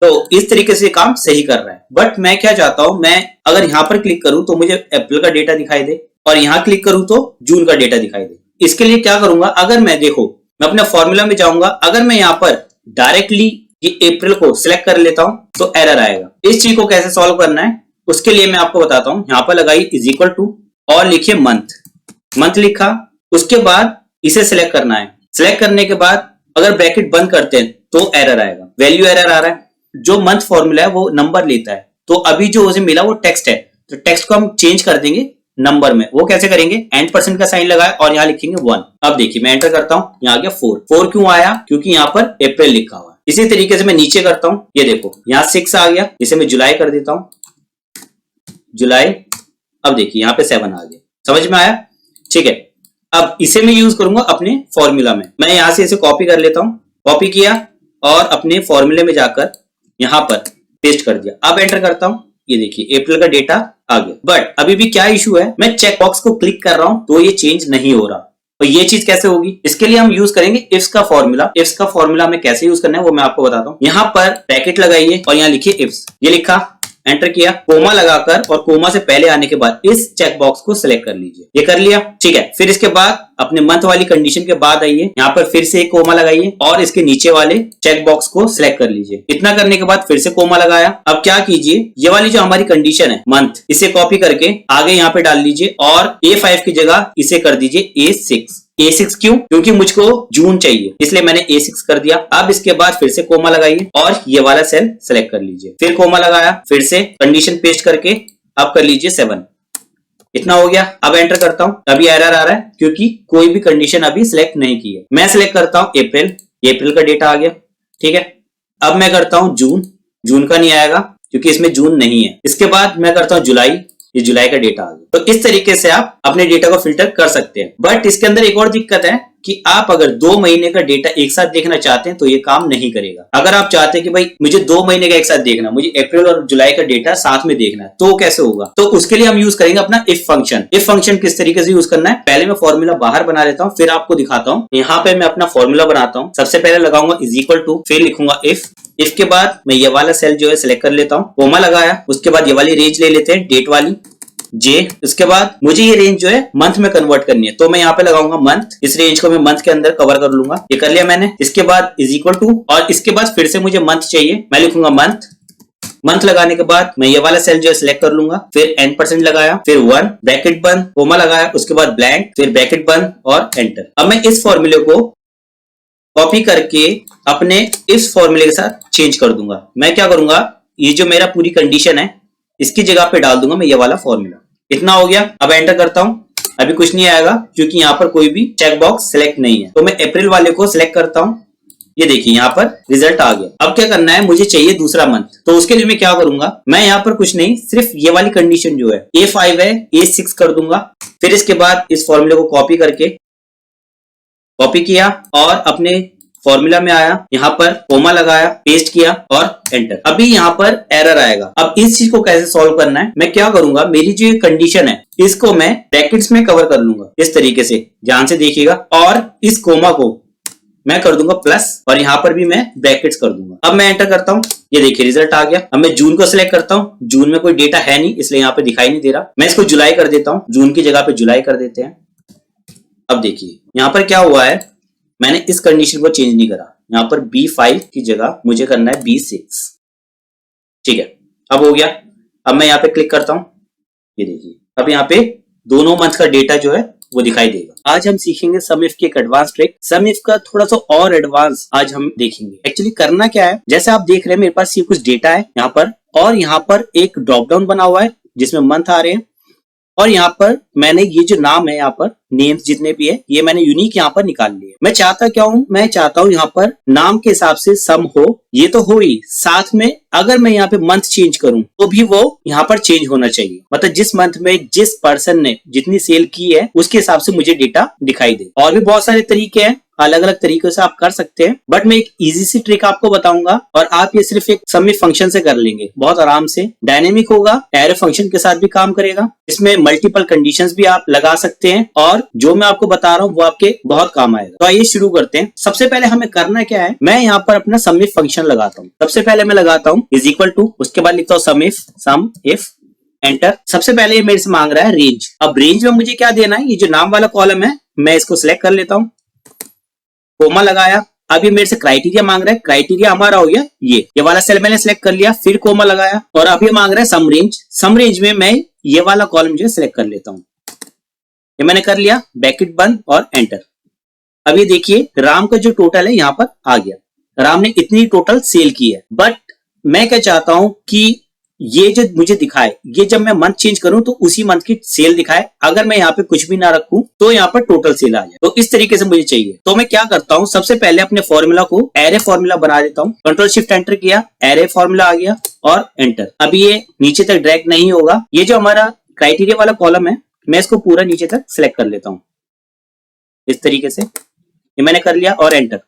तो इस तरीके से काम सही कर रहा है। बट मैं क्या चाहता हूं, मैं अगर यहां पर क्लिक करूं तो मुझे अप्रैल का डेटा दिखाई दे और यहां क्लिक करूं तो जून का डेटा दिखाई दे। इसके लिए क्या करूंगा, अगर मैं देखो मैं अपने फॉर्मूला में जाऊंगा, अगर मैं यहां पर डायरेक्टली ये अप्रैल को सिलेक्ट कर लेता हूं तो एरर आएगा। इस चीज को कैसे सॉल्व करना है उसके लिए मैं आपको बताता हूं। यहां पर लगाई इज इक्वल टू और लिखिए मंथ, मंथ लिखा, उसके बाद इसे सिलेक्ट करना है। सिलेक्ट करने के बाद अगर ब्रैकेट बंद करते हैं तो एरर आएगा, वैल्यू एरर आ रहा है। जो मंथ फॉर्मूला है वो नंबर लेता है, तो अभी जो उसे मिला वो टेक्स्ट है, तो टेक्स्ट को हम चेंज कर देंगे नंबर में। वो कैसे करेंगे, %% का साइन लगाए और यहाँ लिखेंगे 1। अब देखिए मैं एंटर करता हूं, यहाँ आ गया 4 क्यों आया, क्योंकि यहाँ पर अप्रैल लिखा हुआ है। इसी तरीके से मैं नीचे करता हूं, ये देखो यहाँ 6 आ गया, इसे मैं जुलाई कर देता हूं, जुलाई। अब देखिए यहाँ पे 7 आ गया, समझ में आया। ठीक है, अब इसे मैं यूज करूंगा अपने फॉर्मूला में। मैं यहां से इसे कॉपी कर लेता हूं, कॉपी किया और अपने फॉर्मूले में जाकर यहां पर पेस्ट कर दिया। अब एंटर करता हूं, ये देखिए अप्रैल का डेटा आ गया। बट अभी भी क्या इशू है, मैं चेक बॉक्स को क्लिक कर रहा हूं तो ये चेंज नहीं हो रहा। तो ये चीज कैसे होगी, इसके लिए हम यूज करेंगे इफ्स का फॉर्मूला। इफ्स का फॉर्मूला में कैसे यूज करना है वो मैं आपको बताता हूं। यहाँ पर ब्रैकेट लगाइए और यहाँ लिखिए इफ्स, ये लिखा, एंटर किया, कोमा लगाकर और कोमा से पहले आने के बाद इस चेक बॉक्स को सिलेक्ट कर लीजिए, ये कर लिया। ठीक है, फिर इसके बाद अपने मंथ वाली कंडीशन के बाद आइए, यहाँ पर फिर से एक कोमा लगाइए और इसके नीचे वाले चेक बॉक्स को सिलेक्ट कर लीजिए। इतना करने के बाद फिर से कोमा लगाया। अब क्या कीजिए, ये वाली जो हमारी कंडीशन है मंथ, इसे कॉपी करके आगे यहाँ पे डाल लीजिए और A5 की जगह इसे कर दीजिए A6। A6 क्यों, क्योंकि मुझको जून चाहिए, इसलिए मैंने A6 कर दिया। अब इसके बाद फिर से कोमा लगाइए और ये वाला सेल सेलेक्ट कर लीजिए, फिर कोमा लगाया, फिर से कंडीशन पेस्ट करके अब कर लीजिए 7। इतना हो गया। अब एंटर करता हूं, अभी एरर आ रहा है क्योंकि कोई भी कंडीशन अभी सिलेक्ट नहीं की है। मैं सिलेक्ट करता हूं अप्रैल, ये अप्रैल का डेटा आ गया। ठीक है, अब मैं करता हूं जून, जून का नहीं आएगा क्योंकि इसमें जून नहीं है। इसके बाद मैं करता हूं जुलाई, ये जुलाई का डेटा आ गया। तो इस तरीके से आप अपने डेटा को फिल्टर कर सकते हैं। बट इसके अंदर एक और दिक्कत है कि आप अगर 2 महीने का डेटा एक साथ देखना चाहते हैं तो ये काम नहीं करेगा। अगर आप चाहते हैं कि भाई मुझे 2 महीने का एक साथ देखना, मुझे अप्रैल और जुलाई का डेटा साथ में देखना है, तो कैसे होगा, तो उसके लिए हम यूज करेंगे अपना इफ फंक्शन। इफ फंक्शन किस तरीके से यूज करना है, पहले मैं फॉर्मूला बाहर बना लेता हूँ, फिर आपको दिखाता हूँ। यहाँ पे मैं अपना फॉर्मूला बनाता हूँ। सबसे पहले लगाऊंगा इज इक्वल टू, फिर लिखूंगा इफ के बाद मैं ये वाला सेल जो है सिलेक्ट कर लेता हूँ, कोमा लगाया, उसके बाद ये वाली रेंज ले लेते हैं, डेट वाली जे। इसके बाद मुझे ये रेंज जो है मंथ में कन्वर्ट करनी है, तो मैं यहाँ पे लगाऊंगा मंथ। इस रेंज को मैं मंथ के अंदर कवर कर लूंगा, ये कर लिया मैंने। इसके बाद इज इक्वल टू और इसके बाद फिर से मुझे मंथ चाहिए, मैं लिखूंगा मंथ। मंथ लगाने के बाद मैं ये वाला सेल जो है सिलेक्ट कर लूंगा, फिर %% लगाया, फिर 1 ब्रैकेट बंद, कोमा लगाया, उसके बाद ब्लैंक, फिर ब्रैकेट बंद और एंटर। अब मैं इस फॉर्मूले को कॉपी करके अपने इस फॉर्मूले के साथ चेंज कर दूंगा। मैं क्या करूंगा, ये जो मेरा पूरी कंडीशन है इसकी जगह पे डाल दूंगा मैं ये वाला फॉर्मूला। इतना हो गया। अब एंटर करता हूं, अभी कुछ नहीं आएगा क्योंकि यहाँ पर कोई भी चेक बॉक्स सिलेक्ट नहीं है। तो मैं अप्रैल वाले को सिलेक्ट करता हूं, ये देखिए यहाँ पर रिजल्ट आ गया। अब क्या करना है, मुझे चाहिए दूसरा मंथ, तो उसके लिए मैं क्या करूंगा, मैं यहाँ पर कुछ नहीं, सिर्फ ये वाली कंडीशन जो है A5 है A6 कर दूंगा। फिर इसके बाद इस फॉर्मूले को कॉपी किया और अपने फॉर्मूला में आया, यहाँ पर कोमा लगाया, पेस्ट किया और एंटर। अभी यहाँ पर एरर आएगा। अब इस चीज को कैसे सॉल्व करना है, मैं क्या करूंगा, मेरी जो कंडीशन है इसको मैं ब्रैकेट्स में कवर कर लूंगा इस तरीके से, ध्यान से देखिएगा, और इस कोमा को मैं कर दूंगा प्लस और यहाँ पर भी मैं ब्रैकेट्स कर दूंगा। अब मैं एंटर करता हूँ, ये देखिए रिजल्ट आ गया। अब मैं जून को सिलेक्ट करता हूँ, जून में कोई डेटा है नहीं इसलिए यहाँ पे दिखाई नहीं दे रहा। मैं इसको जुलाई कर देता हूँ, जून की जगह पे जुलाई कर देते हैं। अब देखिए यहाँ पर क्या हुआ है, मैंने इस कंडीशन को चेंज नहीं करा, यहाँ पर B5 की जगह मुझे करना है B6। ठीक है, अब हो गया। अब मैं यहाँ पे क्लिक करता हूँ, ये देखिए अब यहाँ पे दोनों मंथ का डेटा जो है वो दिखाई देगा। आज हम सीखेंगे सम इफ की एक एडवांस ट्रिक। सम इफ का थोड़ा सा और एडवांस आज हम देखेंगे। एक्चुअली करना क्या है, जैसे आप देख रहे हैं मेरे पास ये कुछ डेटा है यहाँ पर, और यहाँ पर एक ड्रॉप डाउन बना हुआ है जिसमें मंथ आ रहे हैं, और यहाँ पर मैंने ये जो नाम है, यहाँ पर नेम्स जितने भी है ये मैंने यूनिक यहाँ पर निकाल लिए। मैं चाहता क्या हूँ, मैं चाहता हूँ यहाँ पर नाम के हिसाब से सम हो, ये तो हो ही, साथ में अगर मैं यहाँ पे मंथ चेंज करूँ तो भी वो यहाँ पर चेंज होना चाहिए। मतलब जिस मंथ में जिस पर्सन ने जितनी सेल की है उसके हिसाब से मुझे डेटा दिखाई दे। और भी बहुत सारे तरीके हैं, अलग अलग तरीकों से आप कर सकते हैं, बट मैं एक इजी सी ट्रिक आपको बताऊंगा और आप ये सिर्फ एक सम इफ फंक्शन से कर लेंगे, बहुत आराम से। डायनेमिक होगा, एरे फंक्शन के साथ भी काम करेगा, इसमें मल्टीपल कंडीशंस भी आप लगा सकते हैं, और जो मैं आपको बता रहा हूँ वो आपके बहुत काम आएगा। तो आइए शुरू करते हैं। सबसे पहले हमें करना क्या है, मैं यहाँ पर अपना सम इफ फंक्शन लगाता हूँ। सबसे पहले मैं लगाता हूँ इज इक्वल टू, उसके बाद लिखता हूँ सम इफ एंटर। सबसे पहले ये मेरे से मांग रहा है रेंज। अब रेंज में मुझे क्या देना है, ये जो नाम वाला कॉलम है मैं इसको सिलेक्ट कर लेता हूँ, कोमा लगाया। अब ये मेरे से क्राइटेरिया मांग रहा है, क्राइटेरिया हमारा हो गया ये वाला सेल मैंने सिलेक्ट कर लिया, फिर कोमा लगाया, और अब ये मांग रहा है सम रेंज। सम रेंज में मैं ये वाला कॉलम जो है सिलेक्ट कर लेता हूँ, ये मैंने कर लिया, ब्रैकेट बंद और एंटर। अब ये देखिए राम का जो टोटल है यहाँ पर आ गया, राम ने इतनी टोटल सेल की है। बट मैं क्या चाहता हूं कि ये जो मुझे दिखाए, ये जब मैं मंथ चेंज करूं तो उसी मंथ की सेल दिखाए, अगर मैं यहाँ पे कुछ भी ना रखूं तो यहाँ पर टोटल सेल आ जाए। तो इस तरीके से मुझे चाहिए। तो मैं क्या करता हूं, सबसे पहले अपने फॉर्मूला को एरे फॉर्मूला बना देता हूं, कंट्रोल शिफ्ट एंटर किया, एरे फॉर्मूला आ गया और एंटर। अभी ये नीचे तक ड्रैग नहीं होगा, ये जो हमारा क्राइटेरिया वाला कॉलम है मैं इसको पूरा नीचे तक सिलेक्ट कर लेता हूँ इस तरीके से, ये मैंने कर लिया और एंटर।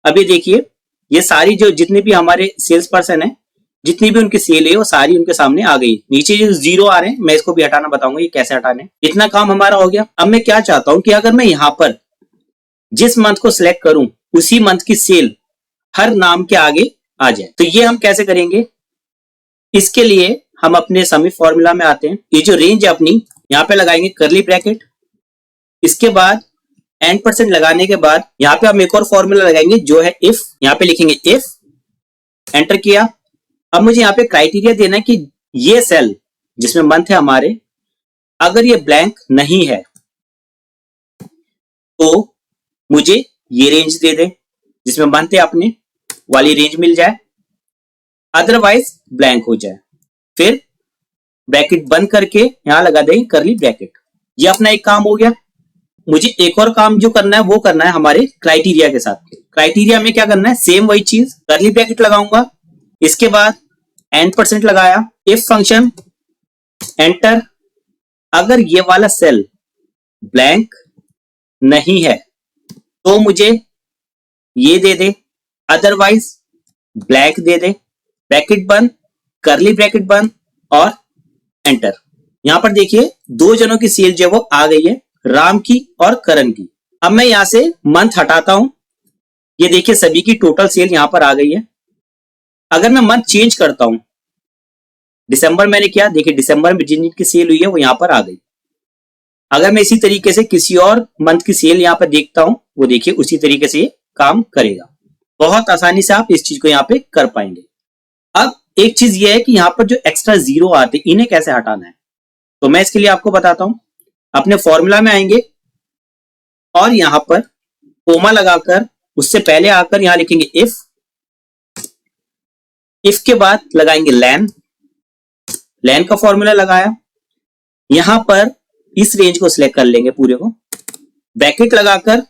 अभी देखिए ये सारी जो जितने भी हमारे सेल्स पर्सन है, जितनी भी उनकी सेल है वो सारी उनके सामने आ गई। नीचे जो जीरो आ रहे हैं मैं इसको भी हटाना बताऊंगा ये कैसे हटाने। इतना काम हमारा हो गया। अब मैं क्या चाहता हूं कि अगर मैं यहाँ पर जिस मंथ को सिलेक्ट करूं उसी मंथ की सेल हर नाम के आगे आ जाए। तो ये हम कैसे करेंगे, इसके लिए हम अपने सम इफ फॉर्मूला में आते हैं। ये जो रेंज है अपनी यहाँ पे लगाएंगे कर्ली ब्रैकेट, इसके बाद एंड परसेंट लगाने के बाद यहाँ पे हम एक और फॉर्मूला लगाएंगे जो है इफ। यहाँ पे लिखेंगे इफ, एंटर किया। अब मुझे यहाँ पे क्राइटेरिया देना है कि ये सेल जिसमें मंथ है हमारे, अगर ये ब्लैंक नहीं है तो मुझे ये रेंज दे दे, जिसमें मंथ है अपने वाली रेंज मिल जाए, अदरवाइज ब्लैंक हो जाए। फिर ब्रैकेट बंद करके यहां लगा देंगे कर्ली ब्रैकेट। ये अपना एक काम हो गया। मुझे एक और काम जो करना है वो करना है हमारे क्राइटेरिया के साथ। क्राइटेरिया में क्या करना है, सेम वही चीज, कर्ली ब्रैकेट लगाऊंगा, इसके बाद एंड परसेंट लगाया, इफ फंक्शन, एंटर। अगर ये वाला सेल ब्लैंक नहीं है तो मुझे ये दे दे, अदरवाइज ब्लैंक दे दे। ब्रैकेट बंद, कर्ली ब्रैकेट बंद और एंटर। यहां पर देखिए दो जनों की सेल जो वो आ गई है, राम की और करण की। अब मैं यहां से मंथ हटाता हूं, ये देखिए सभी की टोटल सेल यहां पर आ गई है। अगर मैं मंथ चेंज करता हूं, दिसंबर मैंने किया, देखिए दिसंबर में जिनकी सेल हुई है वो यहां पर आ गई। अगर मैं इसी तरीके से किसी और मंथ की सेल यहां पर देखता हूं, वो देखिए उसी तरीके से ये काम करेगा। बहुत आसानी से आप इस चीज को यहां पे कर पाएंगे। अब एक चीज ये है कि यहां पर जो एक्स्ट्रा जीरो आते हैं इन्हें कैसे हटाना है, तो मैं इसके लिए आपको बताता हूं। अपने फॉर्मूला में आएंगे और यहां पर कोमा लगाकर उससे पहले आकर यहां लिखेंगे इफ, इफ के बाद लगाएंगे लैन, लैन का फॉर्मूला लगाया, यहां पर इस रेंज को सिलेक्ट कर लेंगे पूरे को, ब्रैकेट लगाकर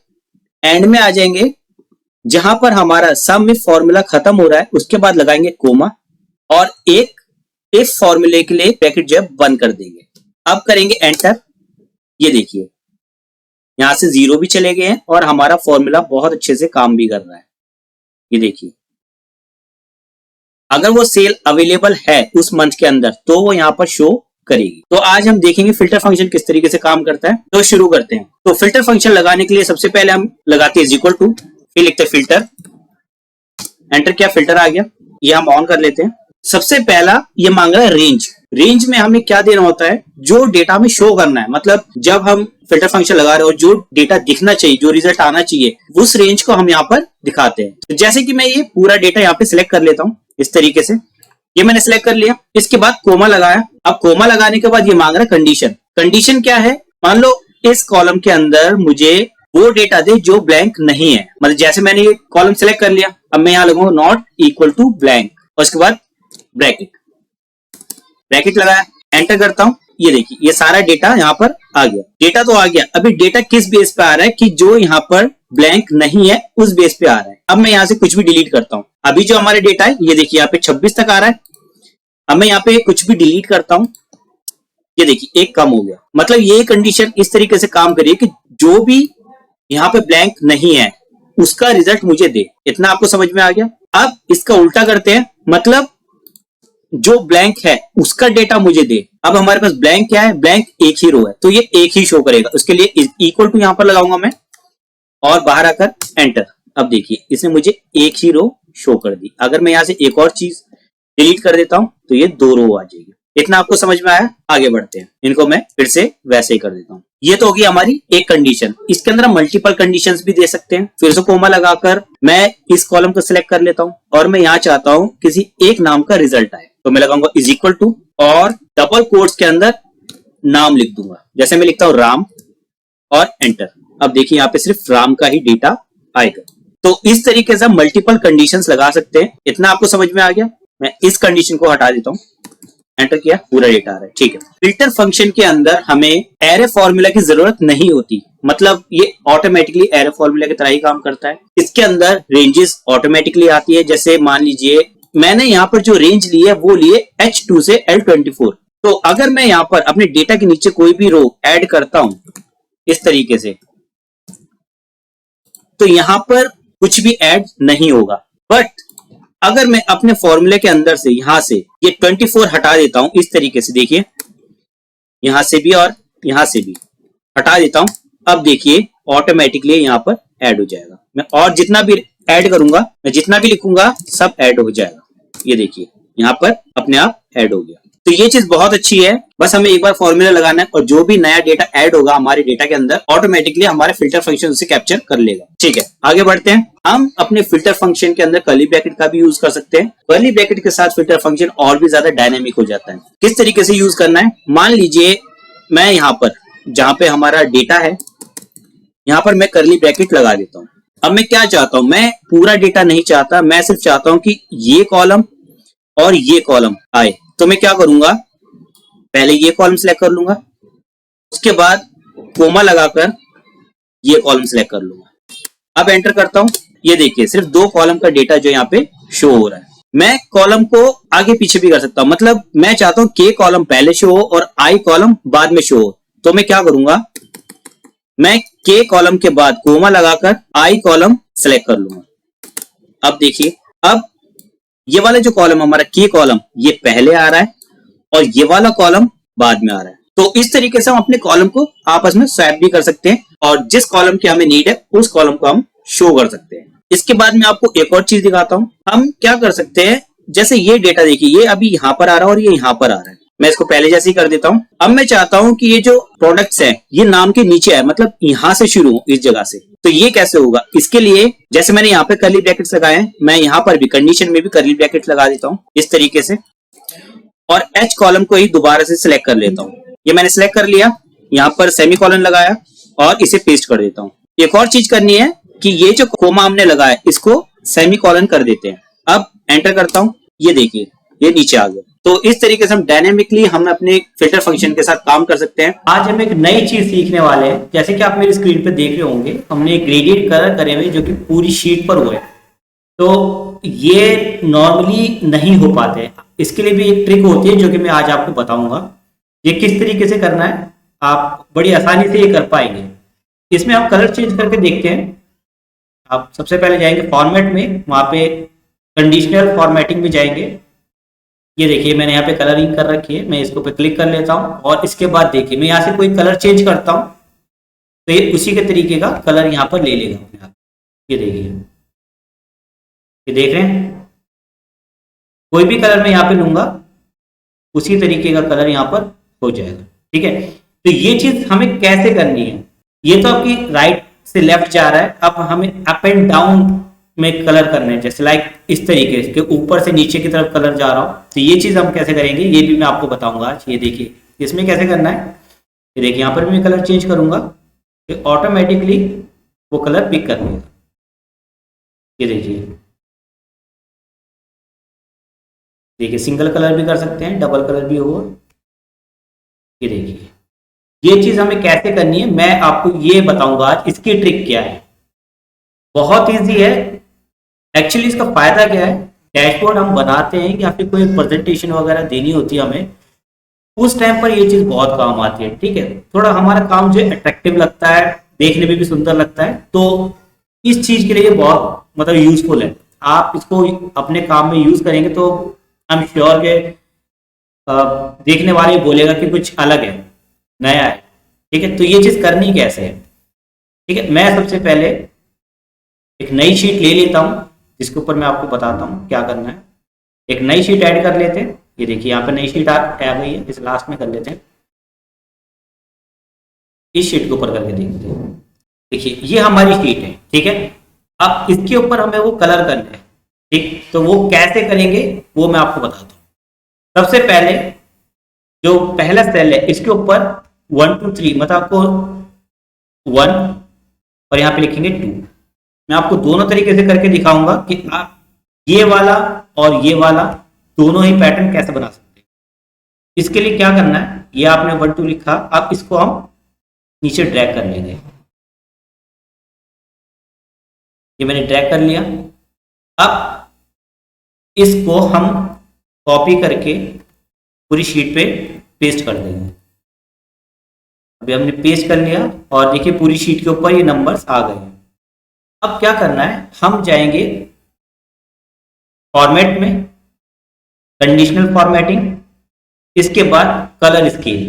एंड में आ जाएंगे, जहां पर हमारा सम में फॉर्मूला खत्म हो रहा है उसके बाद लगाएंगे कोमा और एक इफ फॉर्मूले के लिए ब्रैकेट जो है बंद कर देंगे। अब करेंगे एंटर। ये देखिए यहां से 0 भी चले गए हैं और हमारा फॉर्मूला बहुत अच्छे से काम भी कर रहा है। ये देखिए अगर वो सेल अवेलेबल है उस मंथ के अंदर तो वो यहाँ पर शो करेगी। तो आज हम देखेंगे फिल्टर फंक्शन किस तरीके से काम करता है। तो शुरू करते हैं। तो फिल्टर फंक्शन लगाने के लिए सबसे पहले हम लगाते हैं इक्वल टू, फिर लिखते हैं फिल्टर, एंटर किया, फिल्टर आ गया। ये हम ऑन कर लेते हैं। सबसे पहला ये मांग रहा है रेंज। रेंज में हमें क्या देना होता है, जो डेटा हमें शो करना है, मतलब जब हम फिल्टर फंक्शन लगा रहे हो जो डेटा दिखना चाहिए, जो रिजल्ट आना चाहिए, उस रेंज को हम यहाँ पर दिखाते हैं। तो जैसे कि मैं ये पूरा डेटा यहाँ पे सिलेक्ट कर लेता हूँ इस तरीके से, ये मैंने सिलेक्ट कर लिया। इसके बाद कोमा लगाया। अब कोमा लगाने के बाद ये मांग रहा है कंडीशन। कंडीशन क्या है, मान लो इस कॉलम के अंदर मुझे वो डेटा दे जो ब्लैंक नहीं है। मतलब जैसे मैंने ये कॉलम सिलेक्ट कर लिया, अब मैं यहाँ लगाऊंगा नॉट इक्वल टू ब्लैंक और उसके बाद ब्रैकेट, ब्रैकेट लगाया, एंटर करता हूं। ये देखिए ये सारा डेटा यहाँ पर आ गया। डेटा तो आ गया, अभी डेटा किस बेस पे आ रहा है कि जो यहाँ पर ब्लैंक नहीं है उस बेस पे आ रहा है। अब मैं यहाँ से कुछ भी डिलीट करता हूँ। अभी जो हमारे डेटा है ये देखिए यहाँ पे 26 तक आ रहा है। अब मैं यहाँ पे कुछ भी डिलीट करता हूँ, ये देखिए एक कम हो गया। मतलब ये कंडीशन इस तरीके से काम करिए कि जो भी यहाँ पे ब्लैंक नहीं है उसका रिजल्ट मुझे दे। इतना आपको समझ में आ गया। अब इसका उल्टा करते हैं, मतलब जो ब्लैंक है उसका डेटा मुझे दे। अब हमारे पास ब्लैंक क्या है, ब्लैंक एक ही रो है तो ये एक ही शो करेगा। उसके लिए इक्वल टू यहां पर लगाऊंगा मैं और बाहर आकर एंटर। अब देखिए इसने मुझे एक ही रो शो कर दी। अगर मैं यहां से एक और चीज डिलीट कर देता हूं तो ये 2 रो आ जाएगी। इतना आपको समझ में आया। आगे बढ़ते हैं, इनको मैं फिर से वैसे ही कर देता हूं। ये तो होगी हमारी एक कंडीशन। इसके अंदर हम मल्टीपल कंडीशंस भी दे सकते हैं। फिर से कोमा लगाकर मैं इस कॉलम को सिलेक्ट कर लेता हूं और मैं यहाँ चाहता हूं किसी एक नाम का रिजल्ट आए, तो मैं लगाऊंगा इज इक्वल टू और डबल कोट्स के अंदर नाम लिख दूंगा। जैसे मैं लिखता हूं राम और एंटर। अब देखिए यहाँ पे सिर्फ राम का ही डेटा आएगा। तो इस तरीके से हम मल्टीपल कंडीशंस लगा सकते हैं। इतना आपको समझ में आ गया। मैं इस कंडीशन को हटा देता हूँ, एंटर किया, पूरा डेटा आ रहा है। ठीक है। फिल्टर फंक्शन के अंदर हमें एरे फॉर्मूला की जरूरत नहीं होती, मतलब ये ऑटोमेटिकली एरे फॉर्मूला की तरह ही काम करता है। इसके अंदर रेंजेस ऑटोमेटिकली आती है। जैसे मान लीजिए मैंने यहाँ पर जो रेंज ली है वो लिए H2 से L24। तो अगर मैं यहाँ पर अपने डेटा के नीचे कोई भी रो ऐड करता हूं इस तरीके से, तो यहां पर कुछ भी ऐड नहीं होगा। बट अगर मैं अपने फॉर्मूले के अंदर से यहां से ये 24 हटा देता हूं इस तरीके से, देखिए यहां से भी और यहां से भी हटा देता हूं, अब देखिए ऑटोमेटिकली यहां पर ऐड हो जाएगा। मैं और जितना भी ऐड करूंगा, मैं जितना भी लिखूंगा सब ऐड हो जाएगा। ये देखिए यहां पर अपने आप ऐड हो गया। तो ये चीज बहुत अच्छी है। बस हमें एक बार फॉर्मूला लगाना है और जो भी नया डेटा ऐड होगा हमारे डेटा के अंदर ऑटोमेटिकली हमारे फिल्टर फंक्शन उसे कैप्चर कर लेगा। ठीक है, आगे बढ़ते हैं। हम अपने फिल्टर फंक्शन के अंदर कर्ली ब्रैकेट का भी यूज कर सकते हैं। कर्ली ब्रैकेट के साथ फिल्टर फंक्शन और भी ज्यादा डायनेमिक हो जाता है। किस तरीके से यूज करना है, मान लीजिए मैं यहाँ पर जहां पे हमारा डेटा है यहाँ पर मैं कर्ली ब्रैकेट लगा देता हूँ। अब मैं क्या चाहता हूं, मैं पूरा डेटा नहीं चाहता, मैं सिर्फ चाहता हूं कि ये कॉलम और ये कॉलम आए। तो मैं क्या करूंगा, पहले ये कॉलम सिलेक्ट कर लूंगा, उसके बाद कोमा लगाकर ये कॉलम सिलेक्ट कर लूंगा। अब एंटर करता हूं। ये देखिए सिर्फ 2 कॉलम का डेटा जो यहाँ पे शो हो रहा है। मैं कॉलम को आगे पीछे भी कर सकता हूं, मतलब मैं चाहता हूं के कॉलम पहले शो हो और आई कॉलम बाद में शो हो। तो मैं क्या करूंगा, मैं के कॉलम के बाद कोमा लगाकर आई कॉलम सेलेक्ट कर लूंगा। अब देखिए अब ये वाला जो कॉलम हमारा के कॉलम ये पहले आ रहा है और ये वाला कॉलम बाद में आ रहा है। तो इस तरीके से हम अपने कॉलम को आपस में स्वैप भी कर सकते हैं और जिस कॉलम की हमें नीड है उस कॉलम को हम शो कर सकते हैं। इसके बाद मैं आपको एक और चीज दिखाता हूं। हम क्या कर सकते हैं, जैसे ये डेटा देखिए ये अभी यहां पर आ रहा है और ये यहां पर आ रहा है। मैं इसको पहले जैसे ही कर देता हूं। अब मैं चाहता हूं कि ये जो प्रोडक्ट्स हैं ये नाम के नीचे है, मतलब यहां से शुरू हो इस जगह से। तो ये कैसे होगा, इसके लिए जैसे मैंने यहाँ पे कर्ली ब्रैकेट्स लगाए हैं, मैं यहाँ पर भी कंडीशन में भी कर्ली ब्रैकेट लगा देता हूँ इस तरीके से और H कॉलम को ही दोबारा से सिलेक्ट कर लेता हूँ। ये मैंने सिलेक्ट कर लिया, यहाँ पर सेमीकोलन लगाया और इसे पेस्ट कर देता हूँ। एक और चीज करनी है कि ये जो कोमा हमने लगाया इसको सेमीकोलन कर देते हैं। अब एंटर करता हूँ। ये देखिए ये नीचे आ गया। तो इस तरीके से हम डायनेमिकली हम अपने फिल्टर फंक्शन के साथ काम कर सकते हैं। आज हम एक नई चीज सीखने वाले हैं। जैसे कि आप मेरी स्क्रीन पे देख रहे होंगे, हमने एक ग्रेडियंट कलर करे हुए जो कि पूरी शीट पर हुए। तो ये नॉर्मली नहीं हो पाते, इसके लिए भी एक ट्रिक होती है जो कि मैं आज आपको बताऊंगा। ये किस तरीके से करना है, आप बड़ी आसानी से ये कर पाएंगे। इसमें आप कलर चेंज करके देखते हैं। आप सबसे पहले जाएंगे फॉर्मेट में, वहां पे कंडीशनल फॉर्मेटिंग में जाएंगे। ये देखिए मैंने यहाँ पे कलरिंग कर रखी है, मैं इसको पे क्लिक कर लेता हूँ और इसके बाद देखिए मैं यहाँ से कोई कलर चेंज करता हूँ तो ये उसी के तरीके का कलर यहाँ पर ले लेगा अपने आप। ये देखिए, ये देख रहे हैं, कोई भी कलर मैं यहाँ पे लूंगा उसी तरीके का कलर यहाँ पर हो जाएगा। ठीक है, तो ये चीज हमें कैसे करनी है, ये तो आपकी राइट से लेफ्ट जा रहा है, अब हमें अप एंड डाउन में कलर करने हैं। जैसे लाइक इस तरीके के ऊपर से नीचे की तरफ कलर जा रहा हो, तो ये चीज हम कैसे करेंगे ये भी मैं आपको बताऊंगा आज। ये देखिए इसमें कैसे करना है, ये देखिए यहाँ पर भी मैं कलर चेंज करूंगा तो ऑटोमेटिकली वो कलर पिक कर लेगा। ये देखिए सिंगल कलर भी कर सकते हैं, डबल कलर भी होगा। ये देखिए ये चीज हमें कैसे करनी है मैं आपको ये बताऊंगा आज। इसकी ट्रिक क्या है, बहुत इजी है। एक्चुअली इसका फायदा क्या है, डैशबोर्ड हम बनाते हैं या फिर कोई प्रेजेंटेशन वगैरह देनी होती है हमें, उस टाइम पर ये चीज बहुत काम आती है। ठीक है, थोड़ा हमारा काम जो अट्रैक्टिव लगता है, देखने में भी सुंदर लगता है, तो इस चीज के लिए बहुत मतलब यूजफुल है। आप इसको अपने काम में यूज करेंगे तो आई एम श्योर के देखने वाले बोलेगा कि कुछ अलग है, नया है। ठीक है, तो ये चीज करनी कैसे है, ठीक है, मैं सबसे पहले एक नई शीट ले लेता हूं जिसके ऊपर मैं आपको बताता हूं क्या करना है। एक नई शीट ऐड कर लेते हैं। ये देखिए यहाँ पे नई शीट आ गई है, इस लास्ट में कर लेते हैं। इस शीट के ऊपर करके देखते हैं। देखिए ये हमारी शीट है। ठीक है, अब इसके ऊपर हमें वो कलर करना है। ठीक, तो वो कैसे करेंगे वो मैं आपको बताता हूँ। सबसे पहले जो पहला सेल है इसके ऊपर 1 2 3 मतलब आपको 1 और यहाँ पे लिखेंगे 2। मैं आपको दोनों तरीके से करके दिखाऊंगा कि आप ये वाला और ये वाला दोनों ही पैटर्न कैसे बना सकते हैं। इसके लिए क्या करना है, ये आपने 1 2 लिखा, अब इसको हम नीचे ड्रैग कर लेंगे। ये मैंने ड्रैग कर लिया। अब इसको हम कॉपी करके पूरी शीट पे पेस्ट कर देंगे। अभी हमने पेस्ट कर लिया और देखिए पूरी शीट के ऊपर ये नंबर्स आ गए हैं। अब क्या करना है, हम जाएंगे फॉर्मेट में, कंडीशनल फॉर्मेटिंग, इसके बाद कलर स्केल।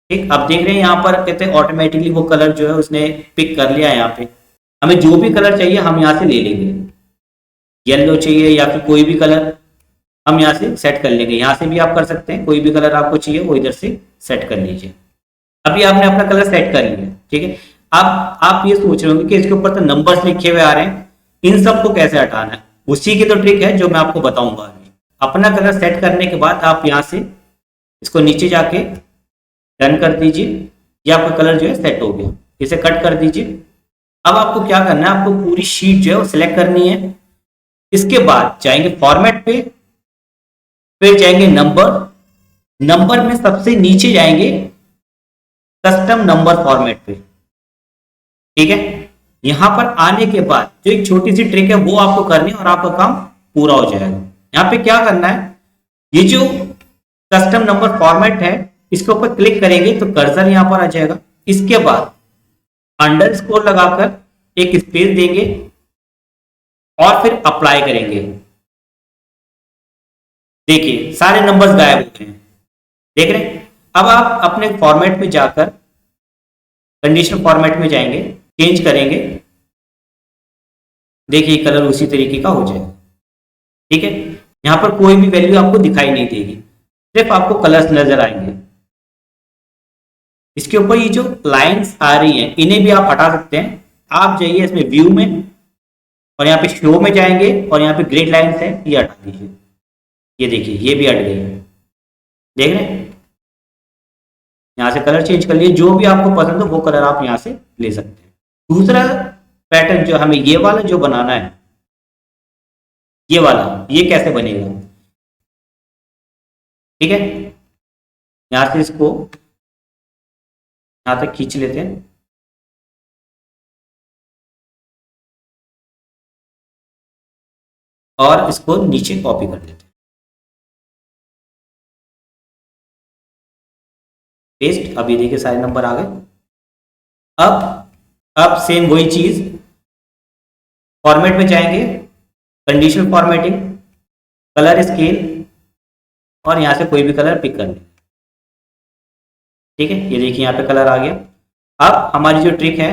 ठीक, अब देख रहे हैं यहाँ पर कहते हैं ऑटोमेटिकली वो कलर जो है उसने पिक कर लिया है। यहाँ पे हमें जो भी कलर चाहिए हम यहाँ से ले लेंगे, येलो चाहिए या फिर कोई भी कलर हम यहाँ से सेट कर लेंगे। यहाँ से भी आप कर सकते हैं, कोई भी कलर आपको चाहिए वो इधर से सेट कर लीजिए। अभी आपने अपना कलर सेट कर लिया। ठीक है, अब आप ये सोच रहे होंगे कि इसके ऊपर तो नंबर्स लिखे हुए आ रहे हैं, इन सब को कैसे हटाना है। उसी की तो ट्रिक है जो मैं आपको बताऊंगा। अपना कलर सेट करने के बाद आप यहाँ से इसको नीचे जाके डन कर दीजिए, ये आपका कलर जो है सेट हो गया। इसे कट कर दीजिए। अब आपको क्या करना है, आपको पूरी शीट जो है वो सिलेक्ट करनी है। इसके बाद जाएंगे फॉर्मेट पे, फिर जाएंगे नंबर, नंबर में सबसे नीचे जाएंगे कस्टम नंबर फॉर्मेट पे। ठीक है, यहां पर आने के बाद जो एक छोटी सी ट्रिक है वो आपको करनी है और आपका काम पूरा हो जाएगा। यहाँ पे क्या करना है, ये जो कस्टम नंबर फॉर्मेट है इसके ऊपर क्लिक करेंगे तो कर्सर यहां पर आ जाएगा। इसके बाद अंडरस्कोर लगाकर एक स्पेस देंगे और फिर अप्लाई करेंगे। देखिए सारे नंबर्स गायब हो गए हैं, देख रहे हैं। अब आप अपने फॉर्मेट में जाकर कंडीशनल फॉर्मेट में जाएंगे, चेंज करेंगे, देखिए कलर उसी तरीके का हो जाएगा। ठीक है, यहां पर कोई भी वैल्यू आपको दिखाई नहीं देगी, सिर्फ आपको कलर्स नजर आएंगे। इसके ऊपर ये जो लाइंस आ रही हैं इन्हें भी आप हटा सकते हैं। आप जाइए इसमें व्यू में और यहाँ पे शो में जाएंगे और यहाँ पे ग्रिड लाइंस है ये हटा दीजिए। ये देखिए ये भी हट गई है, देख रहे हैं। यहाँ से कलर चेंज कर लिए, जो भी आपको पसंद हो वो कलर आप यहाँ से ले सकते हैं। दूसरा पैटर्न जो हमें ये वाला जो बनाना है, ये वाला ये कैसे बनेगा, ठीक है, यहां से इसको यहां तक खींच लेते हैं और इसको नीचे कॉपी कर लेते हैं, पेस्ट। अब ये देखिए सारे नंबर आ गए। अब सेम वही चीज, फॉर्मेट में जाएंगे, कंडीशनल फॉर्मेटिंग, कलर स्केल, और यहां से कोई भी कलर पिक कर लें। ठीक है, ये देखिए यहाँ पे कलर आ गया। अब हमारी जो ट्रिक है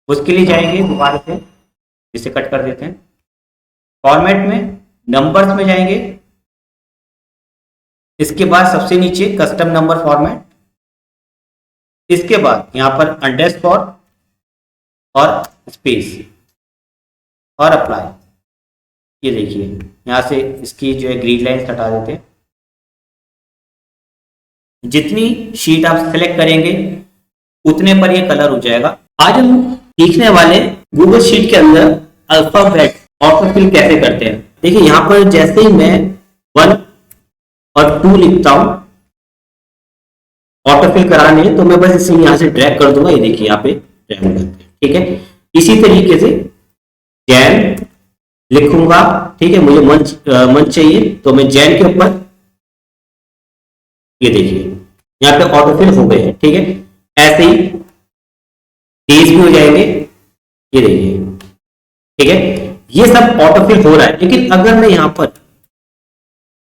उसके लिए जाएंगे दोबारा से, इसे कट कर देते हैं, फॉर्मेट में नंबर्स में जाएंगे, इसके बाद सबसे नीचे कस्टम नंबर फॉर्मेट, इसके बाद यहां पर अंडरस्कोर और स्पेस और अप्लाई। ये देखिए यहां से इसकी जो है ग्रीन लाइन हटा देते हैं। जितनी शीट आप सेलेक्ट करेंगे उतने पर ये कलर हो जाएगा। आज हम सीखने वाले गूगल शीट के अंदर अल्फाबेट ऑटोफिल कैसे करते हैं। देखिए यहां पर जैसे ही मैं 1 और 2 लिखता हूं ऑटोफिल कराने, तो मैं बस इसे यहां से ड्रैग कर दूंगा। ये देखिए यहाँ पे ड्रैग हो जाते हैं। ठीक है, इसी तरीके से जैन लिखूंगा। ठीक है, मुझे मंच चाहिए तो मैं जैन के ऊपर, ये देखिए यहाँ पे ऑटोफिल हो गए हैं। ठीक है, ऐसे ही तेज भी हो जाएंगे, ये देखिए। ठीक है, ये सब ऑटोफिल हो रहा है। लेकिन अगर मैं यहां पर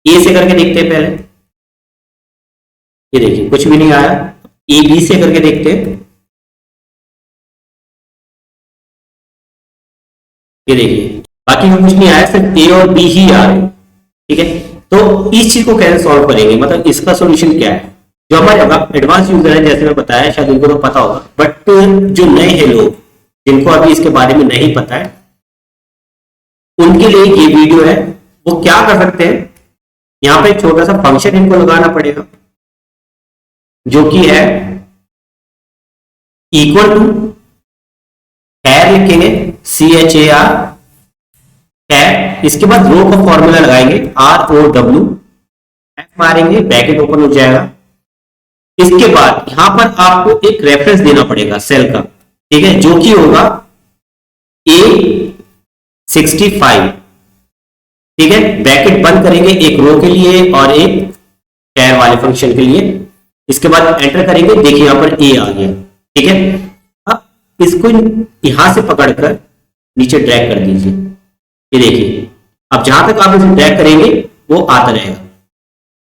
ए से करके देखते हैं पहले, ये देखिए कुछ भी नहीं आया। ए बी से करके देखते हैं, ये देखिए बाकी में कुछ नहीं आया, सिर्फ ए और बी ही आ रहे हैं। ठीक है, तो इस चीज को कैसे सॉल्व करेंगे, मतलब इसका सॉल्यूशन क्या है। जो हमारे एडवांस यूजर है, जैसे मैं बताया, शायद उनको तो पता होगा, बट जो नए हैं लोग जिनको अभी इसके बारे में नहीं पता है, उनके लिए ये वीडियो है। वो क्या कर सकते हैं, यहां पे एक छोटा सा फंक्शन इनको लगाना पड़ेगा जो कि है इक्वल टू हैर, लिखेंगे CHAR हैर, इसके बाद रो का फॉर्मूला लगाएंगे ROW, एफ मारेंगे, ब्रैकेट ओपन हो जाएगा। इसके बाद यहां पर आपको एक रेफरेंस देना पड़ेगा सेल का, ठीक है, जो कि होगा A65। ठीक है, ब्रैकेट बंद करेंगे एक रो के लिए और एक हैर वाले फंक्शन के लिए। इसके बाद एंटर करेंगे, देखिए यहां पर ए आ गया। ठीक है, अब इसको यहां से पकड़कर नीचे ड्रैग कर दीजिए। ये देखिए अब जहां तक आप इसे ड्रैग करेंगे वो आता रहेगा।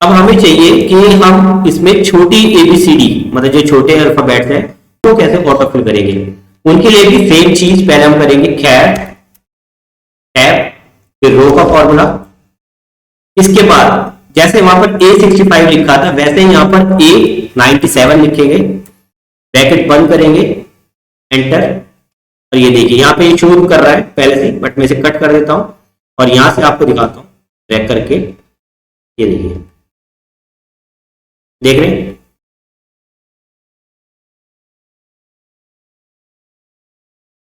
अब हमें चाहिए कि हम इसमें छोटी ABCD, मतलब जो छोटे अल्फाबेट्स हैं, तो कैसे ऑटोफिल करेंगे। उनके लिए भी सेम चीज पहले हम करेंगे, खैर टैब, फिर रो का फॉर्मूला। इसके बाद जैसे वहां पर A65 लिखा था, वैसे ही यहां पर A97 लिखेंगे, ब्रैकेट बंद करेंगे, एंटर। और ये देखिए यहाँ पे ये शो कर रहा है पहले से, बट मैं इसे कट कर देता हूं और यहां से आपको दिखाता हूं ड्रैग करके। ये देखिए, देख रहे हैं